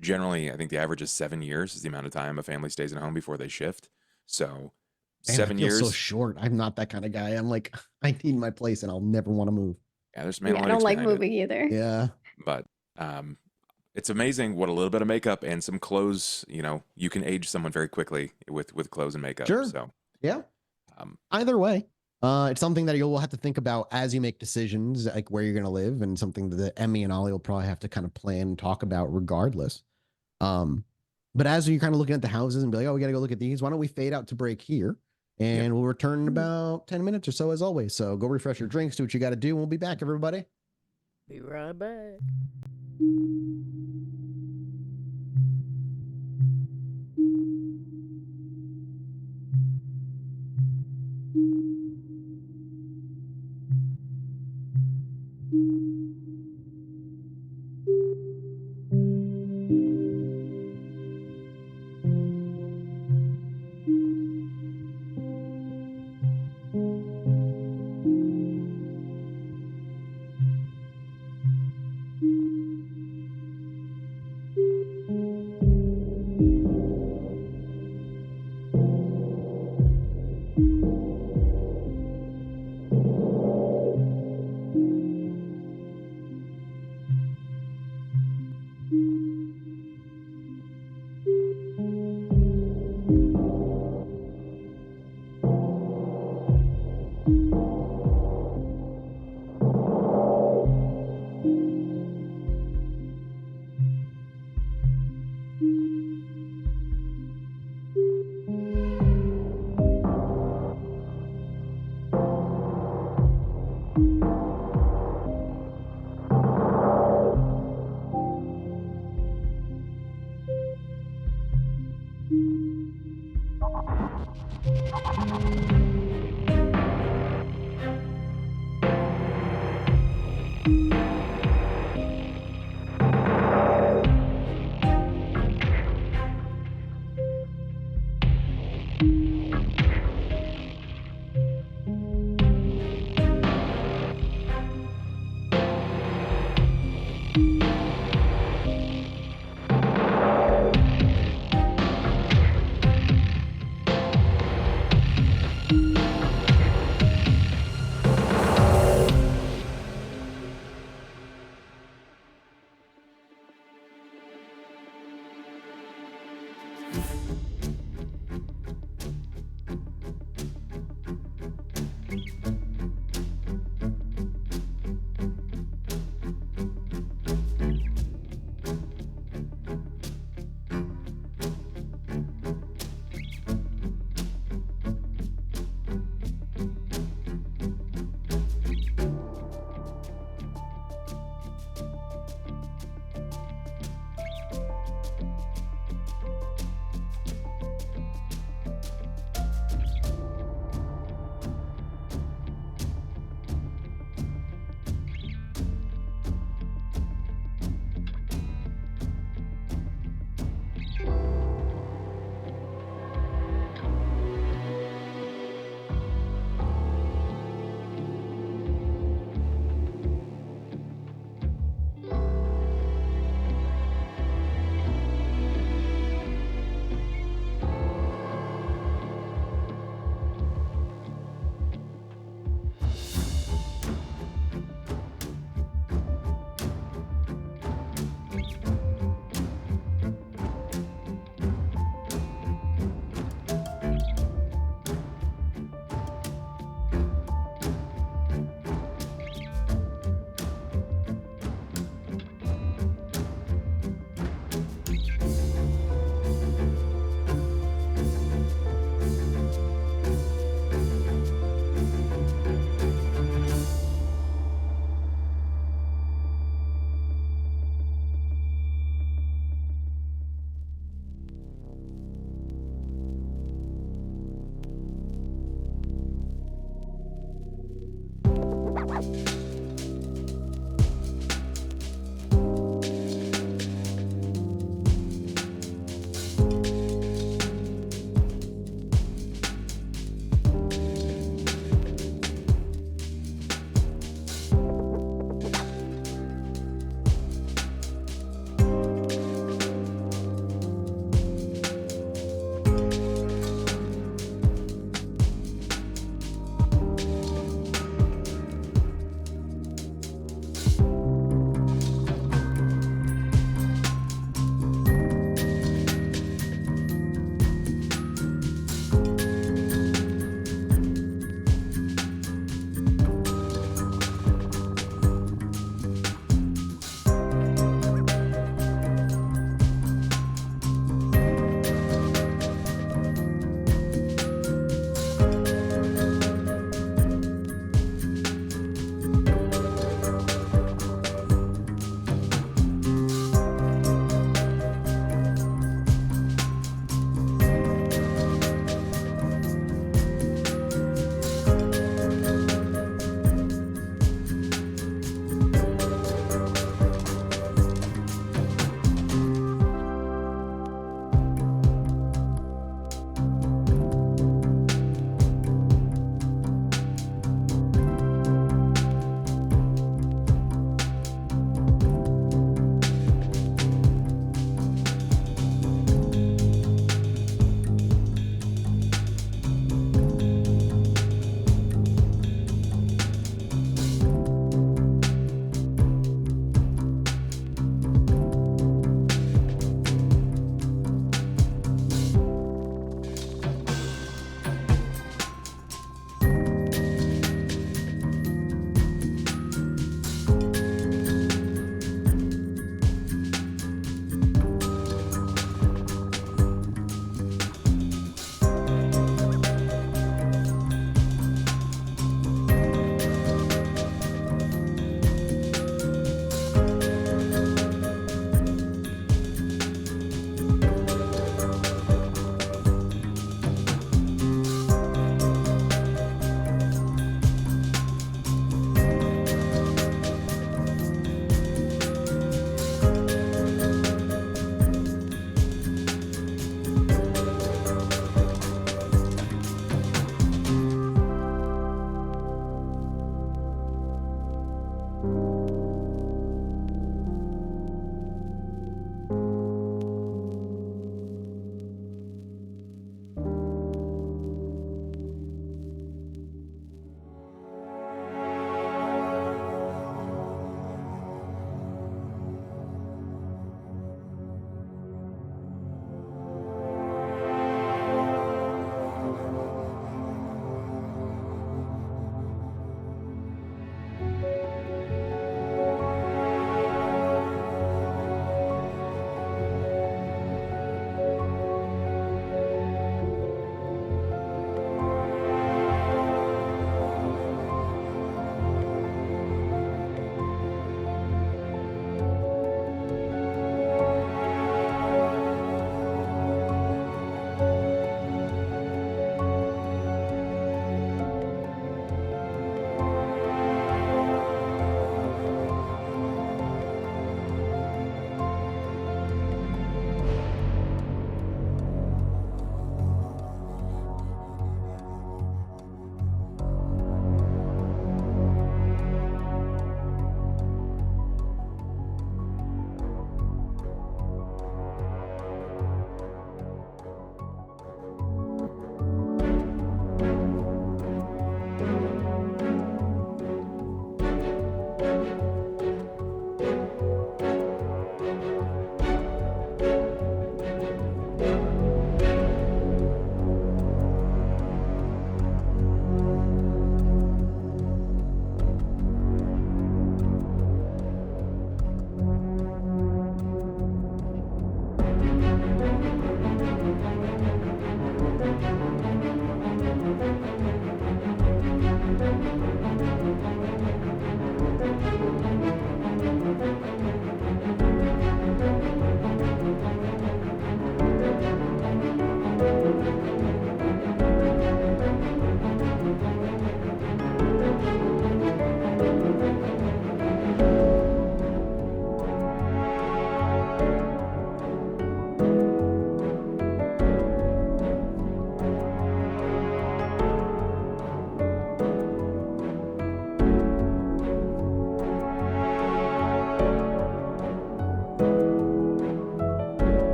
generally, I think the average is 7 years is the amount of time a family stays in a home before they shift. So Man, that seven feels so years. short. I'm not that kind of guy. I'm like, I need my place and I'll never want to move. Yeah, there's some Yeah, I don't analytics like behind it, moving either. Yeah. but um, it's amazing what a little bit of makeup and some clothes. You can age someone very quickly with clothes and makeup. Sure. So. Yeah. Um, Either way, it's something that you'll have to think about as you make decisions, like where you're going to live, and something that Emmy and Ollie will probably have to kind of plan and talk about regardless. Um, but as you're kind of looking at the houses and be like, oh, we got to go look at these, why don't we fade out to break here? Yep. And we'll return in about 10 minutes or so, as always. So go refresh your drinks, do what you got to do, and we'll be back, everybody. Be right back.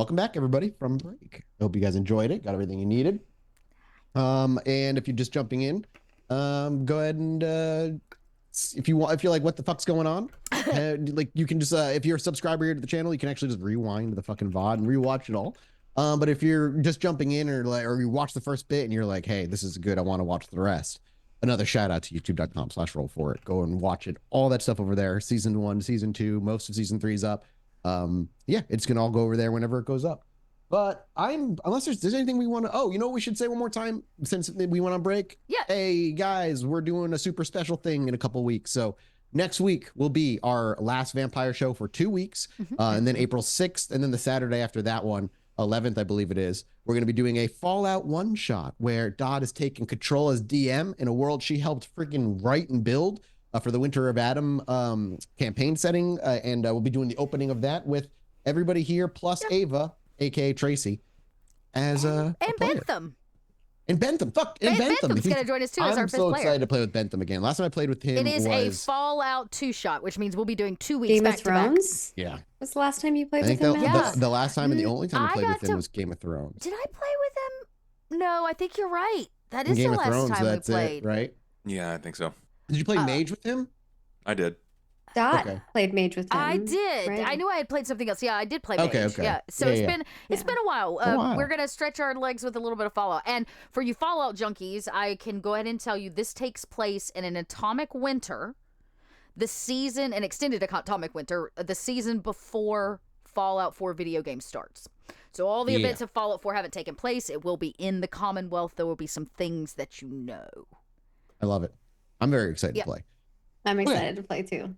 welcome back, everybody, from break. Hope you guys enjoyed it. Got everything you needed. And if you're just jumping in, go ahead and if you're like, what the fuck's going on? Like, you can just if you're a subscriber here to the channel, you can actually just rewind the fucking VOD and rewatch it all. But if you're just jumping in or you watch the first bit and you're like, hey, this is good, I want to watch the rest. Another shout out to youtube.com/roll4it. Go and watch it. All that stuff over there. Season 1, season 2, most of season 3's up. Yeah, it's gonna all go over there whenever it goes up. But unless there's anything we want to, you know what we should say one more time since we went on break? Yeah. Hey guys, we're doing a super special thing in a couple weeks. So next week will be our last vampire show for 2 weeks. And then April 6th, and then the Saturday after that one, 11th, I believe it is, we're going to be doing a Fallout one-shot where Dot is taking control as DM in a world she helped freaking write and build for the Winter of Adam campaign setting. And we'll be doing the opening of that with everybody here, plus Ava, aka Tracy, as and Bentham. And Bentham, Bentham's going to join us too as our fifth player. I'm so excited to play with Bentham again. Last time I played with him, it is a Fallout 2-shot, which means we'll be doing 2 weeks Game back of Thrones. To back. Yeah. What's the last time you played I think with him? the last time and the only time I played with him to- was Game of Thrones. Did I play with him? No, I think you're right. That is Game the of last Thrones, time we that's played. it, right? Yeah, I think so. Did you play Mage with him? I did. Dot Okay. played Mage with him. I did. right? I knew I had played something else. Yeah, I did play Mage. Okay. Yeah. So Yeah, it's yeah. been a while. A while. We're gonna stretch our legs with a little bit of Fallout. And for you Fallout junkies, I can go ahead and tell you this takes place in an atomic winter, the season, an extended atomic winter, the season before Fallout 4 video game starts. So all the events of Fallout 4 haven't taken place. It will be in the Commonwealth. There will be some things that you know. I love it. I'm very excited to play. I'm excited to play too.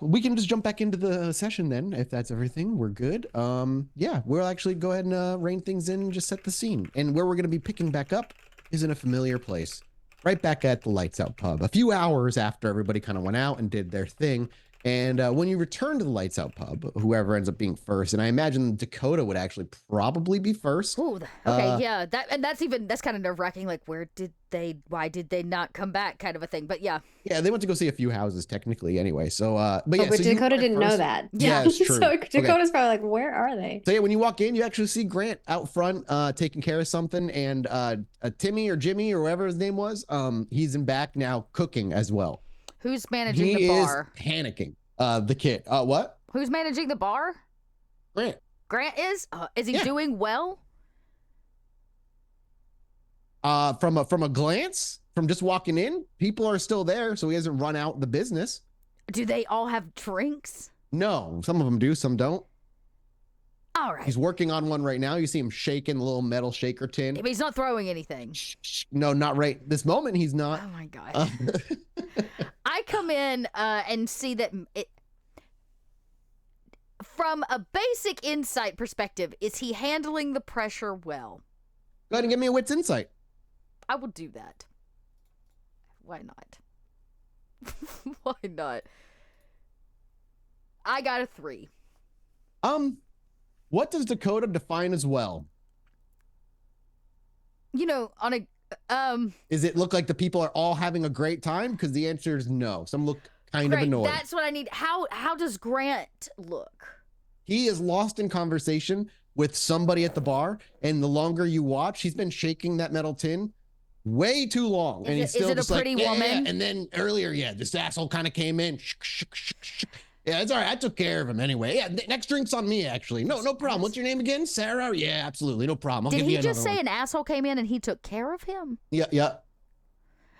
We can just jump back into the session then, if that's everything. We're good. Yeah, we'll actually go ahead and rein things in and just set the scene. And where we're going to be picking back up is in a familiar place, right back at the Lights Out pub, a few hours after everybody kind of went out and did their thing. And when you return to the Lights Out pub, whoever ends up being first, and I imagine Dakota would actually probably be first. Ooh, okay, yeah, that's kind of nerve wracking. Like, why did they not come back, kind of a thing. But yeah, they went to go see a few houses technically anyway. So, but yeah, but so Dakota didn't know that. Yeah, it's true. So Dakota's probably like, where are they? So yeah, when you walk in, you actually see Grant out front taking care of something, and Timmy or Jimmy or whoever his name was, he's in back now cooking as well. Who's managing the bar? He is panicking. The kid. What? Who's managing the bar? Grant. Grant is? Is he doing well? From a glance, from just walking in, people are still there, so he hasn't run out the business. Do they all have drinks? No, some of them do, some don't. All right. He's working on one right now. You see him shaking the little metal shaker tin. But he's not throwing anything. No, not right this moment. He's not. Oh my god. I come in and see that from a basic insight perspective, is he handling the pressure well? Go ahead and give me a wits insight. I will do that. Why not? Why not? I got a 3. What does Dakota define as well? You know, on a Does it look like the people are all having a great time? Because the answer is no. Some look kind of annoyed. That's what I need. How does Grant look? He is lost in conversation with somebody at the bar, and the longer you watch, he's been shaking that metal tin way too long. And he's still is it a pretty woman? Yeah. And then earlier, this asshole kind of came in. Yeah, it's all right. I took care of him anyway. Yeah, next drink's on me, actually. No problem. What's your name again? Sarah? Yeah, absolutely. No problem. Did he just say an asshole came in and he took care of him? Yeah.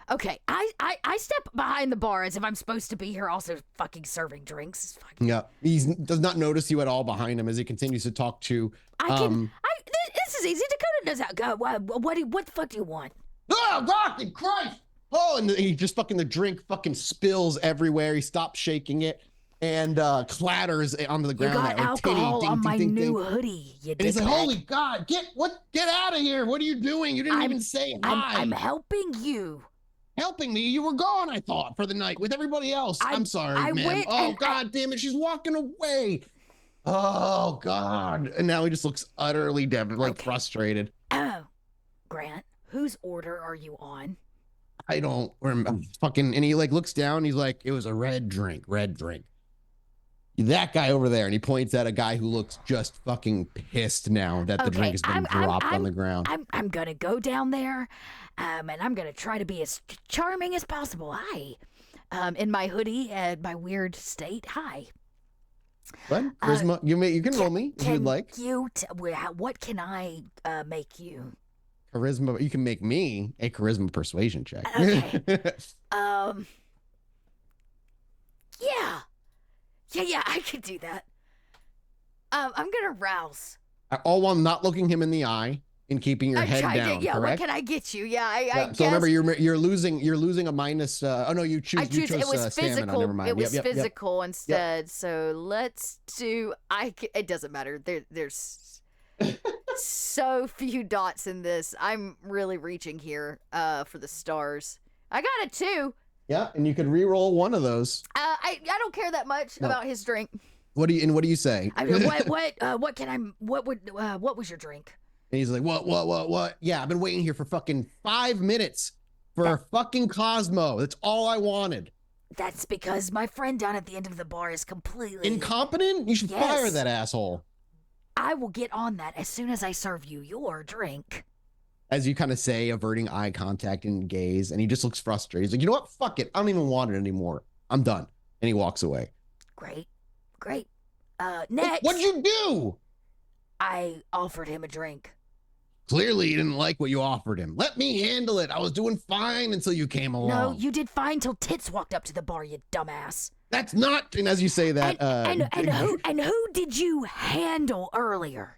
Okay, I step behind the bar as if I'm supposed to be here also fucking serving drinks. Yeah, he does not notice you at all behind him as he continues to talk to... This is easy. Dakota knows how to go. What the fuck do you want? Oh, fucking Christ! Oh, and he just the drink spills everywhere. He stops shaking it and clatters onto the ground. You got alcohol on my new hoodie, you and he's like, holy God, get out of here. What are you doing? You didn't even say hi. I'm helping you. Helping me? You were gone, I thought, for the night with everybody else. I'm sorry, ma'am. Oh, God damn it. She's walking away. Oh, God. And now he just looks utterly frustrated. Oh, Grant, whose order are you on? I don't remember. And he looks down. He's like, it was a red drink. That guy over there, and he points at a guy who looks just fucking pissed now that the drink has been dropped on the ground. I'm gonna go down there, and I'm gonna try to be as charming as possible. Hi, in my hoodie and my weird state. Hi. What? Charisma? You can roll me if you'd like. What can I make you? Charisma. You can make me a charisma persuasion check. Okay. Yeah, I could do that. I'm gonna rouse. All while not looking him in the eye and keeping your head down. Yeah, correct? what can I get you? Yeah, I guess. So remember, you're losing a minus. Oh no, you chose. You chose it was stamina. physical. Never mind. It was Yep. physical instead. So let's do. It doesn't matter. There's so few dots in this. I'm really reaching here for the stars. I got a 2. Yeah, and you could re-roll one of those. I don't care that much about his drink. What do you say? I mean, what was your drink? And he's like, what? Yeah, I've been waiting here for fucking 5 minutes for a fucking Cosmo. That's all I wanted. That's because my friend down at the end of the bar is completely incompetent. You should fire that asshole. I will get on that as soon as I serve you your drink. As you kind of say, averting eye contact and gaze, and he just looks frustrated. He's like, you know what? Fuck it. I don't even want it anymore. I'm done. And he walks away. Great. Next. What'd you do? I offered him a drink. Clearly, you didn't like what you offered him. Let me handle it. I was doing fine until you came along. No, you did fine till Tits walked up to the bar, you dumbass. That's not. And as you say that, and who did you handle earlier?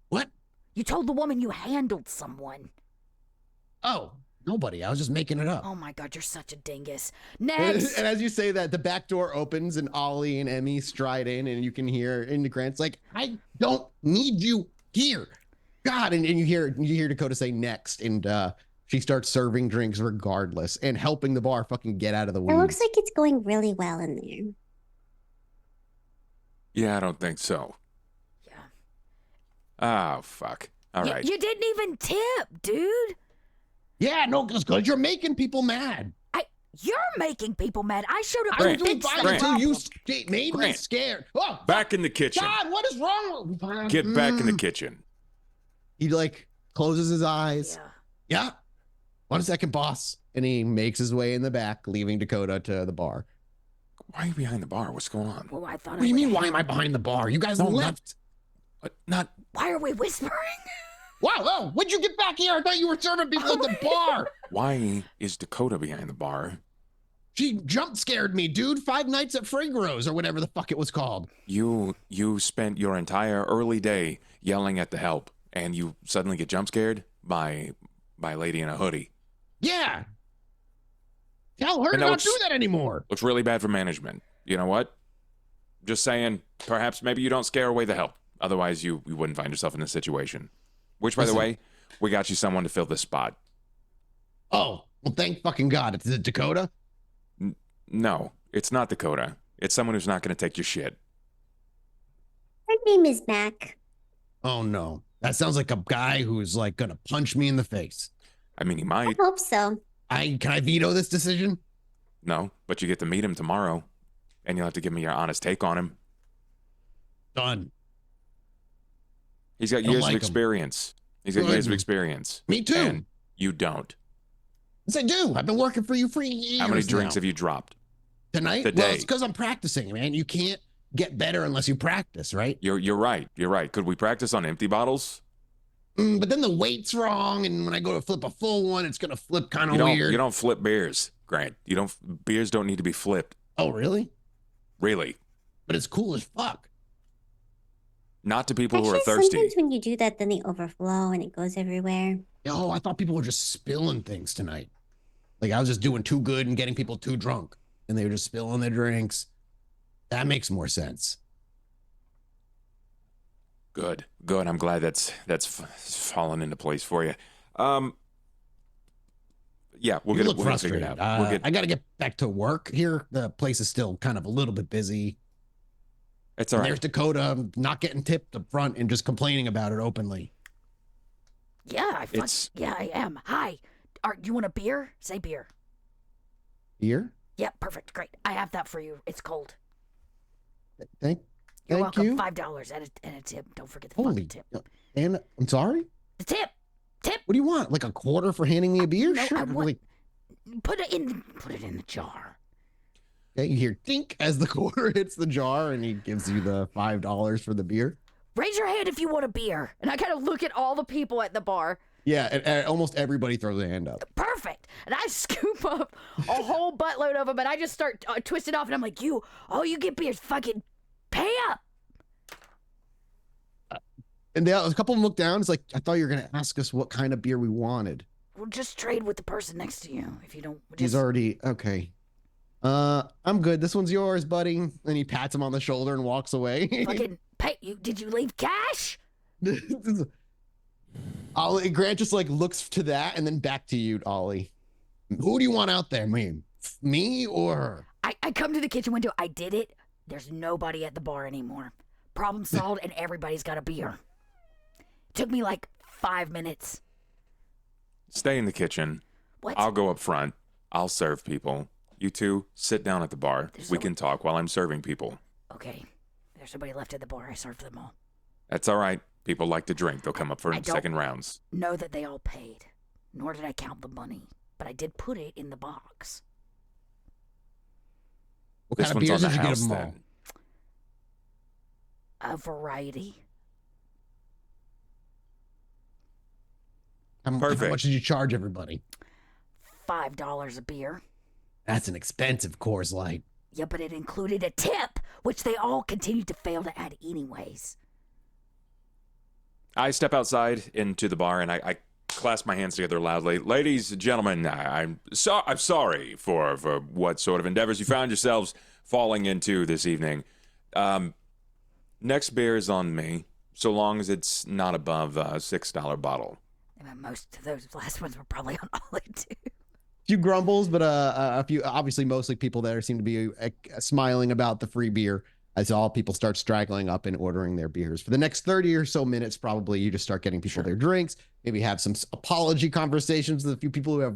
What? You told the woman you handled someone. Oh, nobody. I was just making it up. Oh my God, you're such a dingus. Next. And as you say that, the back door opens and Ollie and Emmy stride in, and you can hear into Grant's like, I don't need you here. God, and you hear Dakota say next, and she starts serving drinks regardless and helping the bar fucking get out of the weeds. It looks like it's going really well in there. Yeah, I don't think so. Oh, fuck. All right. You didn't even tip, dude. Yeah, no, because you're making people mad. You're making people mad. I showed up. I was doing fine until you made me Grant. scared. Oh, Back in the kitchen. God, what is wrong? Get back in the kitchen. He like closes his eyes. Yeah. 1 second, boss. And he makes his way in the back, leaving Dakota to the bar. Why are you behind the bar? What's going on? Well, I thought. What do you mean, why am I behind the bar? You guys left. Not. Why are we whispering? Wow, when'd you get back here? I thought you were serving people at the bar. Why is Dakota behind the bar? She jump scared me, dude. 5 nights at Frigro's or whatever the fuck it was called. You spent your entire early day yelling at the help, and you suddenly get jump scared by a lady in a hoodie. Yeah. Tell her to not do that anymore. Looks really bad for management. You know what? Just saying, perhaps maybe you don't scare away the help. Otherwise, you wouldn't find yourself in this situation. Which, by the way, we got you someone to fill this spot. Oh, well, thank fucking God. Is it Dakota? No, it's not Dakota. It's someone who's not going to take your shit. Her name is Mac. Oh, no. That sounds like a guy who's like going to punch me in the face. I mean, he I might. hope so. Can I veto this decision? No, but you get to meet him tomorrow, and you'll have to give me your honest take on him. Done. He's got years of experience. He's got years of experience. Me too. And you don't. Yes, I do. I've been working for you for years. How many drinks have you dropped? Tonight? Today. Well, it's because I'm practicing, man. You can't get better unless you practice, right? You're right. You're right. Could we practice on empty bottles? But then the weight's wrong, and when I go to flip a full one, it's gonna flip kind of weird. You don't flip beers, Grant. Beers don't need to be flipped. Oh, really? Really? But it's cool as fuck. Not to people who are Actually, thirsty. sometimes when you do that, then they overflow and it goes everywhere. Oh, I thought people were just spilling things tonight. Like I was just doing too good and getting people too drunk, and they were just spilling their drinks. That makes more sense. Good. I'm glad that's fallen into place for you. Yeah, we'll Look get it figured frustrated. out. I got to get back to work here. The place is still kind of a little bit busy. It's all right. There's Dakota not getting tipped up front and just complaining about it openly. Yeah, I am. Hi. You want a beer? Say beer. Here? Yeah, perfect. Great. I have that for you. It's cold. Thank You're welcome. you. $5 and a tip. Don't forget the Holy fucking tip. And I'm sorry. The tip. What do you want? Like a quarter for handing me a beer? No, Sure. I want- Like, Put it in the jar. okay, you hear dink as the quarter hits the jar, and he gives you the $5 for the beer. Raise your hand if you want a beer. And I kind of look at all the people at the bar. Yeah, and almost everybody throws a hand up. Perfect. And I scoop up a whole buttload of them, and I just start twisting off, and I'm like, all you get beers, fucking pay up. And a couple of them look down. It's like, I thought you were going to ask us what kind of beer we wanted. We'll just trade with the person next to you if you don't. He's already, okay. I'm good. This one's yours, buddy. And he pats him on the shoulder and walks away. Fucking pay. Did you leave cash? Ollie, Grant just like looks to that and then back to you, Ollie. Who do you want out there, man? Me or her? I come to the kitchen window. I did it. There's nobody at the bar anymore. Problem solved, and everybody's got a beer. Took me like 5 minutes. Stay in the kitchen. What? I'll go up front. I'll serve people. You two, sit down at the bar. We can talk while I'm serving people. Okay. There's somebody left at the bar. I served them all. That's all right. People like to drink. They'll come up for second rounds. Know that they all paid, nor did I count the money, but I did put it in the box. What This kind of one's beers on did the you get house them all? then. A variety. How Perfect. much did you charge everybody? $5 a beer. That's an expensive Coors Light. Yeah, but it included a tip, which they all continued to fail to add anyways. I step outside into the bar and I clasp my hands together loudly. Ladies and gentlemen, I'm sorry for what sort of endeavors you found yourselves falling into this evening. Next beer is on me, so long as it's not above a $6 bottle. And most of those last ones were probably on Ollie too. Few grumbles, but a few, obviously mostly people there seem to be smiling about the free beer as all people start straggling up and ordering their beers. For the next 30 or so minutes, probably you just start getting people their drinks, maybe have some apology conversations with a few people who have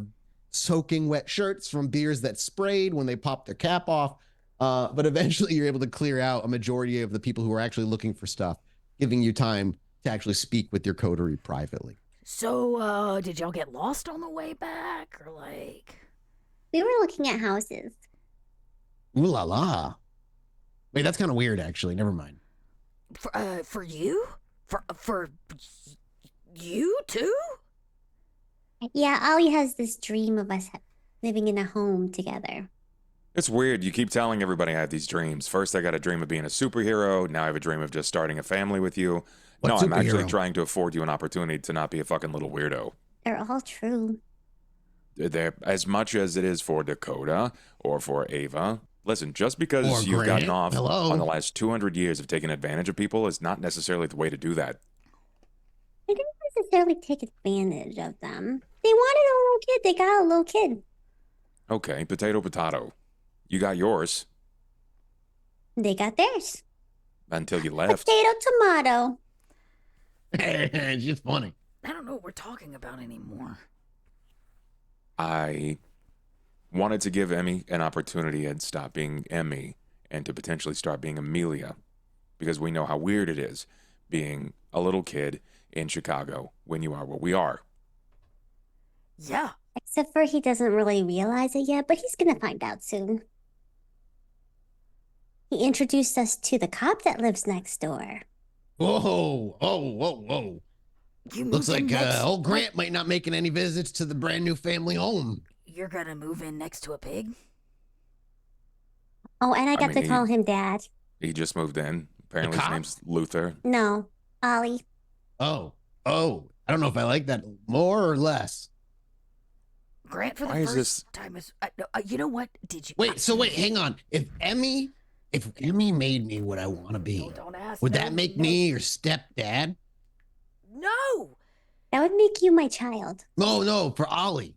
soaking wet shirts from beers that sprayed when they popped their cap off. But eventually you're able to clear out a majority of the people who are actually looking for stuff, giving you time to actually speak with your coterie privately. So, did y'all get lost on the way back, or like? We were looking at houses. Ooh la la. Wait, that's kind of weird, actually. Never mind. For you? For you too? Yeah, Ollie has this dream of us living in a home together. It's weird. You keep telling everybody I have these dreams. First, I got a dream of being a superhero. Now I have a dream of just starting a family with you. What I'm actually superhero? trying to afford you an opportunity to not be a fucking little weirdo. They're all true. They're, as much as it is for Dakota or for Ava. Listen, just because Or you've Grant. gotten off Hello. on the last 200 years of taking advantage of people is not necessarily the way to do that. I didn't necessarily take advantage of them. They wanted a little kid. They got a little kid. Okay, potato. You got yours They got theirs. until you left. Potato, tomato. It's just funny. I don't know what we're talking about anymore. I wanted to give Emmy an opportunity to stop being Emmy and to potentially start being Amelia, because we know how weird it is being a little kid in Chicago when you are what we are. Yeah. Except for he doesn't really realize it yet, but he's gonna find out soon. He introduced us to the cop that lives next door. Whoa. You Looks move in like next- old Grant might not making any visits to the brand new family home. You're gonna move in next to a pig? Oh, and I got mean, to call him Dad. He just moved in. Apparently his cop? name's Luther. No, Ollie. Oh. I don't know if I like that more or less. Grant for the Why is first this- time is. You know what? Did you? Wait, hang on. If Emmy made me what I want to be, Don't ask. would No, that make no, me your stepdad? No. That would make you my child. No, for Ollie.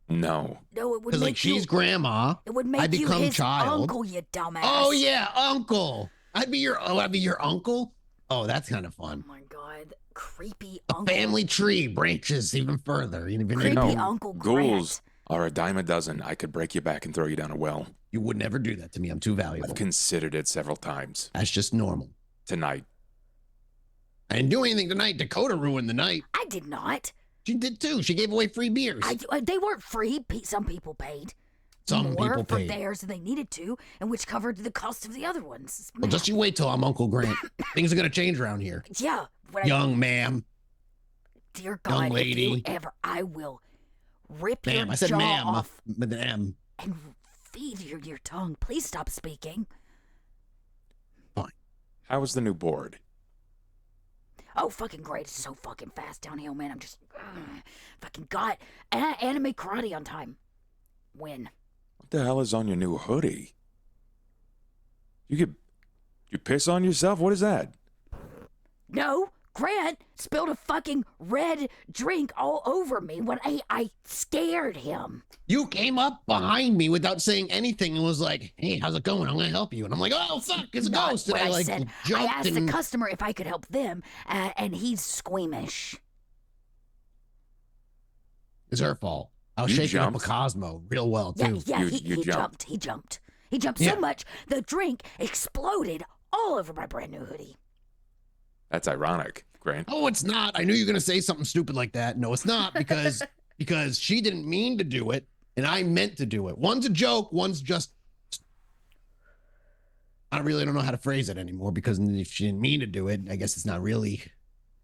No. No, it would Because make like she's you. grandma. It would make I you become his child. uncle, you dumbass. Oh yeah, uncle. I'd be your uncle. Oh, that's kind of Oh fun. my god, creepy A uncle. family tree branches even further. Even Creepy No, Uncle ghouls are a dime a dozen, I could break your back and throw you down a well. You would never do that to me. I'm too valuable. I've considered it several times. That's just normal. Tonight. I didn't do anything tonight. Dakota ruined the night. I did not. She did too. She gave away free beers. They weren't free. Some people paid. Some more people for paid. theirs than they needed to, and which covered the cost of the other ones. It's Well, just you wait till I'm Uncle Grant. Things are gonna change around here. Yeah. Young ma'am. Dear young God, lady. if you ever, I will rip Ma'am. your I said jaw ma'am off with an M. and feed your tongue. Please stop speaking. How was the new board? Oh, fucking great. It's so fucking fast downhill, man. I'm just fucking got anime karate on time. Win. What the hell is on your new hoodie? You piss on yourself? What is that? No, Grant spilled a fucking red drink all over me when I scared him. You came up behind me without saying anything and was like, "Hey, how's it going? I'm gonna help you." And I'm like, "Oh fuck, it's a Not ghost!" And what I like said. I jumped asked and the customer if I could help them, and he's squeamish. it's her fault. I was You shaking jumped? up a Cosmo real well Yeah, too. yeah, You he jumped. He jumped. He jumped Yeah. so much the drink exploded all over my brand new hoodie. That's ironic, Grant. Oh, it's not. I knew you were gonna say something stupid like that. No, it's not because because she didn't mean to do it and I meant to do it. One's a joke. One's just. I really don't know how to phrase it anymore because if she didn't mean to do it, I guess it's not really.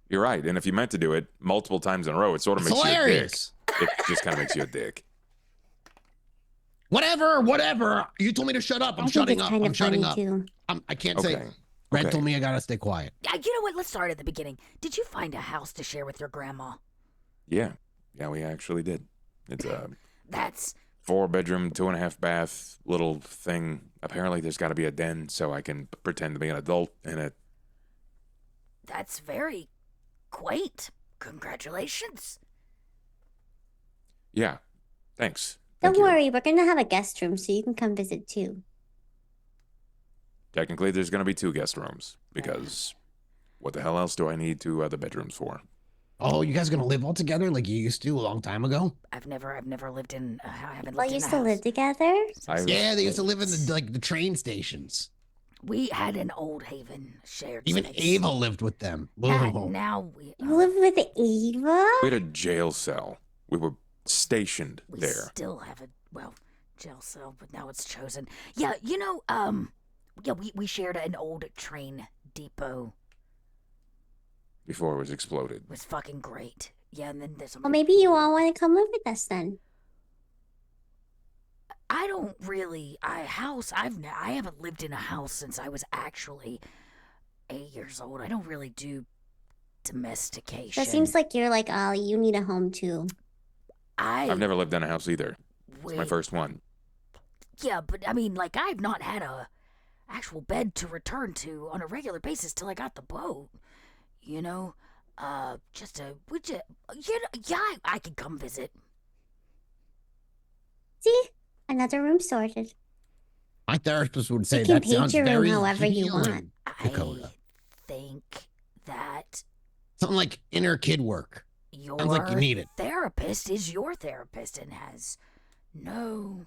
You're right. And if you meant to do it multiple times in a row, it sort of It's makes hilarious. you a dick. It just kind of makes you a dick. Whatever. You told me to shut up. I'm I think shutting it's up. kind I'm of shutting funny up. too. I can't Okay. say. Red Okay. told me I gotta stay quiet. You know what? Let's start at the beginning. Did you find a house to share with your grandma? Yeah. Yeah, we actually did. It's a That's 4-bedroom, 2.5 bath little thing. Apparently, there's got to be a den so I can pretend to be an adult in it. that's very quaint. Congratulations. Yeah. Thanks. Don't Thank you. worry, we're gonna have a guest room so you can come visit too. Technically, there's going to be 2 guest rooms because what the hell else do I need 2 other bedrooms for? Oh, you guys gonna live all together like you used to a long time ago? I've never lived in. I haven't Well, lived you in a used to house. live together? Yeah, they used to live in the train stations. We had an Old Haven shared Even space. Ava lived with them. And now we You live with Ava? We had a jail cell. We were stationed we there. still have a jail cell, but now it's chosen. Yeah, yeah, we shared an old train depot. Before it was exploded. It was fucking great. Yeah, and then there's Well, maybe you all want to come live with us then. I don't really. I haven't lived in a house since I was actually 8 years old. I don't really do domestication. So it seems like you're like, oh, you need a home too. I've never lived in a house either. It's my Wait. first one. Yeah, but I mean, like, I've not had a actual bed to return to on a regular basis till I got the boat. You know, I could come visit. See? Another room sorted. My therapist would say You can that paint sounds your room very however you healing, want. Dakota. I think that Something like inner kid work. your Sounds like you need it. therapist is your therapist and has no.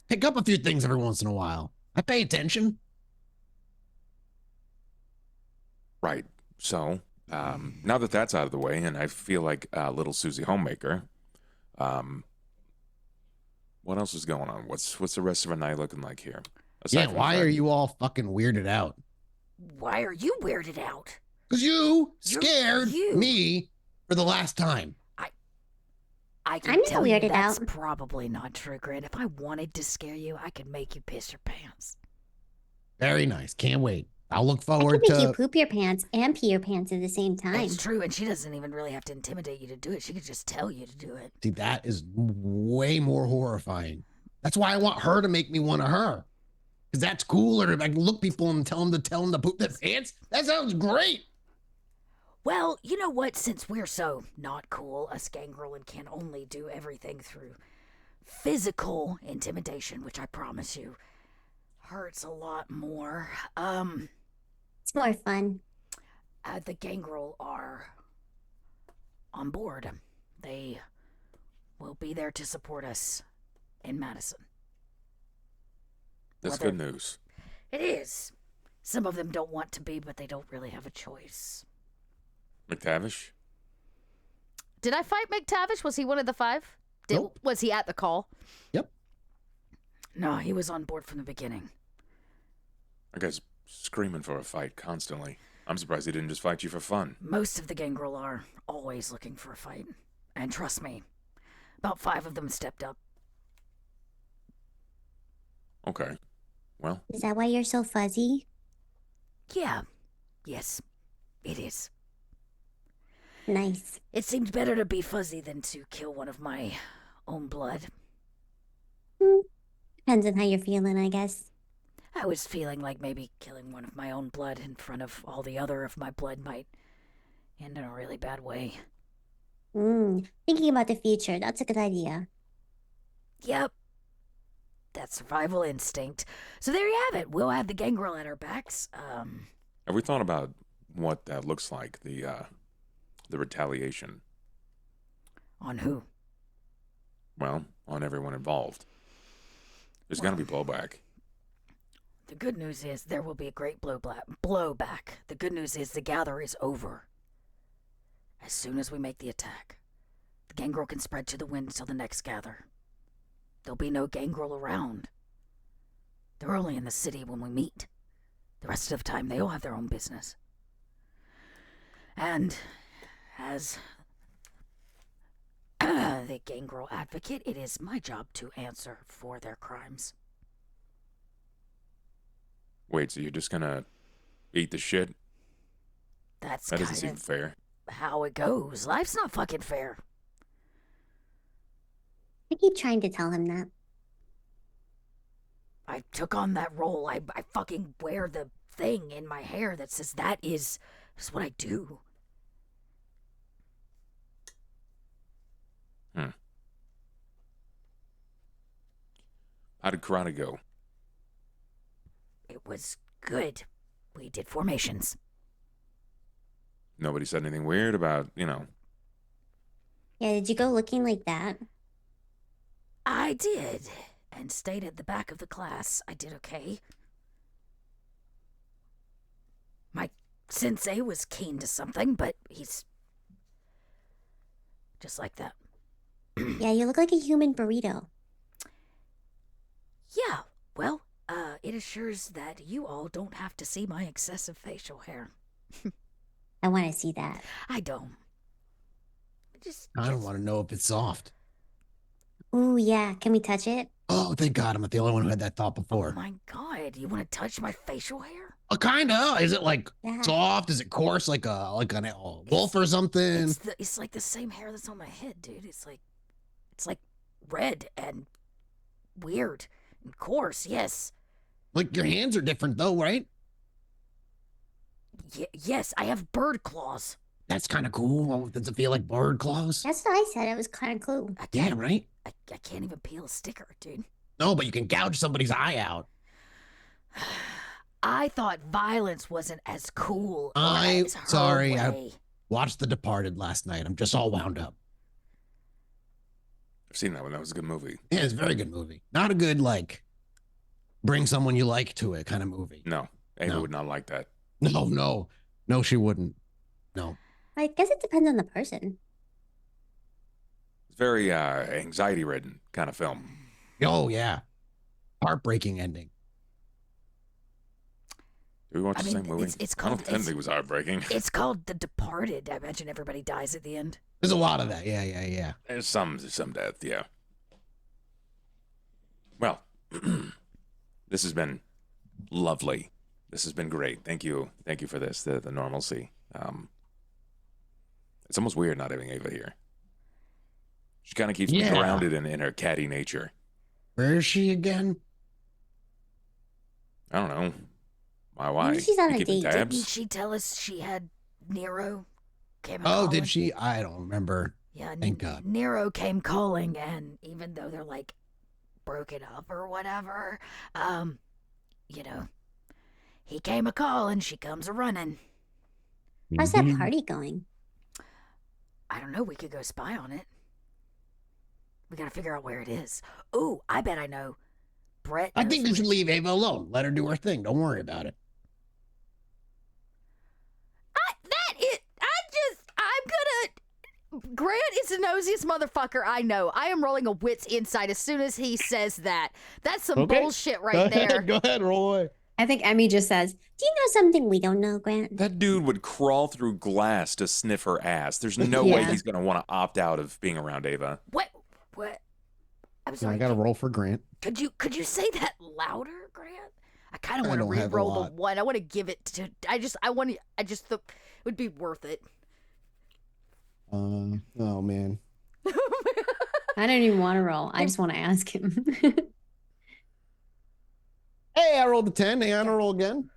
Pick up a few things every once in a while. I pay attention. Right. So, now that that's out of the way, and I feel like little Susie Homemaker, what else is going on? What's the rest of our night looking like here? Aside Yeah, from why the are fact- you all fucking weirded out? Why are you weirded out? Because you scared you. me for the last time. I can I'm not tell you weirded that's out. probably not true, Grant. If I wanted to scare you, I could make you piss your pants. Very nice. Can't wait. I'll look I forward could make you to. poop your pants and pee your pants at the same time. It's true, and she doesn't even really have to intimidate you to do it. She could just tell you to do it. See, that is way more horrifying. That's why I want her to make me one of her. Because that's cooler. If I can look people and tell them to poop their pants, that sounds great. Well, you know what? Since we're so not cool, us gangrel and can only do everything through physical intimidation, which I promise you hurts a lot more. It's more fun. The gangrel are on board. They will be there to support us in Madison. That's good news. It is. Some of them don't want to be, but they don't really have a choice. McTavish? Did I fight McTavish? Was he one of the 5? Nope. Was he at the call? Yep. No, he was on board from the beginning. That guy's screaming for a fight constantly. I'm surprised he didn't just fight you for fun. Most of the gangrel are always looking for a fight. And trust me, about 5 of them stepped up. Okay. Well, Is that why you're so fuzzy? Yeah. Yes, it is. Nice. It seemed better to be fuzzy than to kill one of my own blood. Depends on how you're feeling, I guess. I was feeling like maybe killing one of my own blood in front of all the other of my blood might end in a really bad way. Thinking about the future, that's a good idea. Yep. That survival instinct. So there you have it. We'll have the gangrel at our backs. have we thought about what that looks like, the retaliation? On who? Well, on everyone involved. There's got to be blowback. The good news is there will be a great blowback. The good news is the gather is over. As soon as we make the attack, the gangrel can spread to the wind till the next gather. There'll be no gangrel around. They're only in the city when we meet. The rest of the time, they all have their own business. And as the gangrel advocate, it is my job to answer for their crimes. Wait, so you're just gonna eat the shit? That That doesn't kind seem of fair. how it goes. Life's not fucking fair. I keep trying to tell him that. I took on that role. I fucking wear the thing in my hair that says that is what I do. How did karate go? It was good. We did formations. Nobody said anything weird about, Yeah, did you go looking like that? I did, and stayed at the back of the class. I did okay. My sensei was keen to something, but he's just like that. Yeah, you look like a human burrito. Yeah, well, it assures that you all don't have to see my excessive facial hair. I want to see that. I don't. I don't want to know if it's soft. Ooh, yeah. Can we touch it? Oh, thank God, I'm not the only one who had that thought Oh before. my God, you want to touch my facial hair? Kinda. Is it like Yeah. soft? Is it coarse, like a wolf or something? It's like the same hair that's on my head, dude. It's like red and weird and coarse. Yes. Like your hands are different though, right? Yes, I have bird claws. That's kind of cool. Does it feel like bird claws? That's what I said. It was kind of cool. I Yeah, can't, right? I can't even peel a sticker, dude. No, but you can gouge somebody's eye out. I thought violence wasn't as cool. I as her sorry, I way. watched The Departed last night. I'm just all wound up. I've seen that one. That was a good movie. Yeah, it's a very good movie. Not a good like bring someone you like to it kind of movie. No, Ava No. would not like that. No, she wouldn't. No. I guess it depends on the person. It's very anxiety-ridden kind of film. Oh yeah, heartbreaking ending. Did we watch I the mean, same movie? it's I called- don't think it was heartbreaking. It's called The Departed. I imagine everybody dies at the end. There's a lot of that. Yeah. There's some death, yeah. Well, this has been lovely. This has been great. Thank you for this. The normalcy. It's almost weird not having Ava here. She kind of keeps me Yeah. grounded in her catty nature. Where is she again? I don't know. Why? Maybe she's on You a keeping date. Didn't tabs? she tell us she had Nero came Oh, calling? did she? I don't remember. Yeah, Thank God. Nero came calling, and even though they're like broken up or whatever, he came a call and she comes a running. How's that Mhm. party going? I don't know. We could go spy on it. We gotta figure out where it is. Ooh, I bet I know. Brett. I think you knows should where- leave Ava alone. Let her do her thing. Don't worry about it. Grant is the nosiest motherfucker I know. I am rolling a wits insight as soon as he says that. That's some bullshit right there. Go ahead, roll away. I think Emmy just says, Do you know something we don't know, Grant? That dude would crawl through glass to sniff her ass. There's no way he's going to want to opt out of being around Ava. What? I'm sorry. I got to roll for Grant. Could you say that louder, Grant? I kind of I want to don't have a re-roll the lot. one. I want to give it to. I just it would be worth it. Oh man. I don't even want to roll. I just want to ask him. Hey, I rolled a 10. Hey, I'm gonna roll again.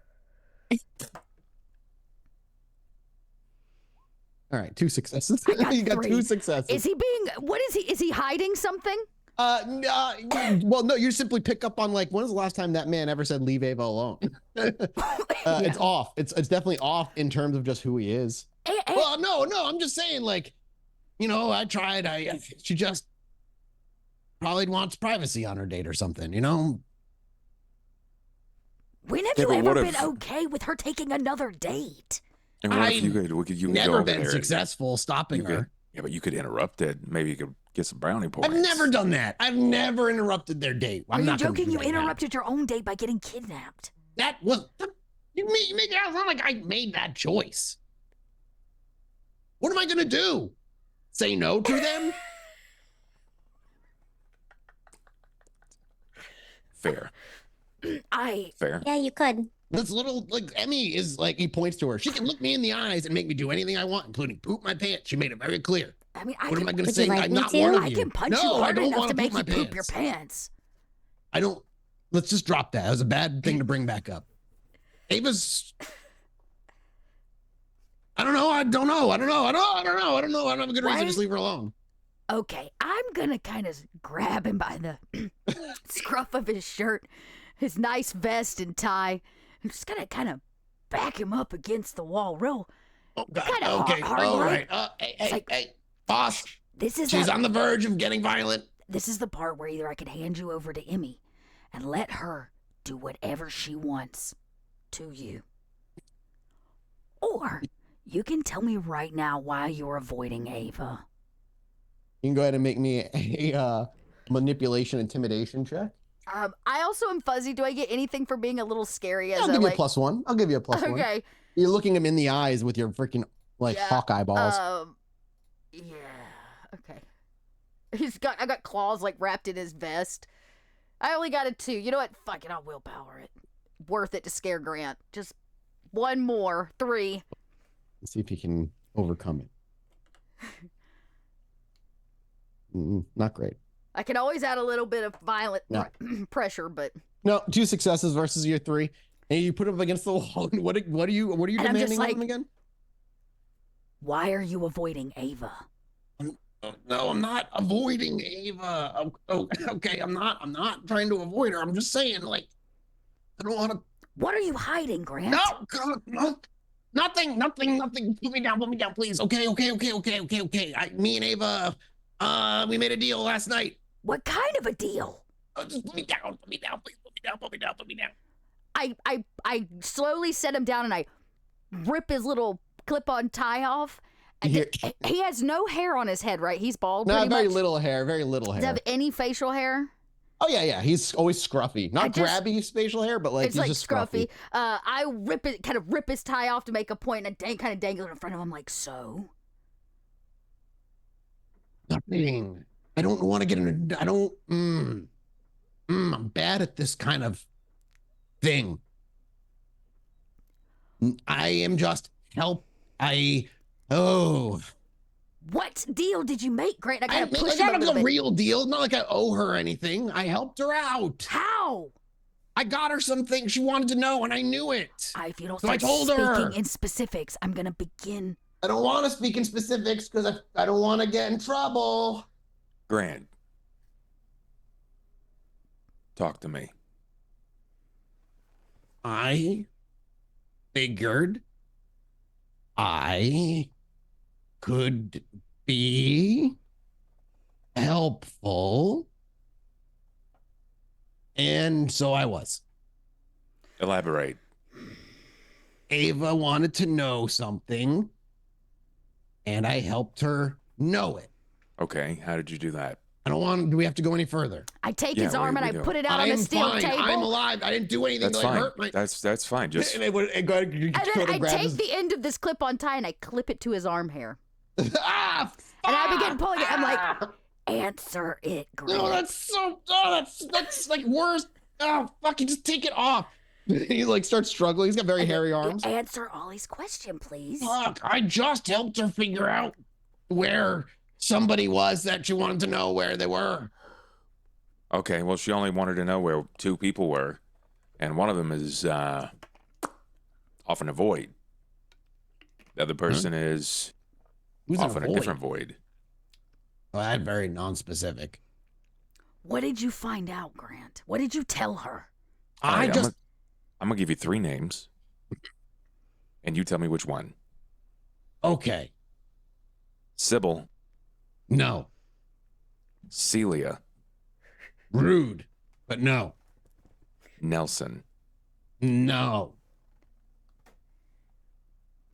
All right, 2 successes. I got You got 3. 2 successes. Is he being, what is he? Is he hiding something? Well, no, you simply pick up on, like, when was the last time that man ever said leave Ava alone? It's off. It's definitely off in terms of just who he is. Well, no, I'm just saying, like, you know, I tried. She just probably wants privacy on her date or something, you know? When have Yeah, you but ever what been if- okay with her taking another date? And what if I've you could go Never over been there and successful stopping you could- her. Yeah, but you could interrupt it. Maybe you could get some brownie points. I've never done that. I've never interrupted their date. Are I'm you not gonna joking? do You that again. interrupted your own date by getting kidnapped. That was. You make it sound like I made that choice. What am I gonna do? Say no to them? Fair. Fair. Yeah, you could. This little, like, Emmy is like, he points to her. She can look me in the eyes and make me do anything I want, including poop my pants. She made it very clear. I mean, What am I gonna Would say? you like I'm me not to? one of I you. can punch No, you I hard don't enough want to make poop you my poop your pants. pants. I don't. Let's just drop that. That was a bad thing to bring back up. Ava's. I don't know. I don't know. I don't have a good reason to just leave her alone. Okay, I'm gonna kind of grab him by the scruff of his shirt, his nice vest and tie. I'm just gonna kind of back him up against the wall, real. Oh, God. Kinda Okay. hard All like. right. It's like- Hey, boss. This is She's that- on the verge of getting violent. This is the part where either I could hand you over to Emmy and let her do whatever she wants to you, or you can tell me right now why you're avoiding Ava. You can go ahead and make me a manipulation intimidation check. I also am fuzzy. Do I get anything for being a little scary? As I'll a, give you a like, +1. I'll give you a +1. okay. You're looking him in the eyes with your freaking like Yeah, hawk eyeballs. Yeah. Okay. I got claws like wrapped in his vest. I only got a 2. You know what? Fuck it. I'll willpower it. Worth it to scare Grant. Just one more. 3. Let's see if he can overcome it. Not great. I can always add a little bit of violent No. pressure, but No, 2 successes versus your 3, and you put him against the wall. And what are you I'm just demanding of like- him again? Why are you avoiding Ava? Oh, no, I'm not avoiding Ava. Okay, I'm not trying to avoid her. I'm just saying, like, I don't want to. What are you hiding, Grant? No, God, no, nothing. Put me down, please. Okay. Me and Ava, we made a deal last night. What kind of a deal? Just put me down, please. Put me down. I slowly set him down and I rip his little clip-on tie off. And Here- he has no hair on his head, right? He's bald. No, pretty very much. little hair. Very little Does he hair. have any facial hair? Oh yeah. He's always scruffy. Not grabby facial hair, but like It's he's like just scruffy. scruffy. I kind of rip his tie off to make a point, and I kind of dangle it in front of him, like so. Nothing. I don't want to get in. I don't. I'm bad at this kind of thing. I am just help. What deal did you make, Grant? I I gotta push him a got little a bit. real deal. Not like I owe her anything. I helped her out. How? I got her something she wanted to know, and I knew it. If you don't So I start told her. speaking in specifics, I'm gonna begin. I don't want to speak in specifics because I don't want to get in trouble. Grant, talk to me. I figured I could be helpful. And so I was. Elaborate. Ava wanted to know something, and I helped her know it. Okay, how did you do that? I don't want. Do we have to go any further? I take Yeah, his arm and we I do. put it out on I'm the steel fine. table. I'm alive. I didn't do anything That's to like, fine. hurt my. That's fine. Just And then I take the end of this clip-on tie and I clip it to his arm hair. Ah, And I begin pulling it. I'm like, ah! answer it, Grant. No, that's so. Oh, that's like worse. Oh, fuck! You just take it off. He like starts struggling. He's got very hairy arms. Answer Ollie's question, please. Fuck! I just helped her figure out where somebody was that she wanted to know where they were. okay. Well, she only wanted to know where 2 people were, and one of them is off in a void. The other person is Who's off in in a different void. Well, that's very non-specific. What did you find out, Grant? What did you tell her? All right, just. I'm gonna give you 3 names, and you tell me which one. Okay. Sybil, No. Celia, Rude. But no. Nelson. No.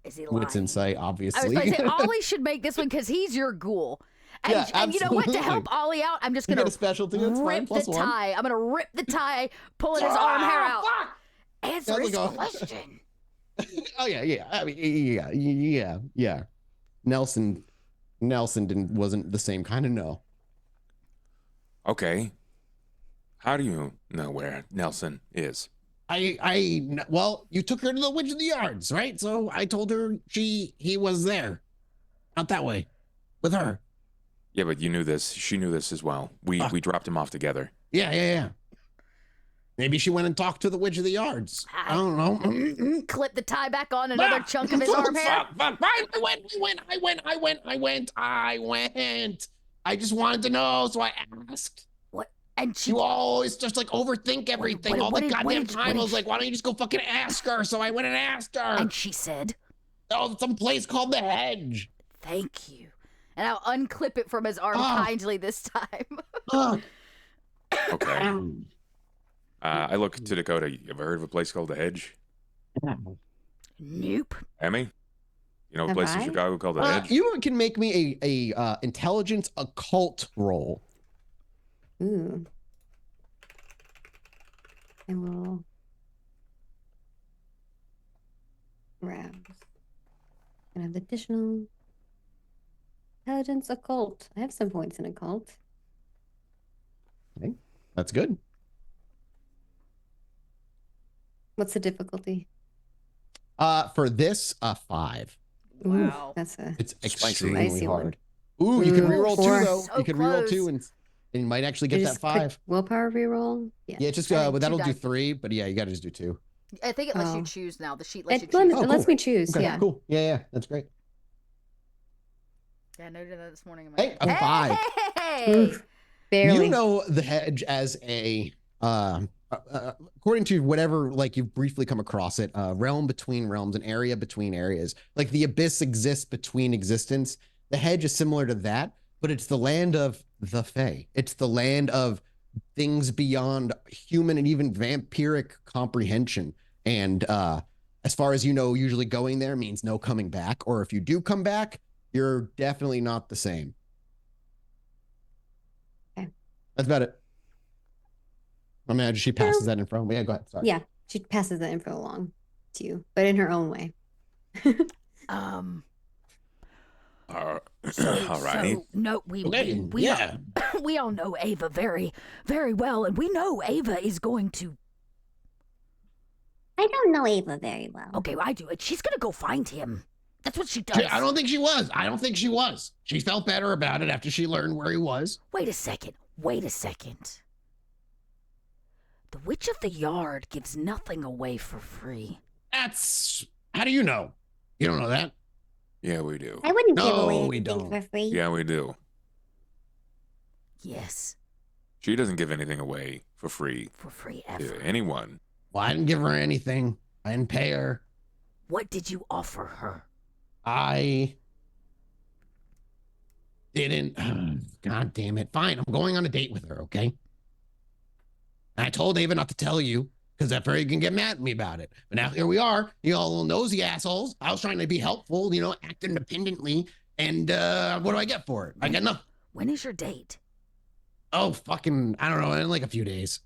Is he lying? Wits in sight, I was obviously. going to say, Ollie should make this one because he's your ghoul. And, Yeah, and you know what? To absolutely. help Ollie out, I'm just You going get a to specialty. That's fine. rip Plus the 1. tie. I'm going to rip the tie, pulling his arm hair out. Fuck! Answer Sounds his like a- question. Oh yeah. I mean, yeah. Nelson wasn't the same kind of no. Okay. How do you know where Nelson is? Well, you took her to the Witch of the Yards, right? So I told her he was there, out that way, with her. Yeah, but you knew this. She knew this as well. We dropped him off together. Yeah. Maybe she went and talked to the Witch of the Yards. I don't know. Clip the tie back on another chunk of his arm hair. Fuck. I went. I just wanted to know, so I asked. What? And she. You always just like overthink everything what all the did- what goddamn did- time. what I was did like, why don't you just go fucking ask her? So I went and asked her. And she said, Oh, some place called the Hedge. "Thank you." And I'll unclip it from his arm kindly this time. Ugh. Okay. I look to Dakota. You ever heard of a place called the Hedge? Nope. Emmy? You know a Have place in I? Chicago called the Hedge? You can make me a intelligence occult roll. Ooh. I will grab and have additional intelligence occult. I have some points in occult. Okay. That's good. What's the difficulty? For this, 5. Wow. Ooh, that's a It's Spicy. extremely Spicy one. hard. Ooh, you can Ooh, reroll 2 4. though. So You can reroll close. 2 and you might actually get You that just click 5. willpower reroll. Yeah, Yeah. just I think but that'll 2 do dice. 3. But yeah, you got to just do 2. I think it lets you Oh. choose now. The sheet lets you It, choose. Oh, lets cool. me choose. Okay, Yeah. cool. Yeah, that's great. Yeah, I noted that this morning. In my Hey, notes. a 5. Hey! Oof, barely. You know the Hedge as a according to whatever like you've briefly come across it, realm between realms, an area between areas. Like the abyss exists between existence. The Hedge is similar to that, but it's the land of the Fae. It's the land of things beyond human and even vampiric comprehension. And as far as you know, usually going there means no coming back. Or if you do come back, you're definitely not the same. Okay. That's about it. I imagine she passes that in front of me. Yeah, go ahead. Sorry. Yeah, she passes the info along to you, but in her own way. Um. All So, righty. so no, Okay, yeah. we all know Ava very, very well, and we know Ava is going to. I don't know Ava very well. Okay, I do it. She's gonna go find him. That's what she does. I don't think she was. She felt better about it after she learned where he was. Wait a second. Wait a second. The Witch of the Yard gives nothing away for free. That's how do you know? You don't know that? Yeah, we do. I wouldn't give No, away we anything don't. for free. Yeah, we do. Yes, She doesn't give anything away for free for free to ever. anyone. Well, I didn't give her anything. I didn't pay her. What did you offer her? I didn't. God damn it. Fine, I'm going on a date with her, okay? And I told Ava not to tell you because that's where you can get mad at me about it. But now here we are, you all little nosy assholes. I was trying to be helpful, act independently. And what do I get for it? I get nothing. When is your date? Oh, fucking, I don't know, in like a few days.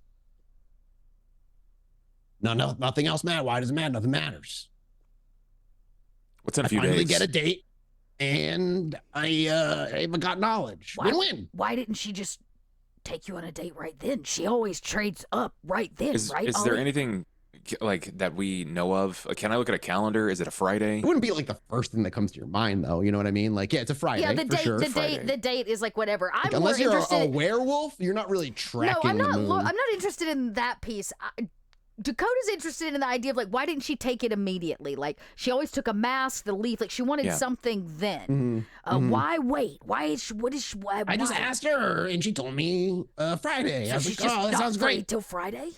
No, nothing else matters. Why does it matter? Nothing matters. What's in a few I finally days? get a date, and I even got knowledge. Win-win. Why didn't she just take you on a date right then? She always trades up right then, right? Is there anything like that we know of? Can I look at a calendar? Is it a Friday? It wouldn't be like the first thing that comes to your mind, though. You know what I mean? Like, yeah, it's a Friday. Yeah, the for date, sure. the date is like whatever. I'm Unless more you're interested. a werewolf, you're not really tracking. No, I'm the not. moon. I'm not interested in that piece. Dakota's interested in the idea of like, why didn't she take it immediately? Like, she always took a mask, the leaf. Like, she wanted something then. Why wait? Why is she, what is she? Why? I just asked her, and she told me Friday. So I was she's like, just oh, that not sounds free great. till Friday.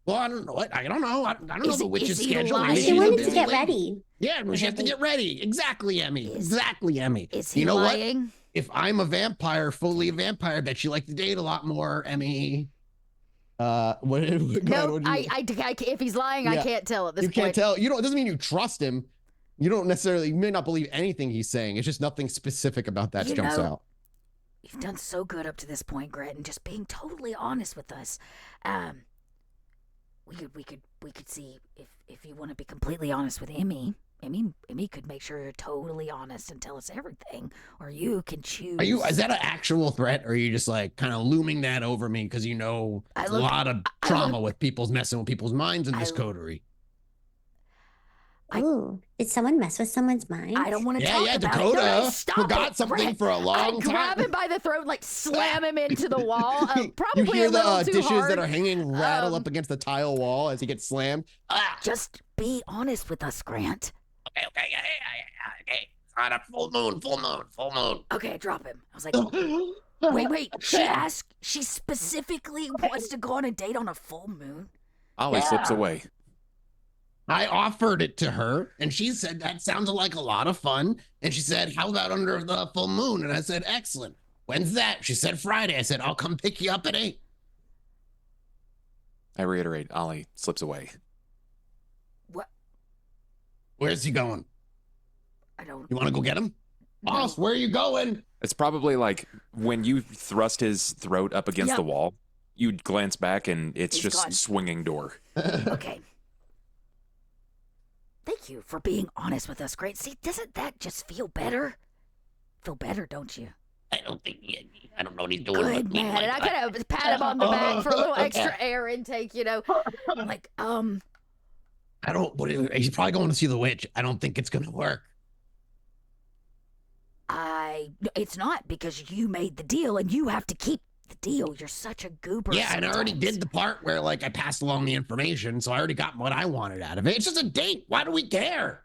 Well, I don't know. I don't know. I don't know the witch's is he schedule. lying? Maybe She she's a wanted to busy get lady. ready. Yeah, she has to get ready. Exactly, Emmy. Exactly, Emmy. Is he You know lying? what? If I'm a vampire, fully a vampire, I bet you like to date a lot more, Emmy. What? No, if he's lying, I can't tell at this You point. can't tell. It doesn't mean you trust him. You don't necessarily. You may not believe anything he's saying. It's just nothing specific about that jumps out. You've done so good up to this point, Grant, and just being totally honest with us. We could see if you want to be completely honest with Emmy. Emmy could make sure you're totally honest and tell us everything, or you can choose. Is that an actual threat, or are you just like kind of looming that over me because a lot of trauma with people's messing with people's minds in this coterie? Ooh, did someone mess with someone's mind? I don't want to talk about Dakota it. No, stop forgot it, something Grant. for a long time. Grab him by the throat, like slam him into the wall. You Probably hear a little the too dishes hard. that are hanging rattle up against the tile wall as he gets slammed. Just be honest with us, Grant. Okay. On a full moon. Okay, drop him. I was like, wait. She specifically wants to go on a date on a full moon. Ollie slips away. I offered it to her, and she said that sounds like a lot of fun. And she said, how about under the full moon? And I said, excellent. When's that? She said Friday. I said, I'll come pick you up at 8. I reiterate, Ollie slips away. What? Where's he going? I don't. You want to go get him? Boss, where are you going? It's probably like when you thrust his throat up against the wall, you glance back and it's He's just gone. swinging door. Okay. Thank you for being honest with us, Grant. See, doesn't that just feel better? Feel better, don't you? I don't know what he's doing. Good man. And I kind of pat him on the back for a little extra air intake, Like, he's probably going to see the witch. I don't think it's going to work. it's not, because you made the deal and you have to keep the deal. You're such a goober. Yeah, and I already sometimes. did the part where I passed along the information, so I already got what I wanted out of it. It's just a date. Why do we care?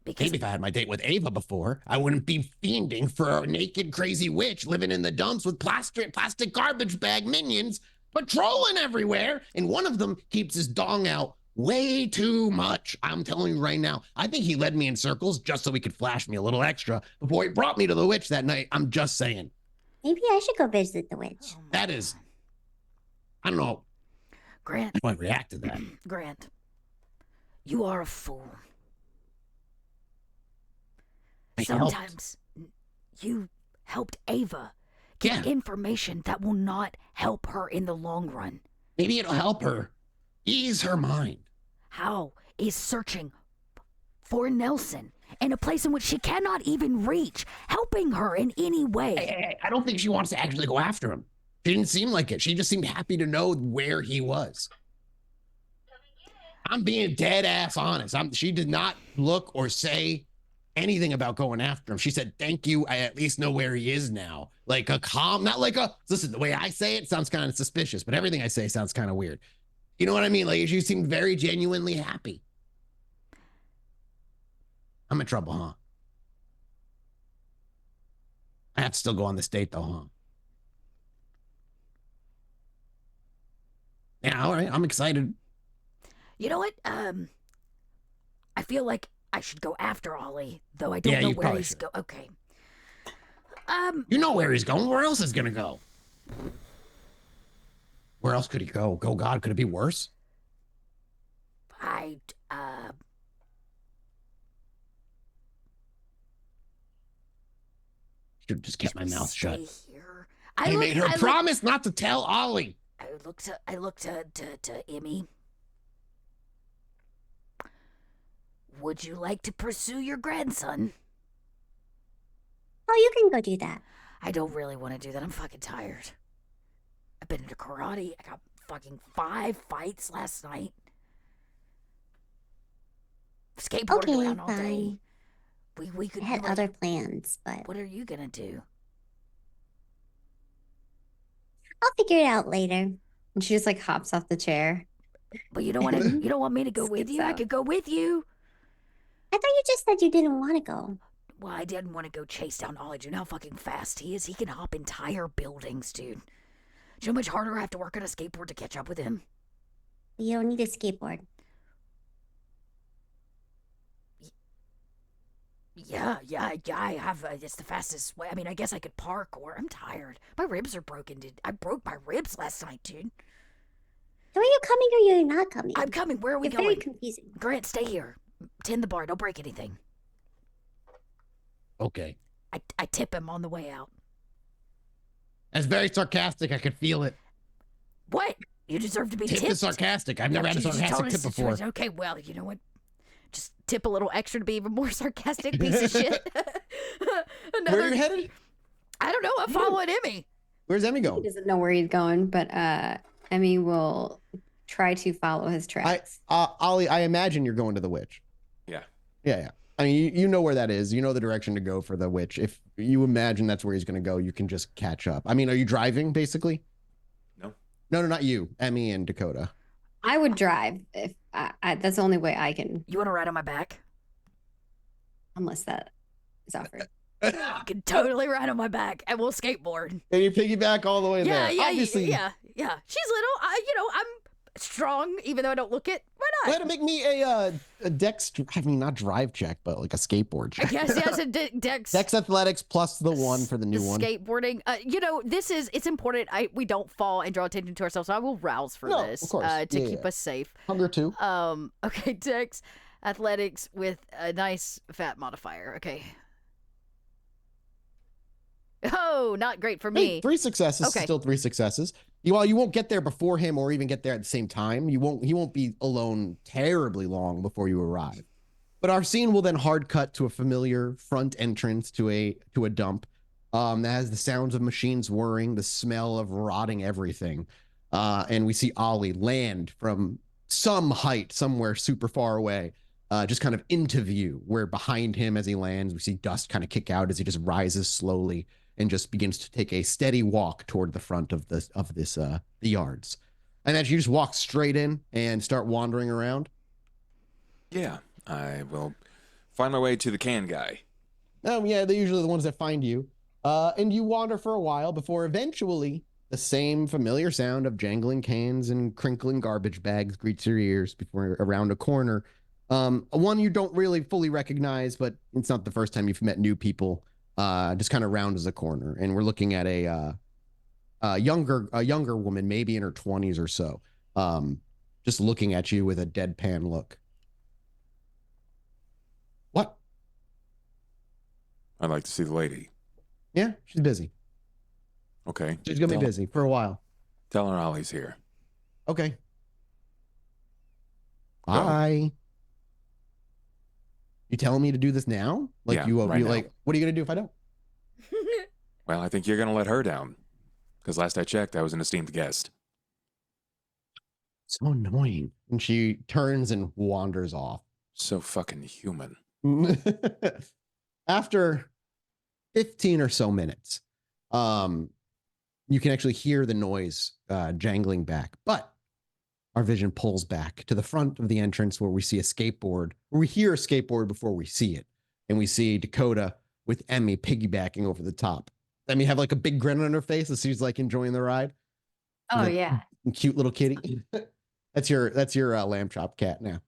Because Maybe if I had my date with Ava before, I wouldn't be fiending for a naked, crazy witch living in the dumps with plastic garbage bag minions patrolling everywhere, and one of them keeps his dong out way too much. I'm telling you right now, I think he led me in circles just so he could flash me a little extra before he brought me to the witch that night. I'm just saying. Maybe I should go visit the witch. That is, I don't know. Grant, I might react to that. Grant, you are a fool. I helped. Sometimes you helped Ava get information that will not help her in the long run. Maybe it'll help her ease her mind. How is searching for Nelson in a place in which she cannot even reach, helping her in any way? Hey, I don't think she wants to actually go after him. She didn't seem like it. She just seemed happy to know where he was. I'm being dead ass honest. She did not look or say anything about going after him. She said, thank you. I at least know where he is now. Like a calm, not like listen, the way I say it sounds kind of suspicious, but everything I say sounds kind of weird. You know what I mean? Like, she seemed very genuinely happy. I'm in trouble, huh? I have to still go on this date, though, huh? Yeah, all right. I'm excited. You know what? I feel like I should go after Ollie, though I don't know where he's going. Okay. You know where he's going. Where else is gonna go? Where else could he go? Oh God, could it be worse? Should just keep my mouth shut. Here. I made her promise not to tell Ollie. I look to Emmy. Would you like to pursue your grandson? Oh, you can go do that. I don't really want to do that. I'm fucking tired. I've been into karate. I got fucking 5 fights last night. Skateboarding around all day. We could I had other plans, but what are you gonna do? I'll figure it out later. And she just like hops off the chair. But you don't want to. You don't want me to go with Skips you. I out. could go with you. I thought you just said you didn't want to go. Well, I didn't want to go chase down Ollie. Do you know how fucking fast he is? He can hop entire buildings, dude. Do you know how much harder I have to work on a skateboard to catch up with him? You don't need a skateboard. Yeah, I have. It's the fastest way. I mean, I guess I could parkour. I'm tired. My ribs are broken, dude. I broke my ribs last night, dude. So are you coming or you're not coming? I'm coming. Where are we You're going? very confusing. Grant, stay here. Tend the bar. Don't break anything. Okay. I tip him on the way out. That's very sarcastic. I could feel it. What? You deserve to be Tip tipped. is sarcastic. I've never had a You just sarcastic told us tip the before. situation. Okay, well, you know what? Just tip a little extra to be even more sarcastic, piece of shit. Where are you headed? I don't know. I'm following Emmy. Where's Emmy He going? doesn't know where he's going, but Emmy will try to follow his tracks. Ollie, I imagine you're going to the witch. Yeah. Yeah. I mean, you know where that is. You know the direction to go for the witch. If you imagine that's where he's going to go, you can just catch up. I mean, are you driving, basically? No. No, not you. Emmy and Dakota. I would drive if that's the only way I can, You want to ride on my back? unless that is offered. You can totally ride on my back, and we'll skateboard. And you piggyback all the way there. Obviously, yeah. She's little. I'm strong, even though I don't look it. Why Go not? ahead and make me a dex, I mean, not drive check, but like a skateboard check. Yes, a dex. Dex athletics plus the 1 for the new one. Skateboarding. It's important. We don't fall and draw attention to ourselves. So I will rouse for No, this of course. to Yeah, keep yeah. us safe. Hunger 2. Okay, dex, athletics with a nice fat modifier. Okay. Oh, not great for me. Hey, 3 successes. Okay. Still 3 successes. While you won't get there before him or even get there at the same time, he won't be alone terribly long before you arrive. But our scene will then hard cut to a familiar front entrance to a dump that has the sounds of machines whirring, the smell of rotting everything. And we see Ollie land from some height somewhere super far away, just kind of into view, where behind him as he lands, we see dust kind of kick out as he just rises slowly and just begins to take a steady walk toward the front of the yards. And as you just walk straight in and start wandering around. Yeah, I will find my way to the can guy. Oh yeah, they're usually the ones that find you. And you wander for a while before eventually the same familiar sound of jangling cans and crinkling garbage bags greets your ears before around a corner. One you don't really fully recognize, but it's not the first time you've met new people. Just kind of rounds a corner, and we're looking at a younger woman, maybe in her 20s or so, just looking at you with a deadpan look. What? I'd like to see the lady. Yeah, she's busy. Okay. She's gonna be busy for a while. Tell her Ollie's here. Okay. Go. Bye. You telling me to do this now? Like Yeah, you right now. like, what are you gonna do if I don't? Well, I think you're going to let her down. Because last I checked, I was an esteemed guest. So annoying. And she turns and wanders off. So fucking human. After 15 or so minutes, you can actually hear the noise jangling back, but our vision pulls back to the front of the entrance where we see a skateboard, where we hear a skateboard before we see it. And we see Dakota with Emmy piggybacking over the top. Emmy have like a big grin on her face as she's like enjoying the ride. Oh Like, yeah. cute little kitty. That's your lamb chop cat now.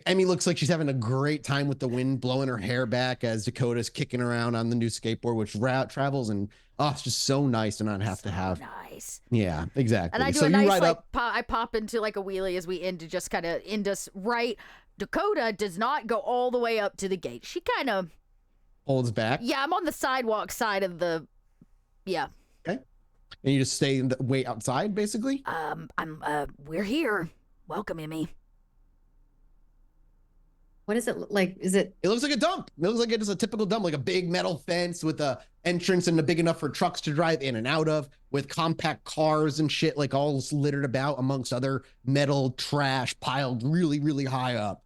Emmy looks like she's having a great time with the wind blowing her hair back as Dakota's kicking around on the new skateboard, which travels, and it's just so nice to not have to have. Nice. Yeah, exactly. And I do so a you nice ride like up. I pop into like a wheelie as we end to just kind of end us right. Dakota does not go all the way up to the gate. She kind of Holds back. Yeah, I'm on the sidewalk side of the. Yeah. Okay. And you just stay wait outside, basically. We're here. Welcome, Emmy. What does it look like? Is it? It looks like a dump. It looks like it's a typical dump, like a big metal fence with a entrance and a big enough for trucks to drive in and out of, with compact cars and shit like all littered about amongst other metal trash piled really, really high up.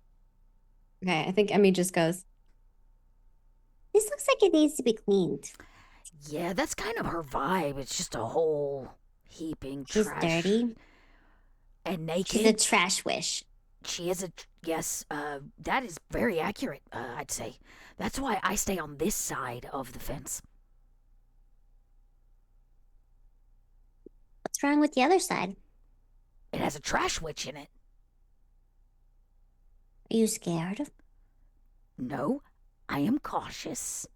Okay, I think Emmy just goes, This looks like it needs to be cleaned. Yeah, that's kind of her vibe. It's just a whole heaping She's trash. dirty. And naked. She's a trash wish. She is yes, that is very accurate, I'd say. That's why I stay on this side of the fence. What's wrong with the other side? It has a trash witch in it. Are you scared? No, I am cautious.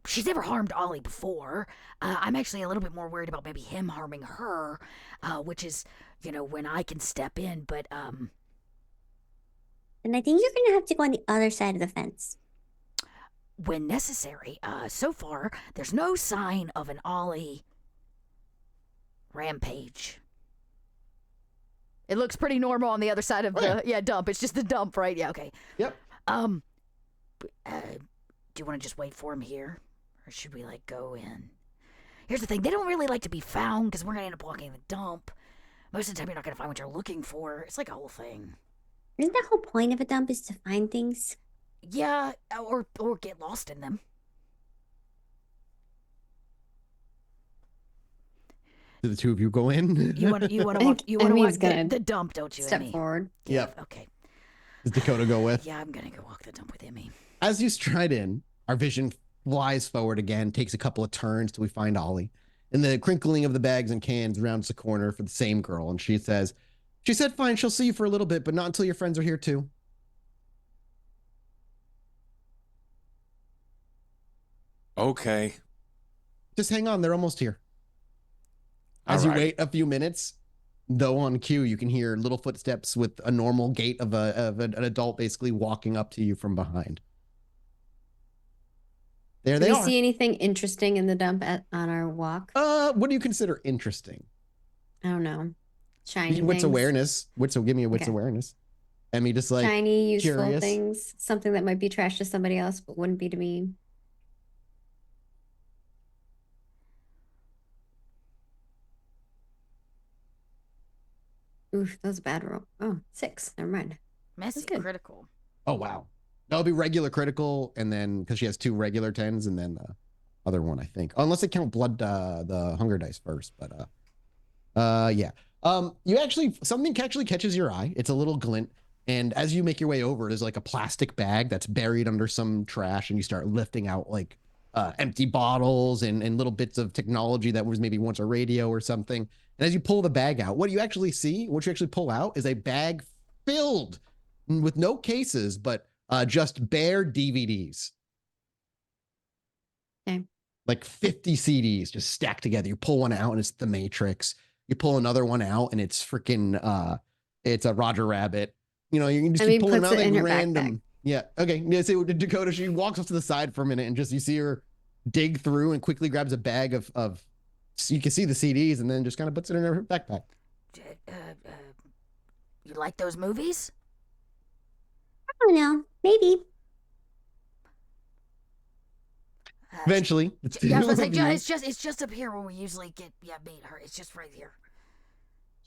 She's never harmed Ollie before. I'm actually a little bit more worried about maybe him harming her, which is, when I can step in, but, And I think you're going to have to go on the other side of the fence. when necessary. So far, there's no sign of an Ollie rampage. It looks pretty normal on the other side of the dump. It's just the dump, right? Yeah, okay. Yep. Do you want to just wait for him here? Or should we, go in? Here's the thing. They don't really like to be found because we're going to end up walking the dump. Most of the time, you're not going to find what you're looking for. It's like a whole thing. Isn't the whole point of a dump is to find things? Yeah, or get lost in them. Do the two of you go in? You want to walk Emmy's gonna the dump, don't you, step Emmy? forward. Yep. Okay. Does Dakota go with? Yeah, I'm going to go walk the dump with Emmy. As you stride in, our vision flies forward again, takes a couple of turns till we find Ollie. And the crinkling of the bags and cans rounds the corner for the same girl. And she said fine, she'll see you for a little bit, but not until your friends are here too. Okay. Just hang on, they're almost here. As you wait a few minutes, though on cue, you can hear little footsteps with a normal gait of an adult basically walking up to you from behind. There they Do are. we see anything interesting in the dump on our walk? What do you consider interesting? I don't know. Shiny Wits things. awareness. Give me a wits awareness. Emmy just like Shiny, useful curious. things. Something that might be trash to somebody else, but wouldn't be to me. Oof, that was a bad roll. Oh, 6. Never mind. Messy good. critical. Oh wow. That'll be regular critical, and then because she has 2 regular 10s, and then the other one, I think. Unless they count blood the hunger dice first, but yeah. You actually something actually catches your eye. It's a little glint. And as you make your way over, there's like a plastic bag that's buried under some trash, and you start lifting out like empty bottles and little bits of technology that was maybe once a radio or something. And as you pull the bag out, what you actually pull out is a bag filled with no cases, but just bare DVDs. Okay. Like 50 CDs just stacked together. You pull one out and it's The Matrix. You pull another one out and it's freaking it's a Roger Rabbit. You can just keep pulling out puts it like in her random. backpack. Yeah. Okay. Yeah. So Dakota, she walks off to the side for a minute and you see her dig through and quickly grabs a bag of so you can see the CDs and then just kind of puts it in her backpack. You like those movies? I don't know. Maybe. Eventually, Yeah, I was gonna say, it's just up here when we usually meet her. It's just right here.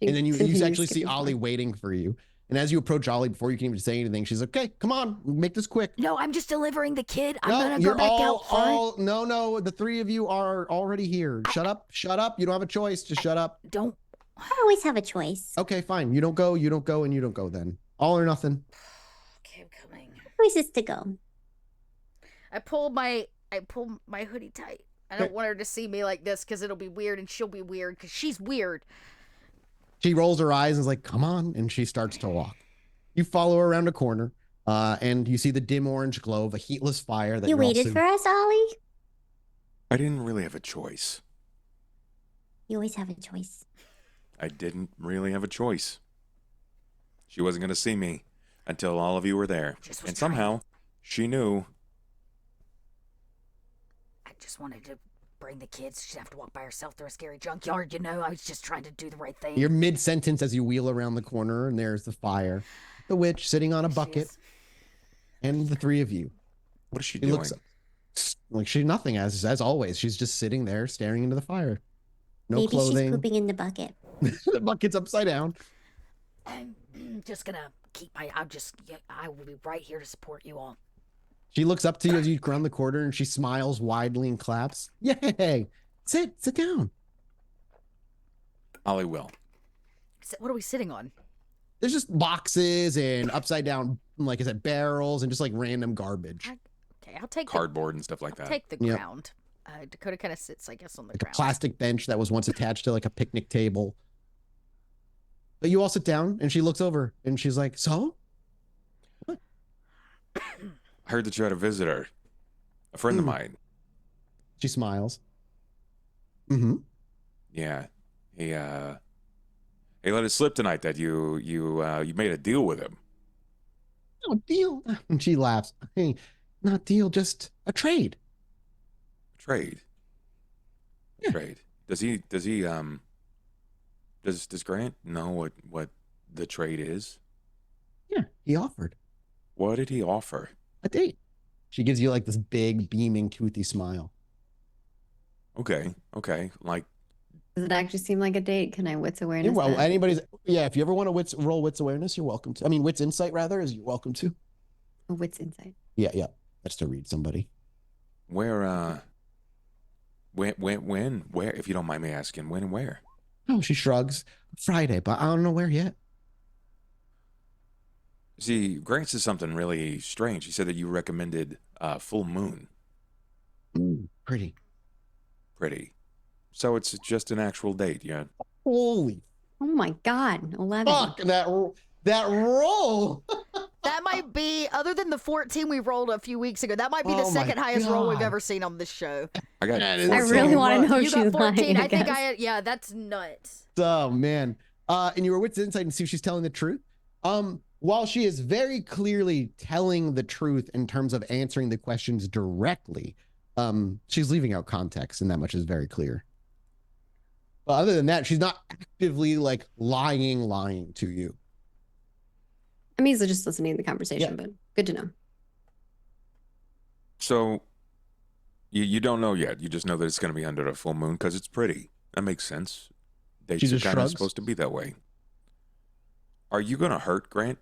And then you Continues actually see skipping Ollie forward. waiting for you. And as you approach Ollie, before you can even say anything, she's like, okay, come on, make this quick. No, I'm just delivering the kid. I'm No, gonna go you're back out front. no, the 3 of you are already here. Shut up. You don't have a choice. Just shut up. Don't. I always have a choice. Okay, fine. You don't go, and you don't go then. All or nothing. Okay, I'm coming. Choice is to go. I pull my hoodie tight. I don't want her to see me like this because it'll be weird and she'll be weird because she's weird. She rolls her eyes and is like, come on. And she starts to walk. You follow her around a corner and you see the dim orange glow of a heatless fire. That You waited for us, Ollie? I didn't really have a choice. You always have a choice. I didn't really have a choice. She wasn't going to see me until all of you were there. And somehow, she knew. I just wanted to bring the kids. She'd have to walk by herself through a scary junkyard, you know? I was just trying to do the right thing. You're mid-sentence as you wheel around the corner, and there's the fire. The witch sitting on a bucket, and the three of you. What is she She doing? looks like she's nothing, as always. She's just sitting there staring into the fire. No Maybe clothing. she's pooping in the bucket. The bucket's upside down. I'm just gonna I will be right here to support you all. She looks up to you as you round the corner, and she smiles widely and claps. Yay! Sit down. Ollie will. What are we sitting on? There's just boxes and upside down, like I said, barrels and just like random garbage. Okay, I'll take Cardboard and stuff like I'll that. take the ground. Dakota kind of sits, I guess, on the Like ground. a plastic bench that was once attached to like a picnic table. But you all sit down, and she looks over, and she's like, "So, what?" I heard that you had a visitor. A friend of mine. She smiles. Mm-hmm. Yeah. He let it slip tonight that you made a deal with him. No deal. And she laughs. Hey, not deal, just a trade. Trade. Yeah. Trade. Does Grant know what the trade is? Yeah, he offered What did he offer? a date. She gives you like this big, beaming, toothy smile. Okay. Like, Does it actually seem like a date? Can I wits awareness? Well, that? anybody's, yeah, if you ever want to roll wits awareness, you're welcome to. I mean, wits insight, rather, is you're welcome to. A wits insight. Yeah. That's to read somebody. where, if you don't mind me asking, when and where? Oh, she shrugs. Friday, but I don't know where yet. See, Grant said something really strange. He said that you recommended full moon. Pretty. Pretty. So it's just an actual date, yeah? Holy Oh my God. 11. fuck, that roll. That might be, other than the 14 we rolled a few weeks ago, that might be the Oh my second highest roll we've God. ever seen on this show. I got That is I 14. really want to know if You she's got 14. lying. I think guess. yeah, that's nuts. Oh man. And you were wits insight and see if she's telling the truth. While she is very clearly telling the truth in terms of answering the questions directly, she's leaving out context, and that much is very clear. But other than that, she's not actively like lying to you. I'm easily just listening to the conversation, Yeah. but good to know. So you don't know yet. You just know that it's going to be under a full moon because it's pretty. That makes sense. Dates are just kind of shrugs. supposed to be that way. Are you going to hurt Grant?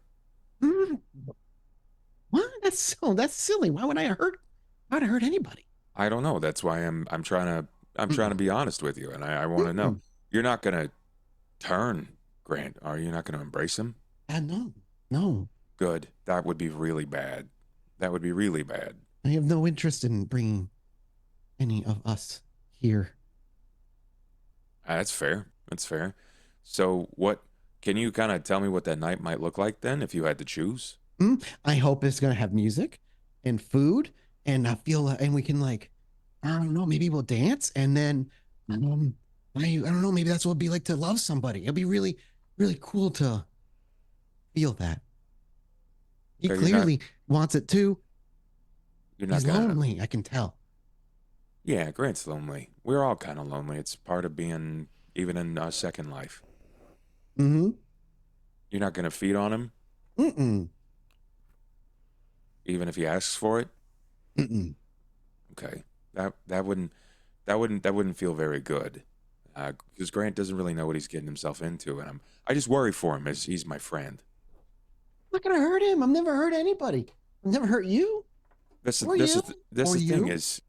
What? That's silly. Why would I hurt anybody? I don't know. That's why I'm trying to be honest with you, and I want to know. You're not going to turn Grant, are you? Not going to embrace him? No. Good. That would be really bad. That would be really bad. I have no interest in bringing any of us here. That's fair. So what, can you kind of tell me what that night might look like then if you had to choose? I hope it's gonna have music and food, and I feel, and we can like, I don't know, maybe we'll dance, and then, I don't know, maybe that's what it'd be like to love somebody. It'd be really, really cool to feel that. He Okay, you're clearly wants it too. You're not He's gonna. lonely, I can tell. Yeah, Grant's lonely. We're all kind of lonely. It's part of being even in our second life. Mm-hmm. You're not gonna feed on him, Mm-mm. even if he asks for it. Mm-mm. Okay, that wouldn't feel very good, because Grant doesn't really know what he's getting himself into, and I just worry for him as he's my friend. I'm not gonna hurt him. I've never hurt anybody. I've never hurt you. This Or is you. the Or thing you. is,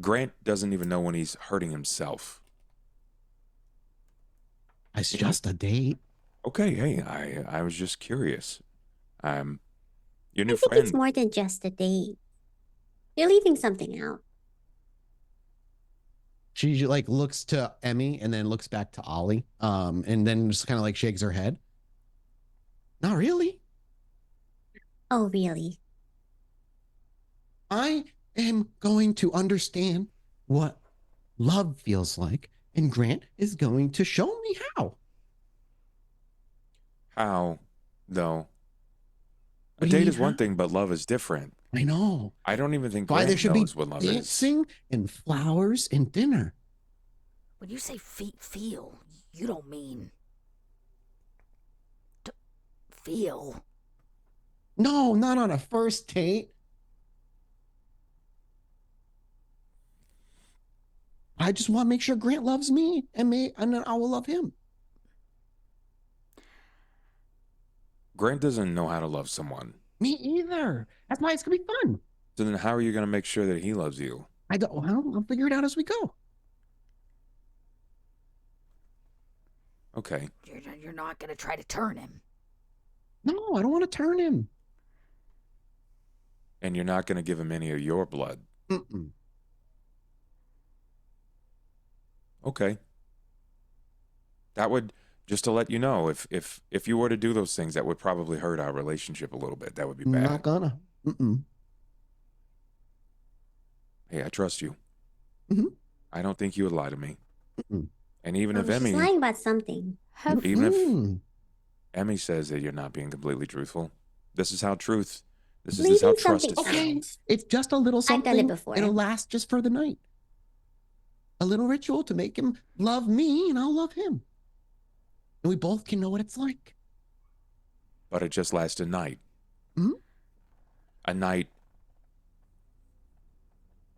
Grant doesn't even know when he's hurting himself. It's just a date. Okay, hey, I was just curious. Your new I think friend. it's more than just a date. You're leaving something out. she like looks to Emmy and then looks back to Ollie, and then just kind of like shakes her head. Not really. Oh, really? I am going to understand what love feels like, and Grant is going to show me how. How, though? A What do you date mean, is one how? thing, but love is different. I know. I don't even think Why there Grant should be knows what love is. dancing and flowers and dinner. When you say feel, you don't mean to feel. No, not on a first date. I just want to make sure Grant loves me and then I will love him. Grant doesn't know how to love someone. Me either. That's why it's gonna be fun. So then how are you going to make sure that he loves you? I don't. Well, I'll figure it out as we go. Okay. You're not gonna try to turn him. No, I don't want to turn him. And you're not going to give him any of your blood. Mm-mm. Okay. That would, just to let you know, if you were to do those things, that would probably hurt our relationship a little bit. That would be bad. Not gonna. Mm-mm. Hey, I trust you. Mm-hmm. I don't think you would lie to me. Mm-mm. And even if She's Emmy, lying about something. even if Mm. Emmy says that you're not being completely truthful, this is how trust Leaving is something Okay, out. it's just a little I've something. done it before. It'll last just for the night. A little ritual to make him love me, and I'll love him. And we both can know what it's like. But it just lasts a night. Mhm. A night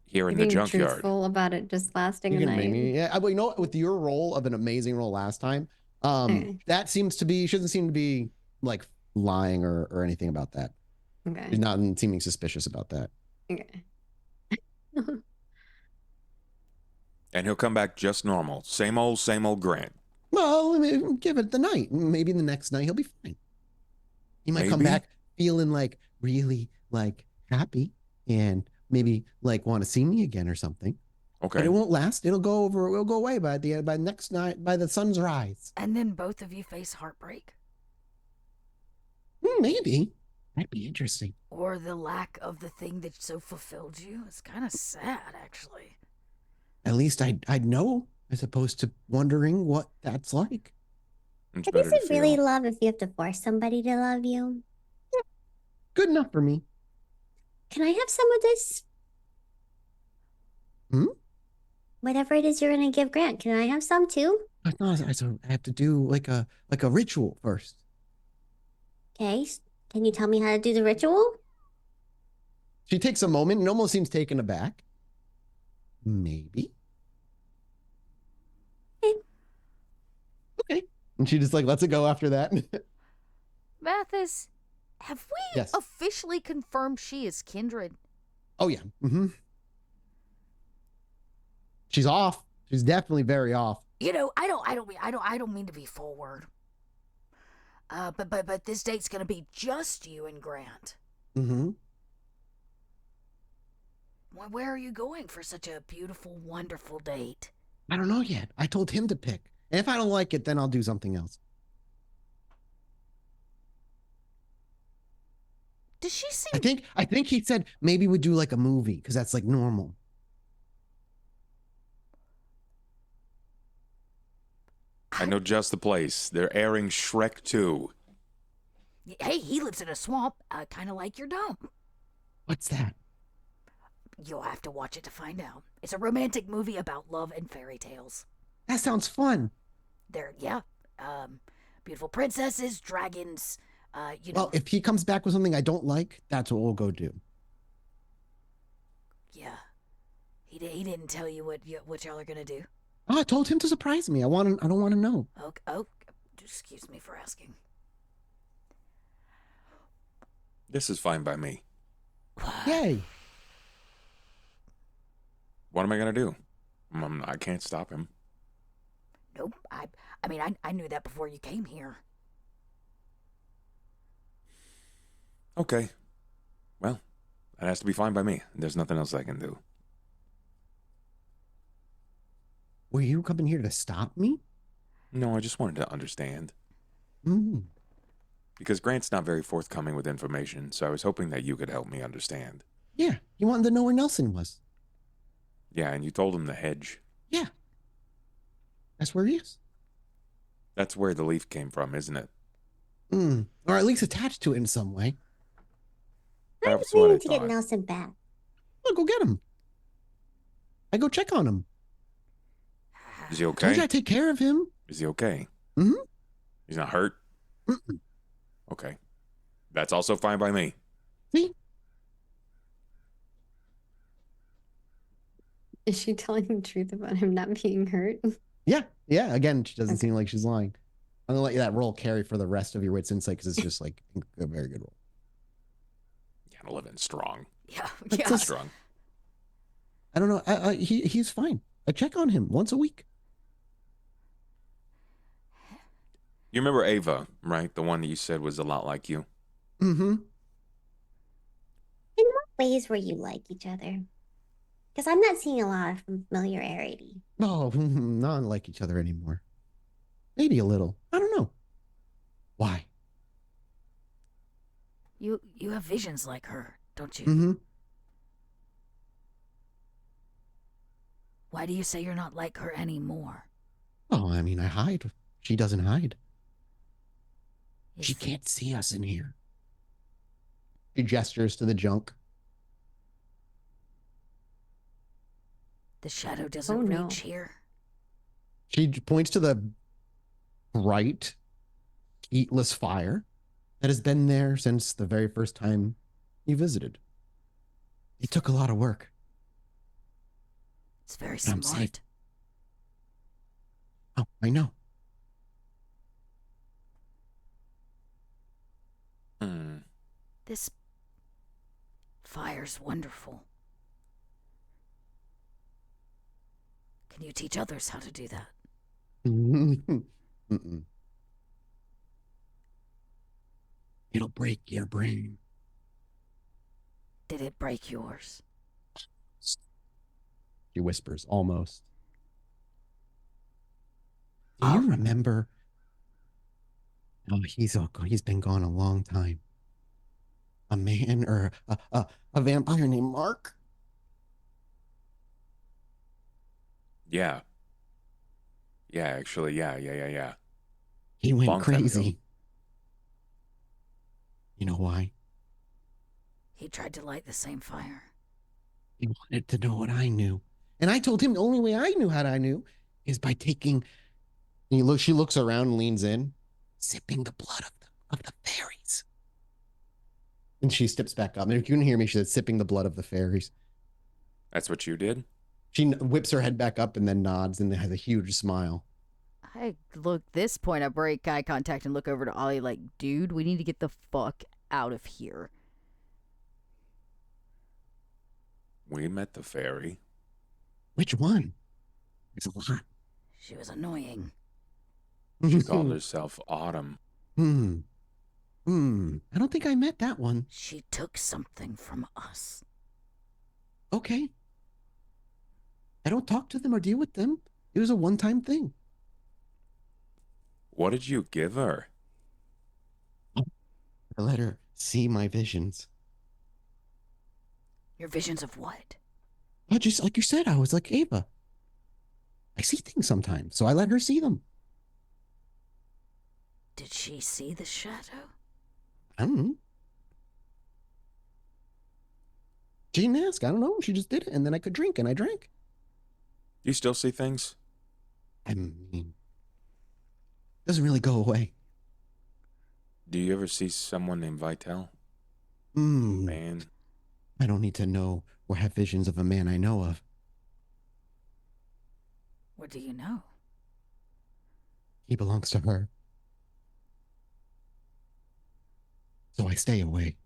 here in You're the being junkyard. truthful about it just lasting You're a gonna make night. me, yeah. Well, you know what? With your role of an amazing role last time, Okay. that seems to be. She doesn't seem to be like lying or anything about that. Okay. She's not seeming suspicious about that. Okay. And he'll come back just normal. Same old Grant. Well, I mean, give it the night. Maybe the next night he'll be fine. He might come Maybe. back feeling like really like happy and maybe like want to see me again or something. Okay. But it won't last. It'll go over. It'll go away by next night, by the sun's rise. And then both of you face heartbreak. Maybe that'd be interesting. Or the lack of the thing that so fulfilled you. It's kind of sad, actually. At least I'd know, as opposed to wondering what that's like. It's But better is to it really feel. love if you have to force somebody to love you? Good enough for me. Can I have some of this? Hmm? Whatever it is you're gonna give Grant, can I have some too? I have to do like a ritual first. Okay. Can you tell me how to do the ritual? She takes a moment and almost seems taken aback. Maybe. Okay. And she just like lets it go after that. Mathis, have we Yes. officially confirmed she is kindred? Oh yeah. Mm-hmm. She's off. She's definitely very off. You know, I don't mean to be forward. But this date's gonna be just you and Grant. Mm-hmm. Where are you going for such a beautiful, wonderful date? I don't know yet. I told him to pick. And if I don't like it, then I'll do something else. Does she seem I think he said maybe we'd do like a movie because that's like normal. I know just the place. They're airing Shrek 2. Hey, he lives in a swamp, kind of like your dome. What's that? You'll have to watch it to find out. It's a romantic movie about love and fairy tales. That sounds fun. Beautiful princesses, dragons, Well, if he comes back with something I don't like, that's what we'll go do. Yeah. He didn't tell you what y'all are gonna do. Oh, I told him to surprise me. I don't want to know. Oh, excuse me for asking. This is fine by me. Yay. What am I going to do? I can't stop him. Nope. I mean, I knew that before you came here. Okay. Well, that has to be fine by me. There's nothing else I can do. Were you coming here to stop me? No, I just wanted to understand. Mm. Because Grant's not very forthcoming with information, so I was hoping that you could help me understand. Yeah, you wanted to know where Nelson was. Yeah, and you told him the hedge. Yeah. That's where he is. That's where the leaf came from, isn't it? Or at least attached to it in some way. I'm That's what I planning to get thought. Nelson back. I'll go get him. I go check on him. Is he Told okay? you I take care of him. Is he okay? Mm-hmm. He's not hurt? Mm-mm. Okay. That's also fine by me. See? Is she telling the truth about him not being hurt? Yeah. Again, she doesn't Okay. seem like she's lying. I'm gonna let you that roll carry for the rest of your wits insight because it's just like a very good roll. Yeah, living strong. Yeah. It's Yeah. just- Strong. I don't know. He's fine. I check on him once a week. You remember Ava, right? The one that you said was a lot like you. Mm-hmm. In what ways were you like each other? Because I'm not seeing a lot of familiarity. Oh, not like each other anymore. Maybe a little. I don't know. Why? You have visions like her, don't you? Mm-hmm. Why do you say you're not like her anymore? Oh, I mean, I hide. She doesn't hide. Is She the- can't see us in here. She gestures to the junk. The shadow doesn't Oh, no. reach here. She points to the bright, heatless fire that has been there since the very first time you visited. It took a lot of work. It's very I'm smart. safe. Oh, I know. Hmm. This fire's wonderful. Can you teach others how to do that? Mm-mm. It'll break your brain. Did it break yours? She whispers, almost. Do you remember? Oh, he's been gone a long time. A man or a vampire named Mark? Yeah. Yeah, actually, yeah. He went Long time ago. crazy. You know why? He tried to light the same fire. He wanted to know what I knew. And I told him the only way I knew how I knew is by taking. She looks around and leans in, sipping the blood of the fairies. And she steps back up. And if you can hear me, she said, sipping the blood of the fairies. That's what you did? She whips her head back up and then nods and has a huge smile. I look this point. I break eye contact and look over to Ollie like, dude, we need to get the fuck out of here. We met the fairy. Which one? There's a lot. She was annoying. She called herself Autumn. I don't think I met that one. She took something from us. Okay. I don't talk to them or deal with them. It was a one-time thing. What did you give her? I let her see my visions. Your visions of what? But just like you said, I was like Ava. I see things sometimes, so I let her see them. Did she see the shadow? I don't know. She didn't ask. I don't know. She just did it, and then I could drink, and I drank. You still see things? I mean, doesn't really go away. Do you ever see someone named Vital? Hmm. Man. I don't need to know or have visions of a man I know of. What do you know? He belongs to her. So I stay away.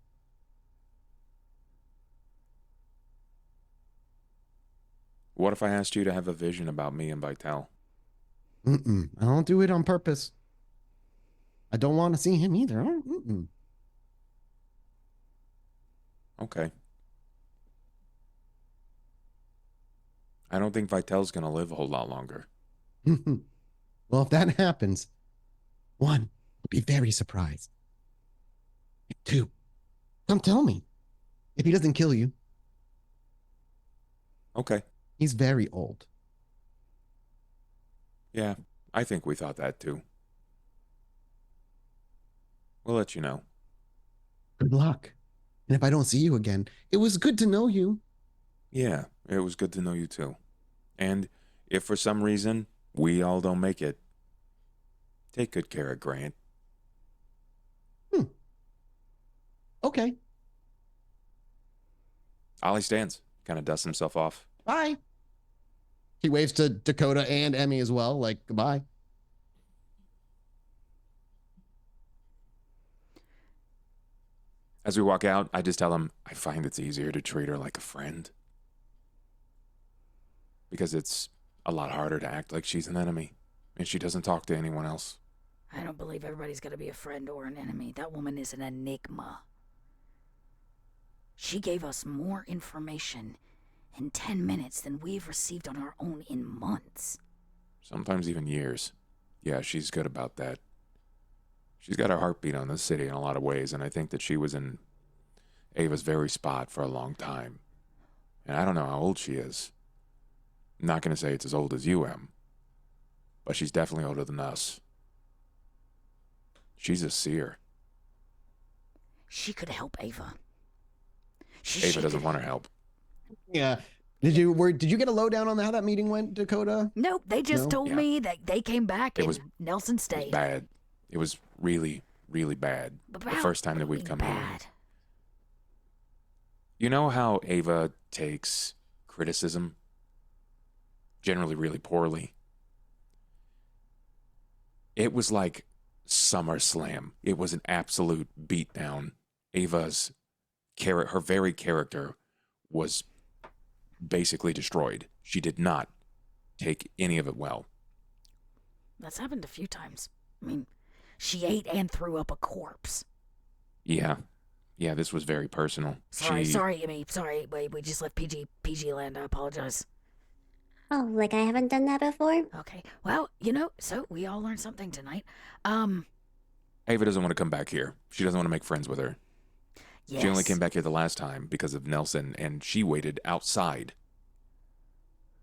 What if I asked you to have a vision about me and Vital? I don't do it on purpose. I don't want to see him either. Okay. I don't think Vital's gonna live a whole lot longer. Well, if that happens, one, I'll be very surprised. Two, come tell me. If he doesn't kill you, Okay. he's very old. Yeah, I think we thought that too. We'll let you know. Good luck. And if I don't see you again, it was good to know you. Yeah, it was good to know you too. And if for some reason we all don't make it, take good care of Grant. Okay. Ollie stands, kind of dusts himself off. Bye. He waves to Dakota and Emmy as well, like, goodbye. As we walk out, I just tell him I find it's easier to treat her like a friend. Because it's a lot harder to act like she's an enemy, and she doesn't talk to anyone else. I don't believe everybody's gonna be a friend or an enemy. That woman is an enigma. She gave us more information in 10 minutes than we've received on our own in months. Sometimes even years. Yeah, she's good about that. She's got her heartbeat on the city in a lot of ways, and I think that she was in Ava's very spot for a long time. And I don't know how old she is. I'm not going to say it's as old as you, Em, but she's definitely older than us. She's a seer. She could help Ava. Ava doesn't want her help. Yeah. Did you get a lowdown on how that meeting went, Dakota? Nope, they just No? told me that they came back It and was- Nelson It was stayed. bad. It was really, really bad. But The how- first time that what do we've you come mean here. bad? You know how Ava takes criticism? Generally really poorly. It was like SummerSlam. It was an absolute beatdown. Ava's her very character was basically destroyed. She did not take any of it well. That's happened a few times. I mean, she ate and threw up a corpse. Yeah, this was very personal. Sorry, Emmy. Sorry, we just left PG land. I apologize. Oh, like I haven't done that before? Okay, well, so we all learned something tonight. Ava doesn't want to come back here. She doesn't want to make friends with her. Yes. She only came back here the last time because of Nelson, and she waited outside.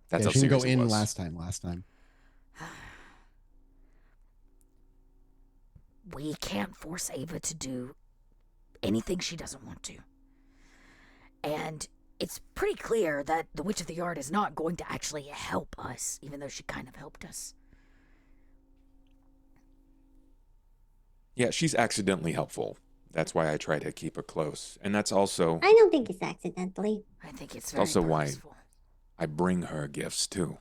That's Yeah, how she didn't serious go it in was. last time. We can't force Ava to do anything she doesn't want to. And it's pretty clear that the Witch of the Yard is not going to actually help us, even though she kind of helped us. Yeah, she's accidentally helpful. That's why I try to keep her close. And that's also I don't think it's accidentally. I think it's very also why purposeful. I bring her gifts too.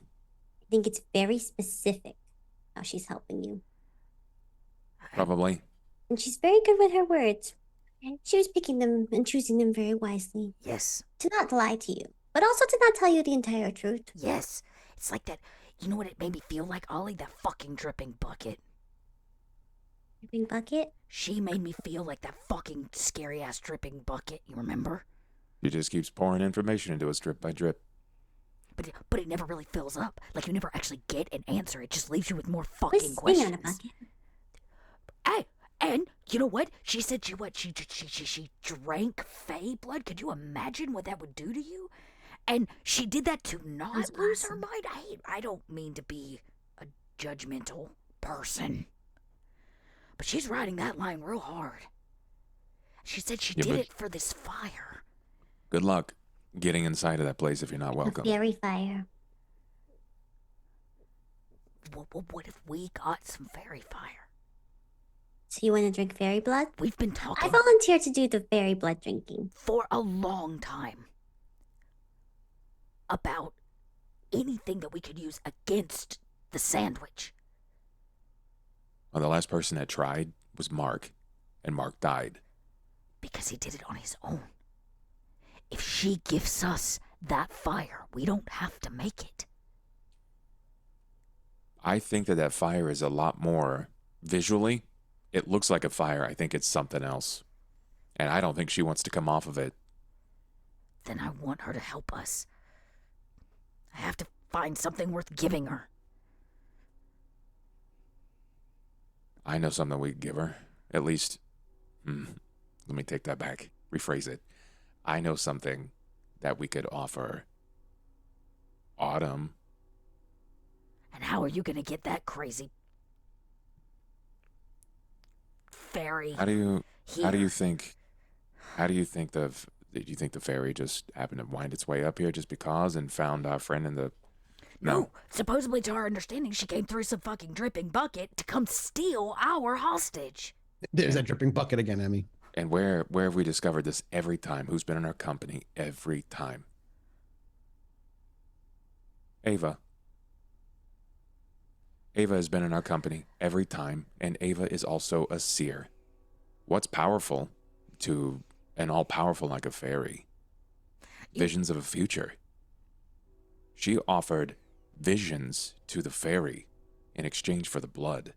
I think it's very specific how she's helping you. Probably. And she's very good with her words. And she was picking them and choosing them very wisely. Yes. To not lie to you, but also to not tell you the entire truth. Yes. It's like that. You know what it made me feel like, Ollie? That fucking dripping bucket. Dripping bucket? She made me feel like that fucking scary-ass dripping bucket. You remember? She just keeps pouring information into us drip by drip. But it never really fills up. Like, you never actually get an answer. It just leaves you with more fucking What's questions. on a bucket? Hey, and you know what? She said she drank Fae blood. Could you imagine what that would do to you? And she did that to not That's lose her awesome. mind. I don't mean to be a judgmental person, but she's riding that line real hard. She said she Yeah, did but- it for this fire. Good luck getting inside of that place if you're not A welcome. fairy fire. What if we got some fairy fire? So you want to drink fairy blood? We've been I talking volunteer to do the fairy blood drinking. for a long time about anything that we could use against the sandwich. Well, the last person that tried was Mark, and Mark died. Because he did it on his own. If she gives us that fire, we don't have to make it. I think that fire is a lot more visually. It looks like a fire. I think it's something else. And I don't think she wants to come off of it. Then I want her to help us. I have to find something worth giving her. I know something we could give her. At least, let me take that back. Rephrase it. I know something that we could offer Autumn. And how are you gonna get that crazy fairy? How do you think the fairy just happened to wind its way up here just because and found our friend in the... No, supposedly to our understanding, she came through some fucking dripping bucket to come steal our hostage. There's that dripping bucket again, Emmy. And where have we discovered this every time? Who's been in our company every time? Ava. Ava has been in our company every time, and Ava is also a seer. What's powerful to an all-powerful like a fairy? Visions of a future. She offered visions to the fairy in exchange for the blood.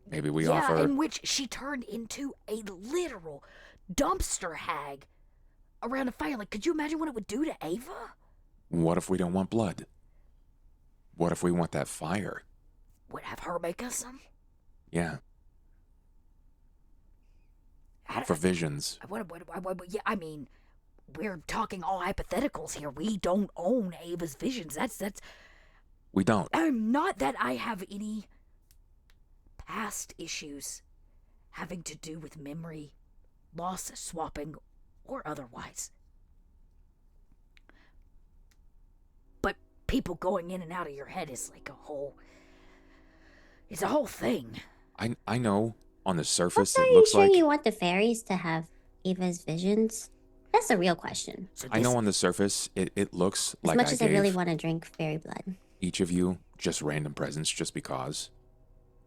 Maybe we offer... in which she turned into a literal dumpster hag around a fire. Like, could you imagine what it would do to Ava? What if we don't want blood? What if we want that fire? Would have her make us some? Yeah. For visions. Yeah, I mean, we're talking all hypotheticals here. We don't own Ava's visions. That's... We don't. Not that I have any past issues having to do with memory loss, swapping, or otherwise. But people going in and out of your head is like it's a whole thing. I know on the surface Are it you looks sure like... you want the fairies to have Ava's visions? That's the real question. So I know on the surface it looks As like much as I gave really want to drink fairy blood. each of you just random presents just because.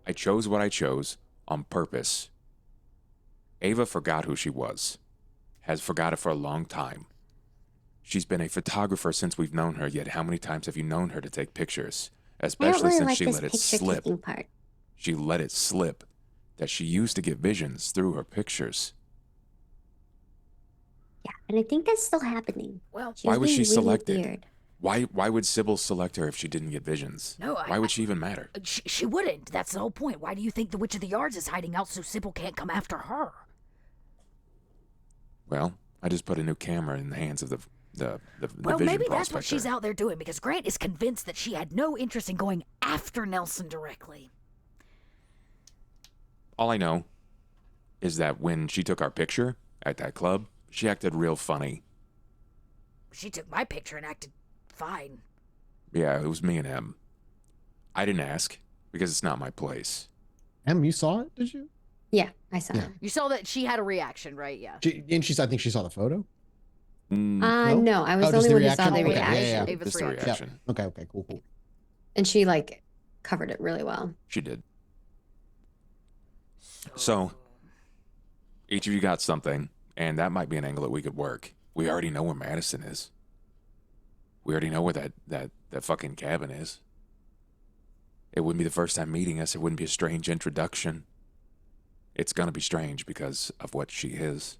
I chose what I chose on purpose. Ava forgot who she was. Has forgot it for a long time. She's been a photographer since we've known her, yet how many times have you known her to take pictures? I don't Especially really since like she this let it picture slip. taking part. She let it slip that she used to get visions through her pictures. Yeah, and I think that's still happening. Well, She Why was being she really selected? weird. Why would Sybil select her if she didn't get visions? No, Why would she even matter? she wouldn't. That's the whole point. Why do you think the Witch of the Yards is hiding out so Sybil can't come after her? Well, I just put a new camera in the hands of the Well, vision maybe that's prospector. what she's out there doing, because Grant is convinced that she had no interest in going after Nelson directly. All I know is that when she took our picture at that club, she acted real funny. She took my picture and acted fine. Yeah, it was me and him. I didn't ask because it's not my place. Em, you saw it? Did you? Yeah, I saw Yeah. it. You saw that she had a reaction, right? Yeah. I think she saw the photo. Mm, No, I was Oh, the just only the one who saw reaction? the Okay, reaction. yeah. Ava's just the reaction. reaction. Okay, cool. And she like covered it really well. She did. So, each of you got something, and that might be an angle that we could work. We already know where Madison is. We already know where that fucking cabin is. It wouldn't be the first time meeting us. It wouldn't be a strange introduction. It's gonna be strange because of what she is.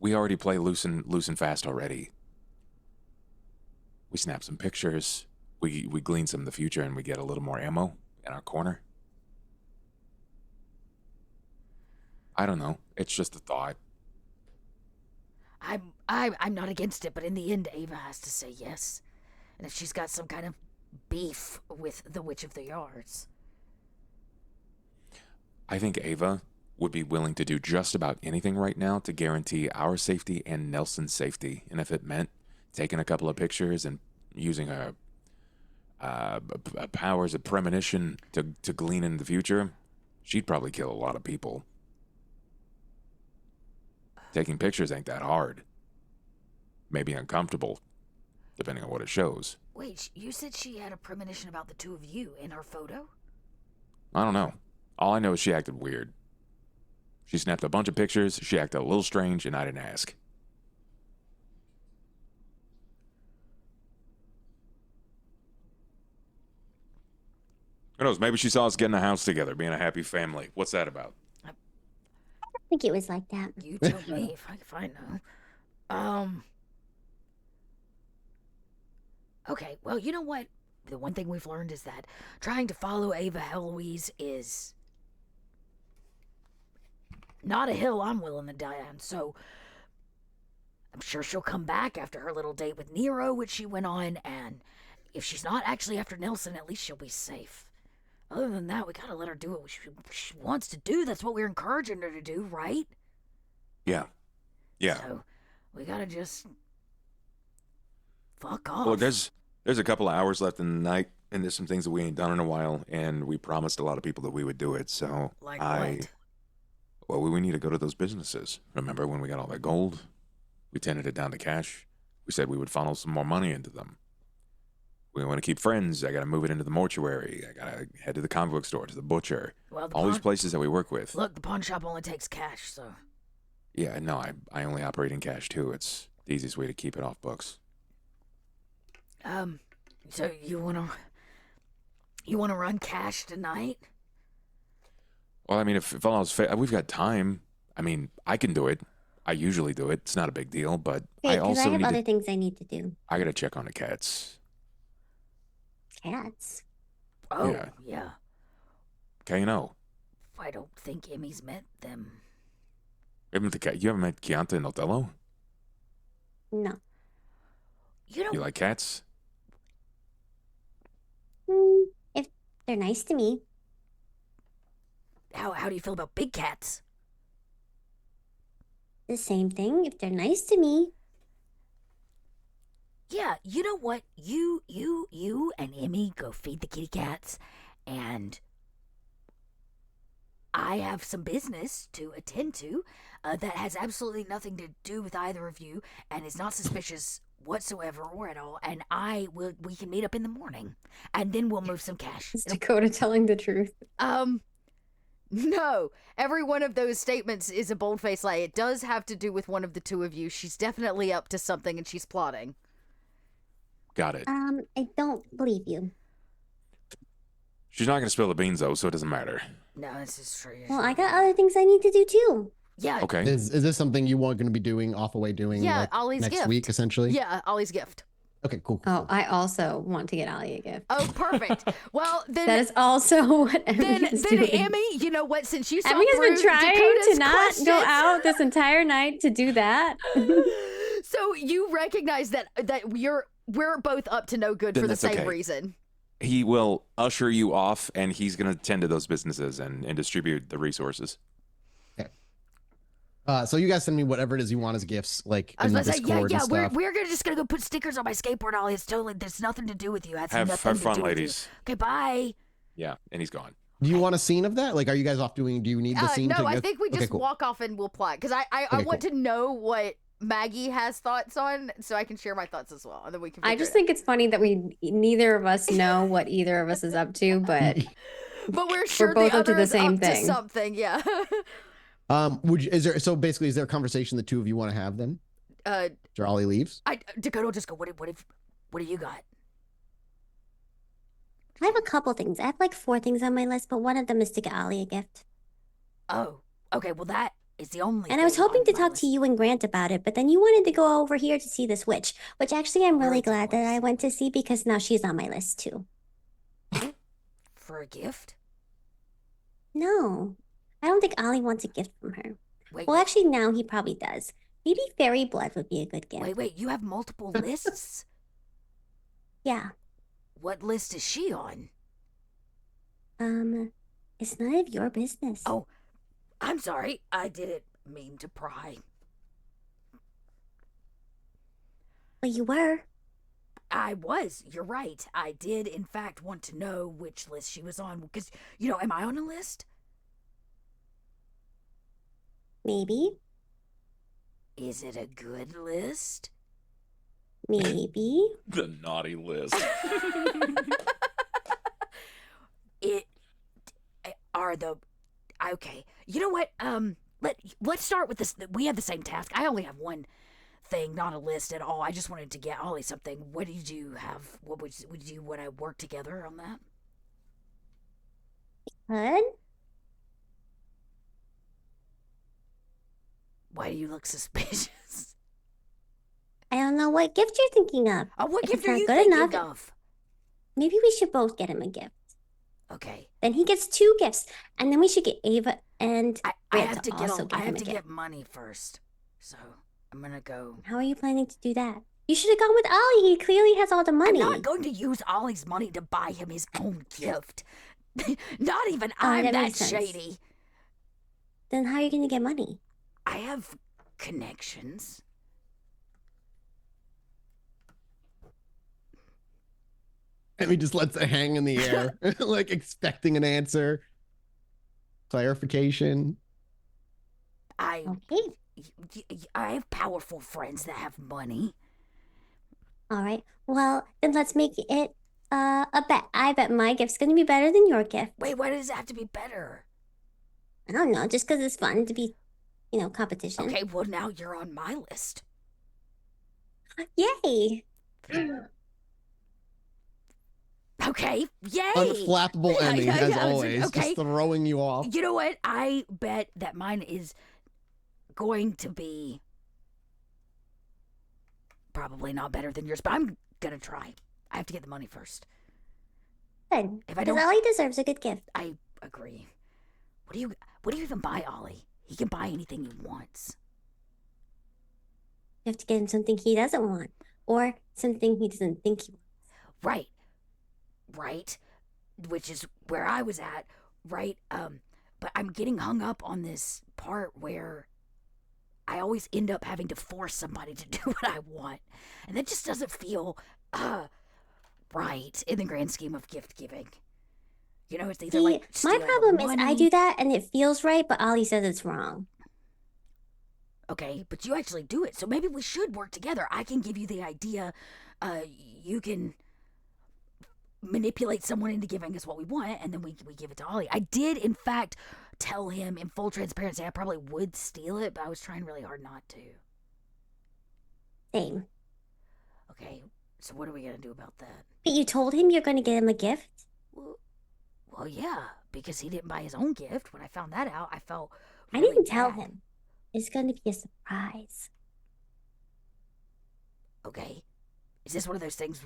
We already play loose and fast already. We snap some pictures. We glean some of the future, and we get a little more ammo in our corner. I don't know. It's just a thought. I'm not against it, but in the end, Ava has to say yes. And if she's got some kind of beef with the Witch of the Yards, I think Ava would be willing to do just about anything right now to guarantee our safety and Nelson's safety. And if it meant taking a couple of pictures and using her powers of premonition to glean into the future, she'd probably kill a lot of people. Taking pictures ain't that hard. Maybe uncomfortable, depending on what it shows. wait, you said she had a premonition about the two of you in her photo? I don't know. All I know is she acted weird. She snapped a bunch of pictures, she acted a little strange, and I didn't ask. Who knows? Maybe she saw us getting a house together, being a happy family. What's that about? I think it was like that. You tell me if I know. Okay, well, you know what? The one thing we've learned is that trying to follow Ava Heloise is not a hill I'm willing to die on, so I'm sure she'll come back after her little date with Nero, which she went on, and if she's not actually after Nelson, at least she'll be safe. Other than that, we gotta let her do what she wants to do. That's what we're encouraging her to do, right? Yeah. Yeah. So, we gotta just fuck off. Well, there's a couple of hours left in the night, and there's some things that we ain't done in a while, and we promised a lot of people that we would do it, so Like what? Well, we need to go to those businesses. Remember when we got all that gold? We tended it down to cash. We said we would funnel some more money into them. We want to keep friends. I got to move it into the mortuary. I got to head to the comic book store, to the butcher. Well, all these places that we work with. Look, the pawn shop only takes cash, so. Yeah, no, I only operate in cash too. It's the easiest way to keep it off books. So you wanna run cash tonight? Well, I mean, if all else we've got time. I mean, I can do it. I usually do it. It's not a big deal, but Great, I also I have need other to, things I need to do. I got to check on the cats. Cats. Oh, Yeah. yeah. Okay, you know. I don't think Emmy's met them. You haven't met Chianti and Othello? No. You know, You like cats? If they're nice to me. how do you feel about big cats? The same thing. If they're nice to me. Yeah, you know what? You and Emmy go feed the kitty cats, and I have some business to attend to that has absolutely nothing to do with either of you and is not suspicious whatsoever or at all, and we can meet up in the morning, and then we'll move some cash. Is Dakota telling the truth? No, every one of those statements is a bold-faced lie. It does have to do with one of the two of you. She's definitely up to something, and she's plotting. Got it. I don't believe you. She's not going to spill the beans, though, so it doesn't matter. No, this is true. Well, I got other things I need to do too. Yeah. Okay. Is this something you want going to be doing off away doing Yeah, like, Ollie's next gift. week, essentially? Yeah, Ollie's gift. Okay, cool. Oh, I also want to get Allie a gift. Oh, perfect. Well, then That is also what Emmy then is doing. Emmy, you know what? Since you saw Emmy has been through trying Dakota's to not questions, go out this entire night to do that. so you recognize that we're both up to no good Then for the that's same okay. reason. He will usher you off, and he's going to tend to those businesses and distribute the resources. So you guys send me whatever it is you want as gifts, like I was in the about to say, Discord and stuff. we're just gonna go put stickers on my skateboard, Ollie. It's totally, there's nothing to do with you. That's Have nothing to fun, do with you. ladies. Okay, bye. Yeah, and he's gone. Do you want a scene of that? Like, are you guys off doing? Do you need the scene? No, to I go- think we Okay, just cool. walk off and we'll plot because I Okay, want to know what Maggie has thoughts on, so I can share my thoughts as well, and then we can. I figure just it think it's funny that neither of us know what either of us is up to, but out. But we're sure both the up to other the is same up to thing. something. Yeah. Is there a conversation the two of you want to have then? After Ollie leaves? Dakota will just go. What do you got? I have a couple things. I have like 4 things on my list, but one of them is to get Ollie a gift. Oh, okay. Well, that is the only. And I was thing hoping on to my talk list. to you and Grant about it, but then you wanted to go over here to see this witch, which actually I'm really Right, glad that of I course. went to see because now she's on my list too. For a gift. No, I don't think Ollie wants a gift from her. Wait, Well, actually, now he probably does. Maybe fairy blood would be a good gift. wait. You have multiple lists. Yeah. What list is she on? It's none of your business. Oh, I'm sorry. I didn't mean to pry. But you were. I was. You're right. I did, in fact, want to know which list she was on. Because, am I on a list? Maybe. Is it a good list? Maybe. The naughty list. Okay. You know what? Let's start with this. We have the same task. I only have one thing, not a list at all. I just wanted to get Ollie something. What did you have? What would you want to work together on that? Good. Why do you look suspicious? I don't know what gift you're thinking of. What If gift it's are not you good thinking enough, of? maybe we should both get him a gift. Okay. Then he gets 2 gifts, and then we should get Ava and I Brett have to get also get I him have a to gift. get money first. So I'm gonna go. How are you planning to do that? You should have gone with Ollie. He clearly has all the money. I'm not going to use Ollie's money to buy him his own gift. Not even Oh, I'm that that makes sense. shady. Then how are you going to get money? I have connections. And he just lets it hang in the air, like expecting an answer. Clarification. Okay. I have powerful friends that have money. All right. Well, then let's make it a bet. I bet my gift's going to be better than your gift. Wait, why does it have to be better? I don't know, just because it's fun to be, competition. Okay, well now you're on my list. Yay. Okay, yay! Unflappable Emmy, as always, okay. just throwing you off. You know what? I bet that mine is going to be probably not better than yours, but I'm gonna try. I have to get the money first. Good. If I Because don't, Ollie deserves a good gift. I agree. What do you even buy Ollie? He can buy anything he wants. You have to get him something he doesn't want, or something he doesn't think he wants. Right. Which is where I was at, right? But I'm getting hung up on this part where I always end up having to force somebody to do what I want. And that just doesn't feel right in the grand scheme of gift giving. It's either See, like my stealing the problem is I money. do that and it feels right, but Ollie says it's wrong. Okay, but you actually do it. So maybe we should work together. I can give you the idea. You can manipulate someone into giving us what we want, and then we give it to Ollie. I did, in fact, tell him in full transparency I probably would steal it, but I was trying really hard not to. Same. Okay, so what are we going to do about that? But you told him you're going to get him a gift? Well, yeah, because he didn't buy his own gift. When I found that out, I felt I really didn't tell bad. him. It's going to be a surprise. Okay. Is this one of those things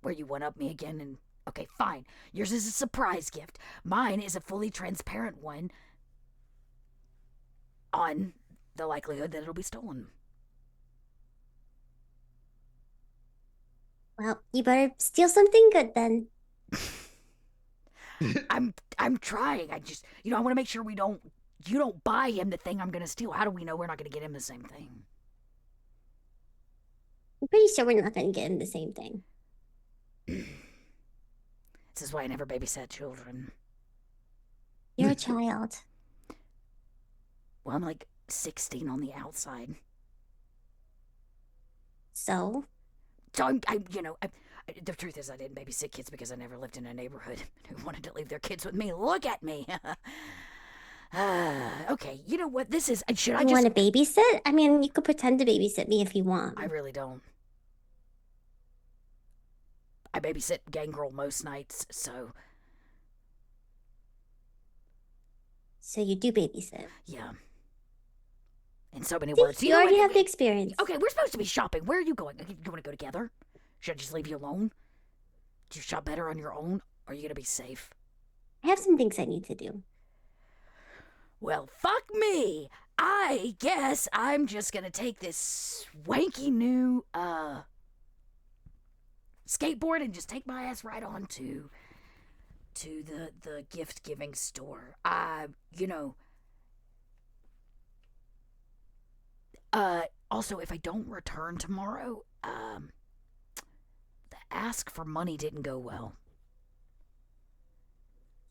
where you one-up me again and... Okay, fine. Yours is a surprise gift. Mine is a fully transparent one on the likelihood that it'll be stolen. Well, you better steal something good then. I'm trying. I just, I want to make sure you don't buy him the thing I'm going to steal. How do we know we're not going to get him the same thing? I'm pretty sure we're not going to get him the same thing. This is why I never babysat children. You're a child. Well, I'm like 16 on the outside. So? So the truth is I didn't babysit kids because I never lived in a neighborhood who wanted to leave their kids with me. Look at me. Okay, you know what? This is, should I You just... want to babysit? I mean, you could pretend to babysit me if you want. I really don't. I babysit Gangrel most nights, so... So you do babysit. Yeah. In so many See, words. you already have the experience. Okay, we're supposed to be shopping. Where are you going? You want to go together? Should I just leave you alone? Do you shop better on your own? Or are you going to be safe? I have some things I need to do. Well, fuck me. I guess I'm just going to take this swanky new skateboard and just take my ass right on to the gift-giving store. Also, if I don't return tomorrow, the ask for money didn't go well.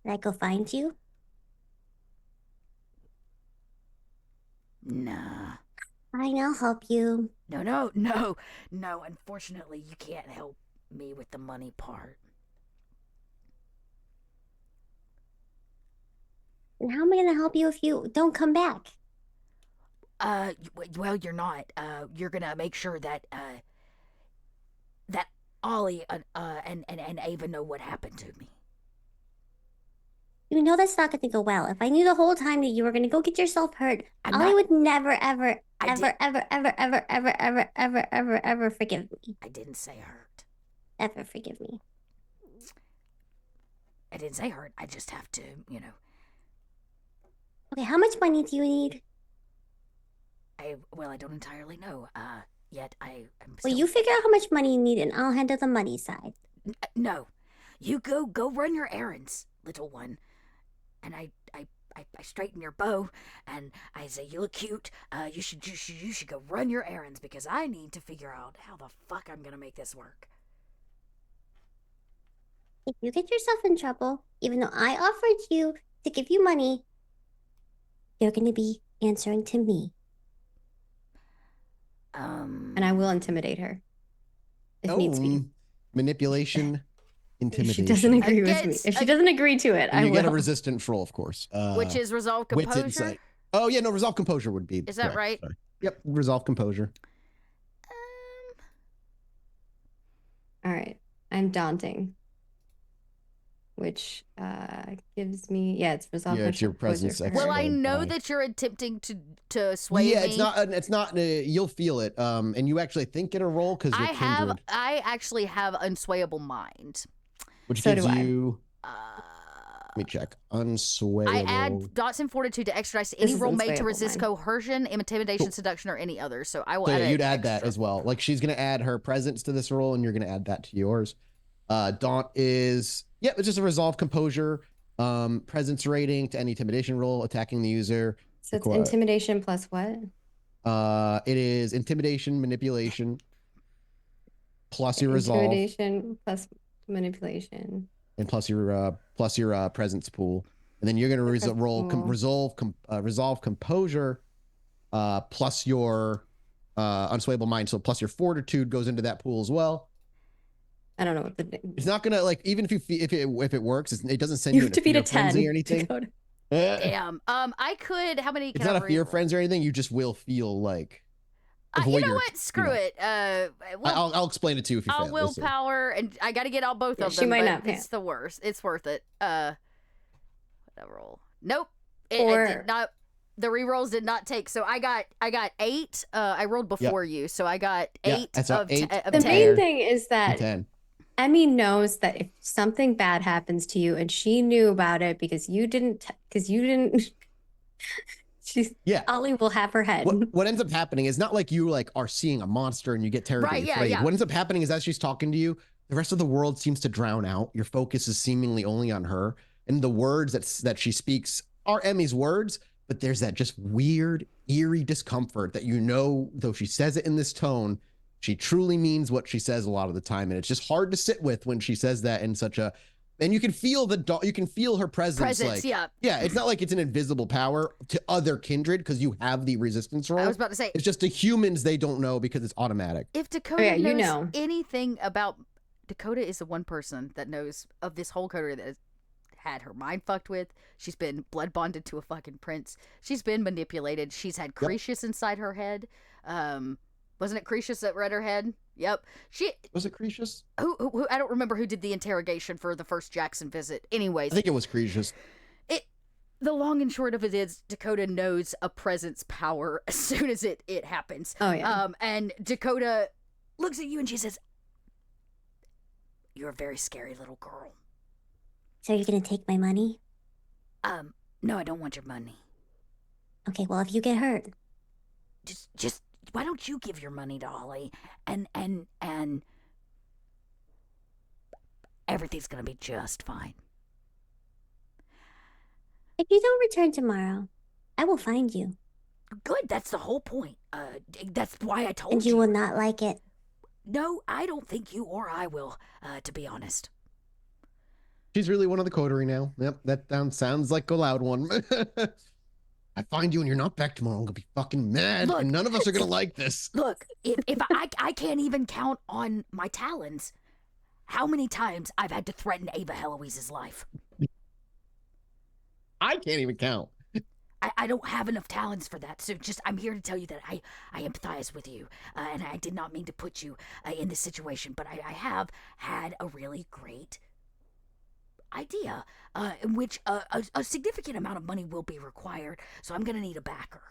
Should I go find you? Nah. Fine, I'll help you. No. Unfortunately, you can't help me with the money part. And how am I going to help you if you don't come back? Well, you're not. You're gonna make sure that that Ollie and Ava know what happened to me. You know that's not going to go well. If I knew the whole time that you were going to go get yourself hurt, Ollie would never, ever, ever forgive me. I didn't say hurt. Ever forgive me. I didn't say hurt. I just have to, Okay, how much money do you need? I don't entirely know. Yet I'm Well, still... you figure out how much money you need, and I'll handle the money side. No, you go run your errands, little one. And I straighten your bow, and I say, you look cute. You should go run your errands, because I need to figure out how the fuck I'm gonna make this work. If you get yourself in trouble, even though I offered you to give you money, you're going to be answering to me. And I will intimidate her if needs be. Manipulation, intimidation. If she doesn't agree with me. If she doesn't agree to it, I will. You get a resistance roll, of course. Which is resolve wits composure. insight. Oh yeah, no, resolve composure would be. Is that correct. right? Sorry. Yep, resolve composure. All right. I'm daunting. Which gives me it's resolve. Yeah, it's your presence. Well, I know that you're attempting to sway me. Yeah, it's not. You'll feel it. And you actually think get a roll because you're kindred. I actually have unswayable mind. Which so gives do I. you. Let me check. Unswayable. I add dots and fortitude to extra dice to any This is roll made to unswayable resist mind. coercion, intimidation, seduction, or any other. So I will So add yeah, it you'd add that extra. as well. Like she's gonna add her presence to this roll, and you're gonna add that to yours. Daunt is it's just a resolve composure, presence rating to any intimidation roll, attacking the user. So it's intimidation plus what? It is intimidation, manipulation, plus your resolve, Intimidation plus manipulation, and plus your presence pool, and then you're gonna resolve composure, plus your unswayable mind. So plus your fortitude goes into that pool as well. I don't know what It's not gonna even if it works, it doesn't send you you have to beat into a fear 10 frenzy or anything. Dakota. Damn. I could. How many? It's Can not I a fear reroll? frenzy or anything. You just will feel like. You know what? Screw it. I'll explain it to you if you I'll fail. willpower, and I got to get all both of them. She might but not fail. It's the worst. It's worth it. What roll? Nope. It did not. The rerolls did not take. So I got 8. I rolled before you, so I got 8 that's of 8. 10. The main thing is that 10. Emmy knows that if something bad happens to you, and she knew about it because you didn't. Ollie will have her head. What ends up happening is not like you are seeing a monster and you get terribly afraid. Yeah. What ends up happening is as she's talking to you, the rest of the world seems to drown out. Your focus is seemingly only on her, and the words that she speaks are Emmy's words, but there's that just weird, eerie discomfort that though she says it in this tone, she truly means what she says a lot of the time, and it's just hard to sit with when she says that in such a. And you can feel her presence. Yeah, it's not like it's an invisible power to other kindred because you have the resistance roll. I was about to say it's just the humans they don't know because it's automatic. If Dakota knows anything about Dakota is the one person that knows of this whole coterie that has had her mind fucked with. She's been blood bonded to a fucking prince. She's been manipulated. She's had Cretius inside her head. Wasn't it Cretius that read her head? Yep. Was it Cretius? Who I don't remember who did the interrogation for the first Jackson visit. Anyways, I think it was Cretius. The long and short of it is Dakota knows a presence power as soon as it happens. Oh yeah. And Dakota looks at you and she says, "You're a very scary little girl." So you're gonna take my money? No, I don't want your money. Okay, well if you get hurt. Just why don't you give your money to Ollie and everything's gonna be just fine. If you don't return tomorrow, I will find you. Good, that's the whole point. That's why I told you. And you will not like it. No, I don't think you or I will, to be honest. She's really one of the coterie now. Yep, that sounds like a loud one. I find you and you're not back tomorrow. I'm gonna be fucking mad, and none of us are gonna like this. Look, if I can't even count on my talons, how many times I've had to threaten Ava Heloise's life? I can't even count. I don't have enough talents for that, so I'm here to tell you that I empathize with you, and I did not mean to put you in this situation, but I have had a really great idea, in which a significant amount of money will be required. So I'm gonna need a backer.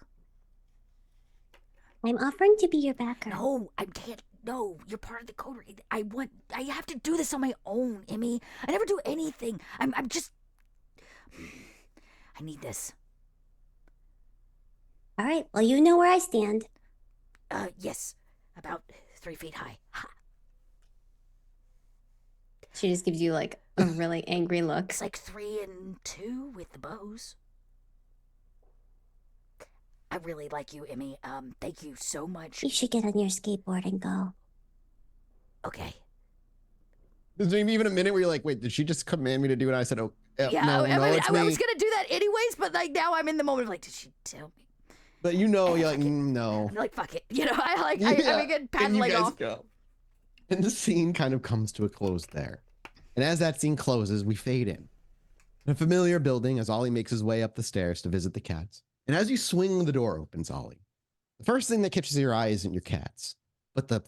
I'm offering to be your backer. No, I can't. No, you're part of the Coterie. I have to do this on my own, Emmy. I never do anything. I'm just. I need this. All right. Well, you know where I stand. Yes, about 3 feet high. Ha. She just gives you like a really angry look. It's like 3 and 2 with the bows. I really like you, Emmy. Thank you so much. You should get on your skateboard and go. Okay. There's even a minute where you're like, wait, did she just command me to do it? I said, oh, Yeah, no, I was gonna do that anyways, but like now I'm in the moment of like, did she tell me? But you know, you're like, no. I'm like, fuck it. You know, I'm a good paddling off. Go. And the scene kind of comes to a close there. And as that scene closes, we fade in a familiar building as Ollie makes his way up the stairs to visit the cats. And as you swing the door open, Ollie, the first thing that catches your eye isn't your cats, but the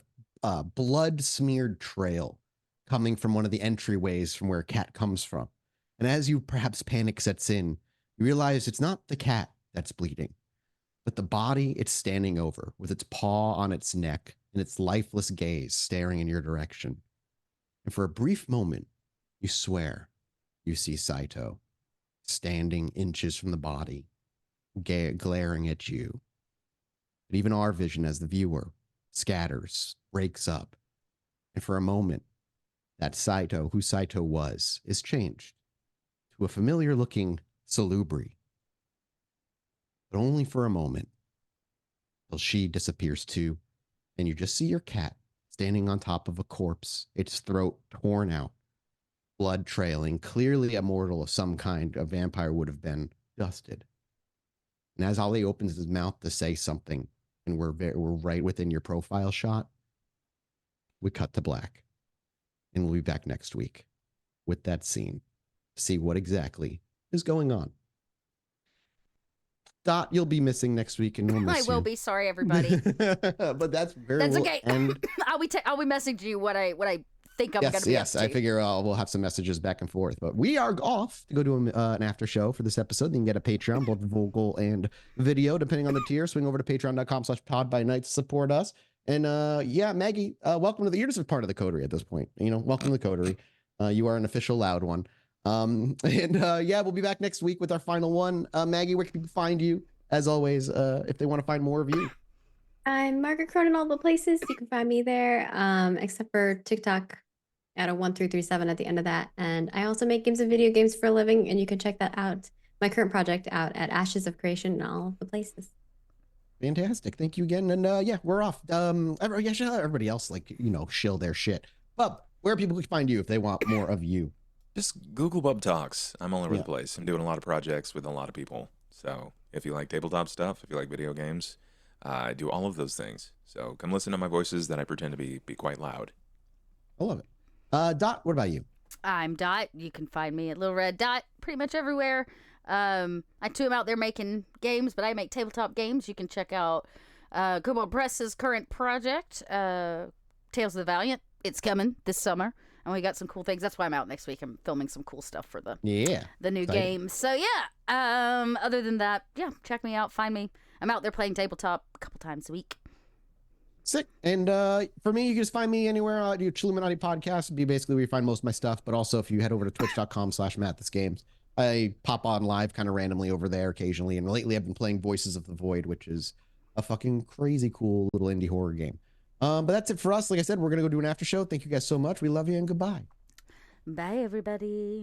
blood-smeared trail coming from one of the entryways from where a cat comes from. And as you perhaps panic sets in, you realize it's not the cat that's bleeding, but the body it's standing over with its paw on its neck and its lifeless gaze staring in your direction. And for a brief moment, you swear you see Saito standing inches from the body, glaring at you. But even our vision as the viewer scatters, breaks up. And for a moment, that Saito, who Saito was, is changed to a familiar looking Salubri. But only for a moment, till she disappears too, and you just see your cat standing on top of a corpse, its throat torn out, blood trailing, clearly a mortal of some kind, a vampire would have been, dusted. And as Ollie opens his mouth to say something, and we're right within your profile shot, we cut to black. And we'll be back next week with that scene to see what exactly is going on. Dot, you'll be missing next week, and we'll miss I will you. be sorry, everybody. But that's okay. I'll be messaging you what I think I'm gonna be up to. I figure we'll have some messages back and forth. But we are off to go to an after show for this episode. You can get a Patreon, both vocal and video, depending on the tier. Swing over to patreon.com/podbynight to support us. And yeah, Maggie, welcome to you're just a part of the Coterie at this point. You know, welcome to the Coterie. You are an official loud one. Yeah, we'll be back next week with our final one. Maggie, where can people find you? As always, if they want to find more of you. I'm Margaret Cronin, all the places. You can find me there, except for TikTok at a 1337 at the end of that. And I also make games and video games for a living, and you can check that out. My current project out at Ashes of Creation and all the places. Fantastic. Thank you again. And yeah, we're off. Everybody else, like, you know, shill their shit. Bub, where people can find you if they want more of you? Just Google Bub Talks. I'm all over the place. I'm doing a lot of projects with a lot of people. So if you like tabletop stuff, if you like video games, I do all of those things. So come listen to my voices that I pretend to be quite loud. I love it. Dot, what about you? I'm Dot. You can find me at Little Red Dot pretty much everywhere. I too am out there making games, but I make tabletop games. You can check out Cobalt Press's current project, Tales of the Valiant. It's coming this summer, and we got some cool things. That's why I'm out next week. I'm filming some cool stuff for the new game. So yeah. Other than that, yeah, check me out. Find me. I'm out there playing tabletop a couple times a week. Sick. And for me, you can just find me anywhere. I do Chilluminati podcast. Would be basically where you find most of my stuff. But also, if you head over to twitch.com/MattThisGames, I pop on live kind of randomly over there occasionally. And lately, I've been playing Voices of the Void, which is a fucking crazy cool little indie horror game. But that's it for us. Like I said, we're going to go do an after show. Thank you guys so much. We love you and goodbye. Bye, everybody.